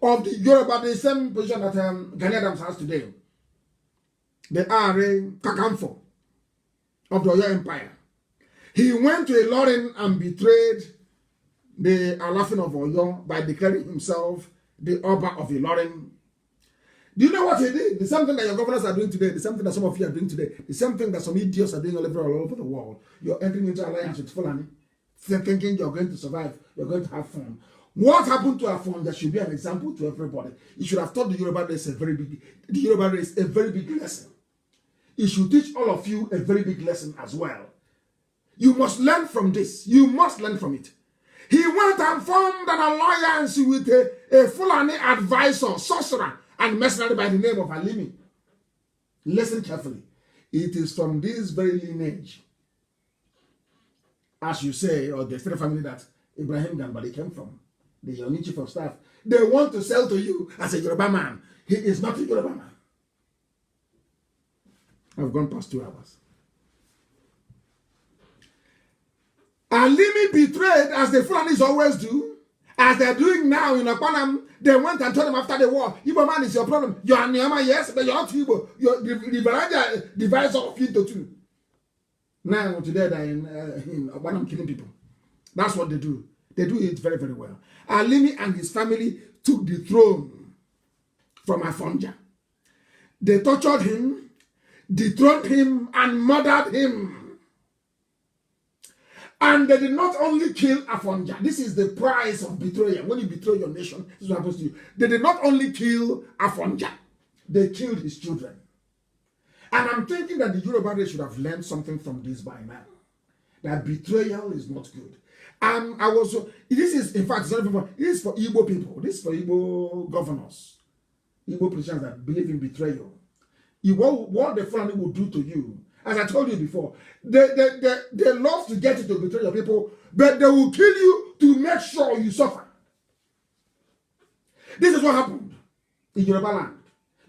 of the Yoruba, the same position that Gani Adams has today. The Are Kakanfo of the Oyo Empire. He went to Ilorin and betrayed the Alafin of Oyo by declaring himself the Oba of Ilorin. Do you know what he did? The same thing that your governors are doing today, the same thing that some of you are doing today, the same thing that some idiots are doing all over the world. You're entering into alliance with Fulani, thinking you're going to survive, you're going to have fun. What happened to Afon that should be an example to everybody? You should have taught the Yoruba race a very big lesson. It should teach all of you a very big lesson as well. You must learn from this. You must learn from it. He went and formed an alliance with a Fulani advisor, sorcerer, and mercenary by the name of Alimi. Listen carefully. It is from this very lineage, as you say, or the extended family that Ibrahim Gambari came from, the Yoruba chief of staff. They want to sell to you as a Yoruba man. He is not a Yoruba man. I've gone past 2 hours. Alimi betrayed, as the Fulanis always do, as they're doing now in Akwanam. They went and told him after the war, Igbo man is your problem. You're Anyama, yes, but you're not Igbo. You're the Baraja divides off into 2. Now, today, they're in Akwanam killing people. That's what they do. They do it very, very well. Alimi and his family took the throne from Afonja. They tortured him, dethroned him, and murdered him. And they did not only kill Afonja. This is the price of betrayal. When you betray your nation, this is what happens to you. They did not only kill Afonja, they killed his children. And I'm thinking that the Yoruba race should have learned something from this by now. That betrayal is not good. This is, in fact, this is for Igbo people. This is for Igbo governors. Igbo politicians that believe in betrayal. What the Fulani will do to you, as I told you before, they love to get you to betray your people, but they will kill you to make sure you suffer. This is what happened in Yoruba land.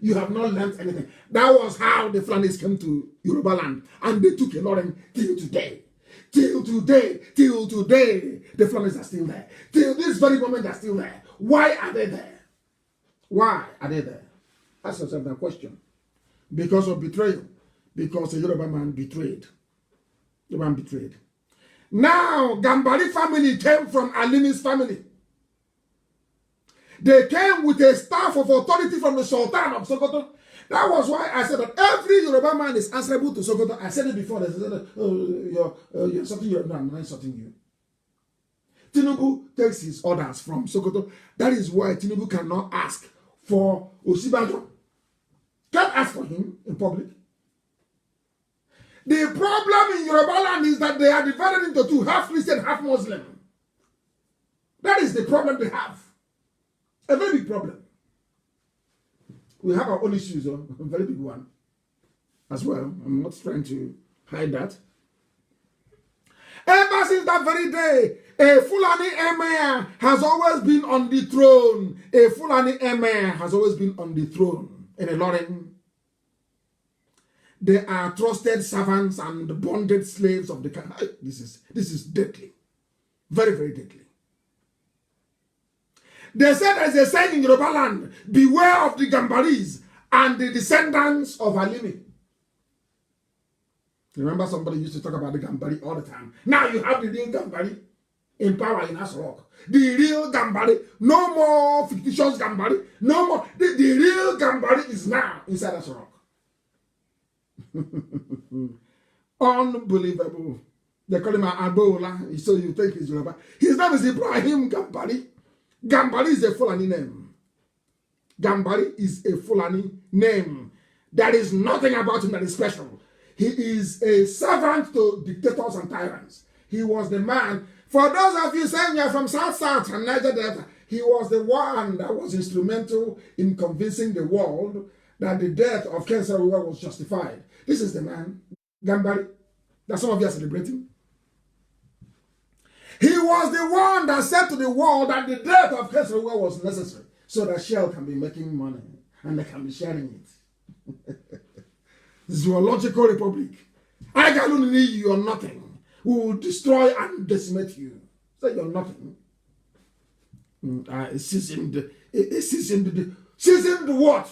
You have not learned anything. That was how the Fulanis came to Yoruba land, and they took a lot till today. Till today, the Fulanis are still there. Till this very moment, they're still there. Why are they there? Why are they there? Ask yourself that question. Because of betrayal. Because a Yoruba man betrayed. The man betrayed. Now, Gambari family came from Alimi's family. They came with a staff of authority from the Sultan of Sokoto. That was why I said that every Yoruba man is answerable to Sokoto. I said it before. They said, you're something Yoruba. No, I'm not insulting you. Tinubu takes his orders from Sokoto. That is why Tinubu cannot ask for Osibajo. Can't ask for him in public. The problem in Yoruba land is that they are divided into 2, half Christian, half Muslim. That is the problem they have. A very big problem. We have our own issues, a very big one as well. I'm not trying to hide that. Ever since that very day, a Fulani emir has always been on the throne. A Fulani emir has always been on the throne in Ilorin. They are trusted servants and bonded slaves of the country. This is deadly. Very, very deadly. They said, as they said in Yoruba land, beware of the Gambaris and the descendants of Alimi. Remember, somebody used to talk about the Gambari all the time. Now you have the real Gambari in power in Asrock. The real Gambari. No more fictitious Gambari. No more. The real Gambari is now inside Asrock. Unbelievable. They call him Abola, so you think he's Yoruba. His name is Ibrahim Gambari. Gambari is a Fulani name. Gambari is a Fulani name. There is nothing about him that is special. He is a servant to dictators and tyrants. He was the man. For those of you saying you're from South and Niger Delta, He was the one that was instrumental in convincing the world that the death of Ken Saro-Wiwa was justified. This is the man, Gambari, that some of you are celebrating. He was the one that said to the world that the death of Ken Saro-Wiwa was necessary so that Shell can be making money and they can be sharing it. Zoological Republic. I can need you, you're nothing. We will destroy and decimate you. So you're nothing. Seasoned what?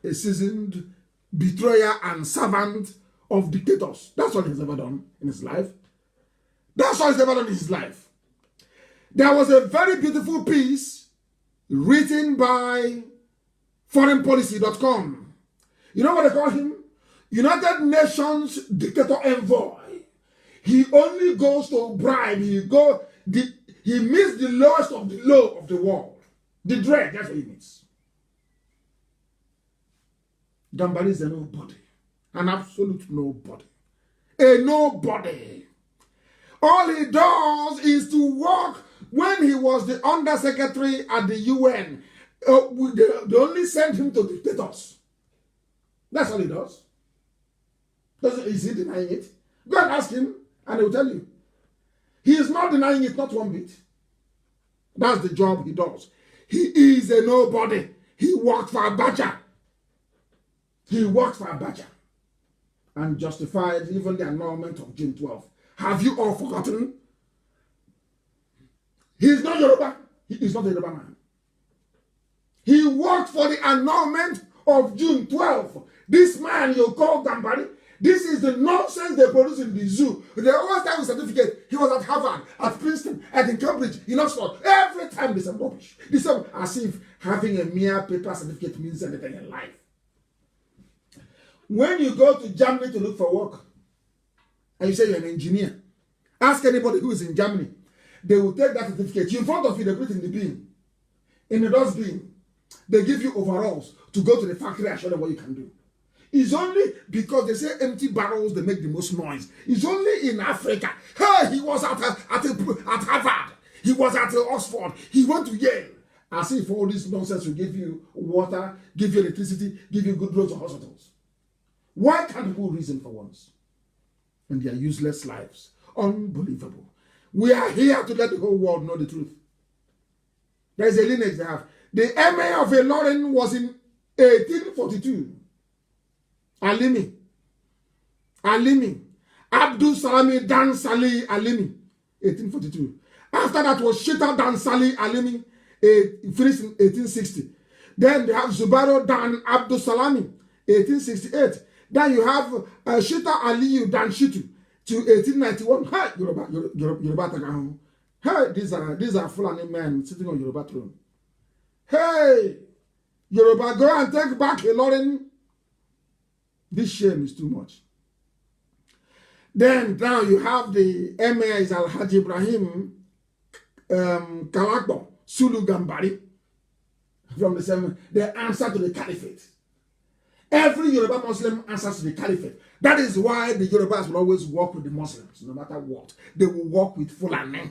A seasoned betrayer and servant of dictators. That's all he's ever done in his life. That's all he's ever done in his life. There was a very beautiful piece written by foreignpolicy.com. You know what they call him? United Nations Dictator Envoy. He only goes to bribe. He meets the lowest of the low of the world. The dread, that's what he meets. Gambari is a nobody. An absolute nobody. A nobody. All he does is to work. When he was the undersecretary at the UN, they only sent him to dictators. That's all he does. Is he denying it? Go and ask him, and he will tell you. He is not denying it, not one bit. That's the job he does. He is a nobody. He worked for Abacha. He worked for Abacha and justified even the annulment of June 12th. Have you all forgotten? He is not Yoruba. He is not a Yoruba man. He worked for the annulment of June 12th. This man you call Gambari, this is the nonsense they produce in the zoo. They always have a certificate. He was at Harvard, at Princeton, and in Cambridge, in Oxford. Every time they say rubbish. They say as if having a mere paper certificate means anything in life. When you go to Germany to look for work, and you say you're an engineer, ask anybody who is in Germany. They will take that certificate. In front of you, they put it in the bin. In the dustbin. They give you overalls to go to the factory and show them what you can do. It's only because they say empty barrels, they make the most noise. It's only in Africa. Hey, he was at Harvard. He was at Oxford. He went to Yale. As if all this nonsense will give you water, give you electricity, give you good roads to hospitals. Why can't people reason for once? And their useless lives. Unbelievable. We are here to let the whole world know the truth. There is a lineage they have. The emir of Ilorin was in 1842. Alimi. Abdul Salami Dan Sali Alimi. 1842. After that was Shita Dan Sali Alimi. Finished in 1860. Then they have Zubaro Dan Abdul Salami. 1868. Then you have Shita Aliyu Dan Shitu. To 1891, hey, Yoruba Tagahon. Hey, these are Fulani men sitting on Yoruba throne. Hey, Yoruba, go and take back Ilorin. This shame is too much. Then now you have the emir is Alhaji Ibrahim Kalakbo Sulu Gambari from the same. They answer to the caliphate. Every Yoruba Muslim answers to the caliphate. That is why the Yorubas will always work with the Muslims, no matter what. They will work with Fulani.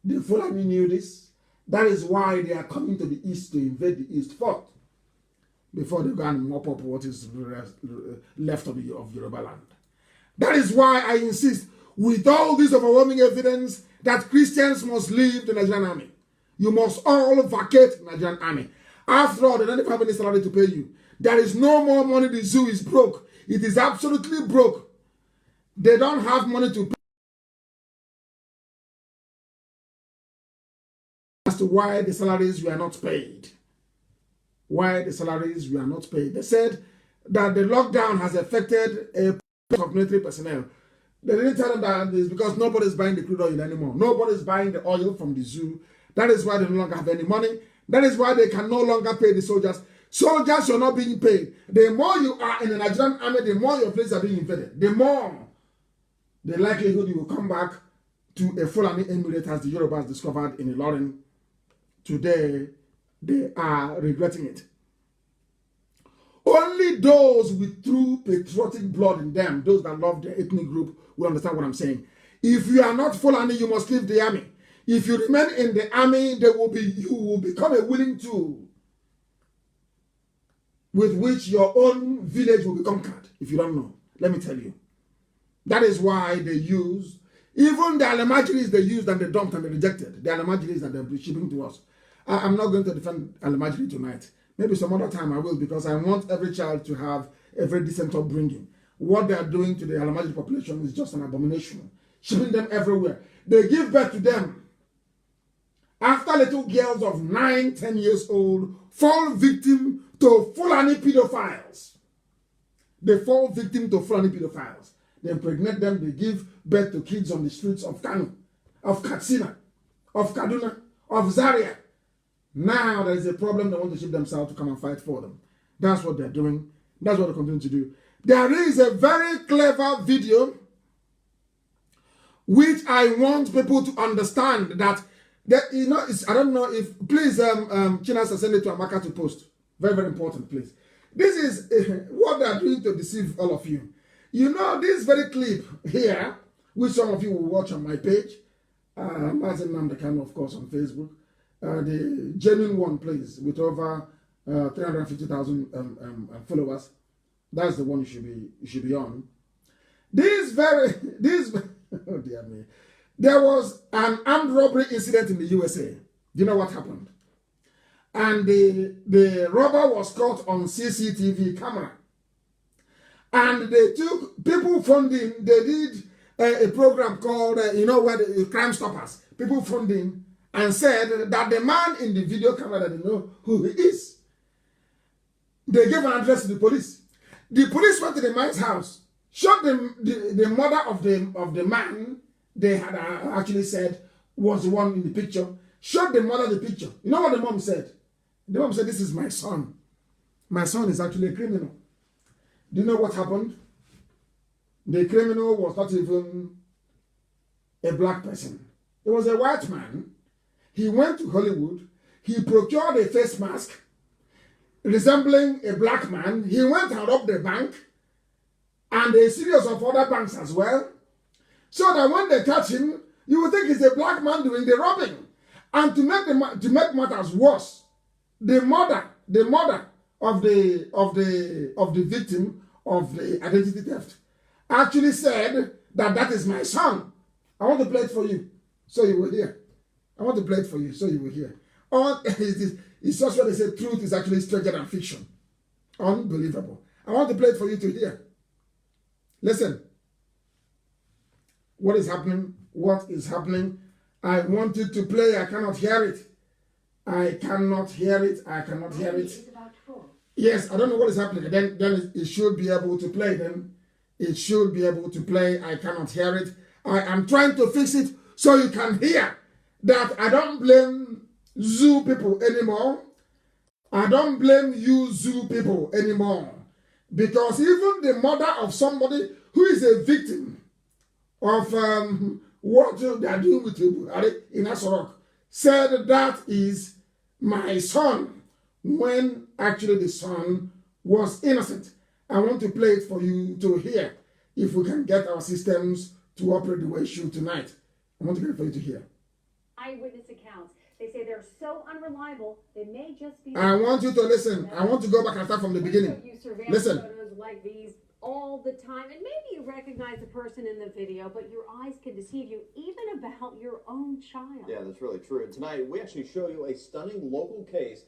The Fulani knew this. That is why they are coming to the east to invade the east first, before they go and mop up what is left of Yoruba land. That is why I insist, with all this overwhelming evidence, that Christians must leave the Nigerian army. You must all vacate the Nigerian army. After all, they don't have any salary to pay you. There is no more money. The zoo is broke. It is absolutely broke. They don't have money to pay. As to why the salaries were not paid. Why the salaries were not paid. They said that the lockdown has affected a part of military personnel. They didn't tell them that it's because nobody's buying the crude oil anymore. Nobody's buying the oil from the zoo. That is why they no longer have any money. That is why they can no longer pay the soldiers. Soldiers are not being paid. The more you are in the Nigerian army, the more your places are being invaded. The more the likelihood you will come back to a Fulani emirate as the Yorubas discovered in Ilorin. Today, they are regretting it. Only those with true patriotic blood in them, those that love their ethnic group, will understand what I'm saying. If you are not Fulani, you must leave the army. If you remain in the army, you will become a willing tool with which your own village will be conquered. If you don't know, let me tell you. That is why they use, even the Alamajiris they used and they dumped and they rejected, the Alamajiris that they're shipping to us. I'm not going to defend Alamajiri tonight. Maybe some other time I will, because I want every child to have a very decent upbringing. What they are doing to the Alamajiri population is just an abomination. Shipping them everywhere. They give birth to them. After little girls of 9, 10 years old fall victim to Fulani pedophiles. They fall victim to Fulani pedophiles. They impregnate them, they give birth to kids on the streets of Kanu, of Katsina, of Kaduna, of Zaria. Now there is a problem, they want to ship themselves to come and fight for them. That's what they're doing. That's what they continue to do. There is a very clever video which I want people to understand that I don't know if, please, Chinasa, send it to Amaka to post. Very, very important, please. This is what they are doing to deceive all of you. You know, this very clip here, which some of you will watch on my page, Mazi Nnamdi Kanu, of course, on Facebook, the genuine one, please, with over 350,000 followers. That's the one you should be on. Oh dear me. There was an armed robbery incident in the USA. Do you know what happened? And the robber was caught on CCTV camera. And they took people funding. They did a program called, where the Crime Stoppers. People funding, and said that the man in the video camera, that they know who he is. They gave an address to the police. The police went to the man's house, shot the mother of the man they had actually said was the one in the picture, showed the mother the picture. You know what the mom said? The mom said, "This is my son. My son is actually a criminal." Do you know what happened? The criminal was not even a black person. It was a white man. He went to Hollywood. He procured a face mask resembling a black man. He went and robbed the bank and a series of other banks as well. So that when they catch him, you will think it's a black man doing the robbing. And to make matters worse, the mother of the victim of the identity theft actually said that is my son. I want to play it for you, so you will hear. I want to play it for you, so you will hear. It's just what they say, truth is actually stranger than fiction. Unbelievable. I want to play it for you to hear. Listen. What is happening? What is happening? I wanted to play. I cannot hear it. I cannot hear it. I cannot hear it. Yes, I don't know what is happening. Then it should be able to play. Then it should be able to play. I cannot hear it. I am trying to fix it so you can hear that I don't blame zoo people anymore. I don't blame you zoo people anymore. Because even the mother of somebody who is a victim of what they are doing with you in Asorok said that is my son, when actually the son was innocent. I want to play it for you to hear if we can get our systems to operate the way it should tonight. I want to get it for you to hear. Eyewitness accounts. They say they're so unreliable, they may just be... I want you to listen. I want to go back and start from the beginning. Listen. Photos like these all the time, and maybe you recognize the person in the video, but your eyes can deceive you even about your own child. Yeah, that's really true. And tonight we actually show you a stunning local case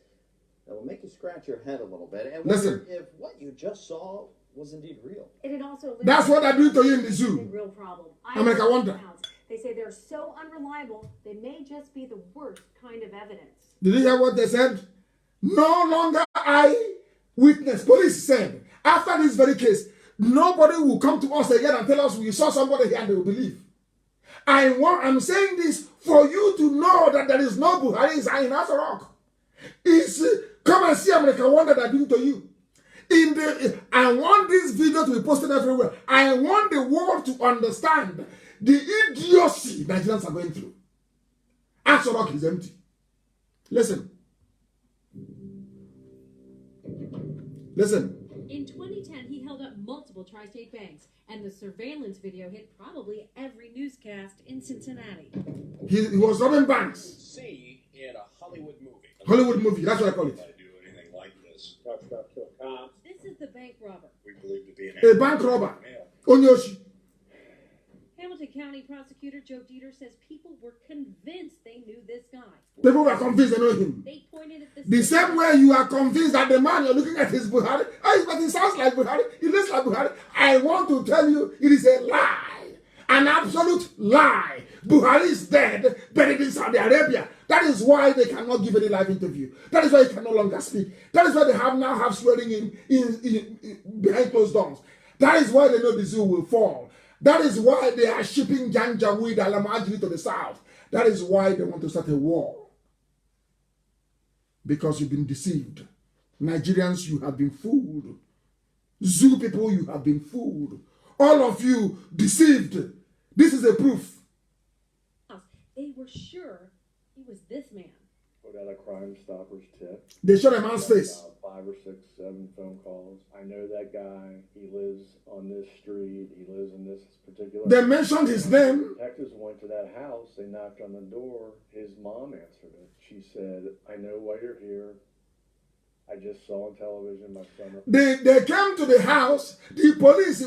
that will make you scratch your head a little bit and wonder if what you just saw was indeed real. And it also that's what I do to you in the zoo. Real problem. I wonder. They say they're so unreliable, they may just be the worst kind of evidence. Did you hear what they said? No longer eyewitness. Police said, after this very case, nobody will come to us again and tell us we saw somebody here and they will believe. I'm saying this for you to know that there is no Buhari in Asorok. Come and see America Wonder that doing to you. I want this video to be posted everywhere. I want the world to understand the idiocy Nigerians are going through. Asorok is empty. Listen. In 2010, he held up multiple multiple tri-state banks, and the surveillance video hit probably every newscast in Cincinnati. He was robbing banks. See in a Hollywood movie. Hollywood movie, that's what I call it. I do anything like this. This is the bank robber. We believe to be A bank robber. Onyoshi. Hamilton County Prosecutor Joe Dieter says people were convinced they knew this guy. People were convinced they know him. They pointed at The same way you are convinced that the man you're looking at is Buhari. Oh, but he sounds like Buhari. He looks like Buhari. I want to tell you, it is a lie. An absolute lie. Buhari is dead, buried in Saudi Arabia. That is why they cannot give any live interview. That is why he can no longer speak. That is why they now have swearing in behind closed doors. That is why they know the zoo will fall. That is why they are shipping Janjaweed Alamajiri to the south. That is why they want to start a war. Because you've been deceived. Nigerians, you have been fooled. Zoo people, you have been fooled. All of you deceived. This is a proof. They were sure it was this man. Put out a Crime Stoppers tip. They showed a man's face. About 5 or 6, 7 phone calls. I know that guy. He lives on this street. He lives in this particular. They mentioned his name. Detectives went to that house. They knocked on the door. His mom answered it. She said, "I know why you're here. I just saw on television my son." They came to the house. The police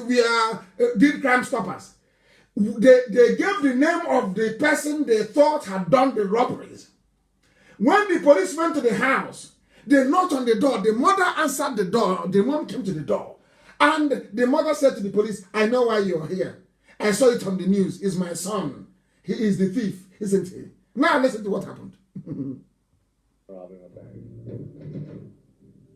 did Crime Stoppers. They gave the name of the person they thought had done the robberies. When the police went to the house, they knocked on the door. The mother answered the door. The mom came to the door. And the mother said to the police, "I know why you're here. I saw it on the news. It's my son. He is the thief, isn't he?" Now listen to what happened. Robbing a bank.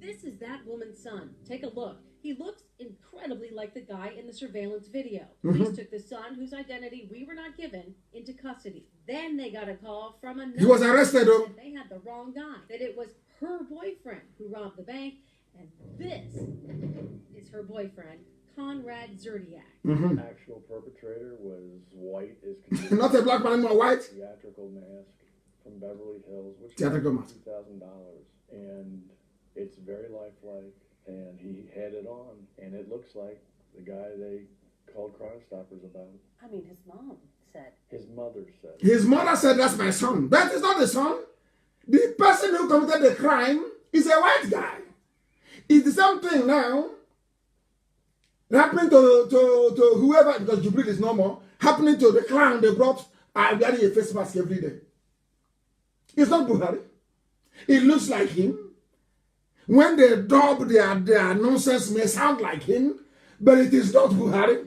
This is that woman's son. Take a look. He looks incredibly like the guy in the surveillance video. Police took the son, whose identity we were not given, into custody. Then they got a call from another. He was arrested, though. They had the wrong guy. That it was her boyfriend who robbed the bank, and this is her boyfriend, Conrad Zerdiak. Actual perpetrator was white as Not a black man anymore, white. theatrical mask from Beverly Hills, which Theatrical was mask. $2,000, and it's very lifelike. And he had it on, and it looks like the guy they called Crime Stoppers about. I mean, his mom said. His mother said. His mother said, "That's my son." That is not the son. The person who committed the crime is a white guy. It's the same thing now. Happening to whoever, because Jubilee is no more, happening to the clown they brought wearing a face mask every day. It's not Buhari. It looks like him. When they dub their nonsense may sound like him, but it is not Buhari.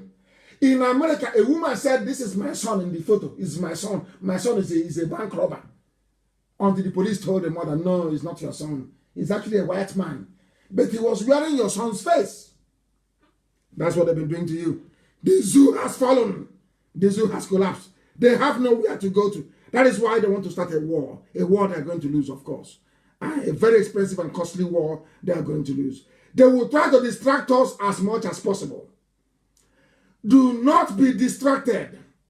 In America, a woman said, "This is my son in the photo. It's my son. My son is a bank robber." Until the police told the mother, "No, it's not your son. He's actually a white man. But he was wearing your son's face." That's what they've been doing to you. The zoo has fallen. The zoo has collapsed. They have nowhere to go to. That is why they want to start a war. A war they're going to lose, of course. A very expensive and costly war they are going to lose. They will try to distract us as much as possible. Do not be distracted.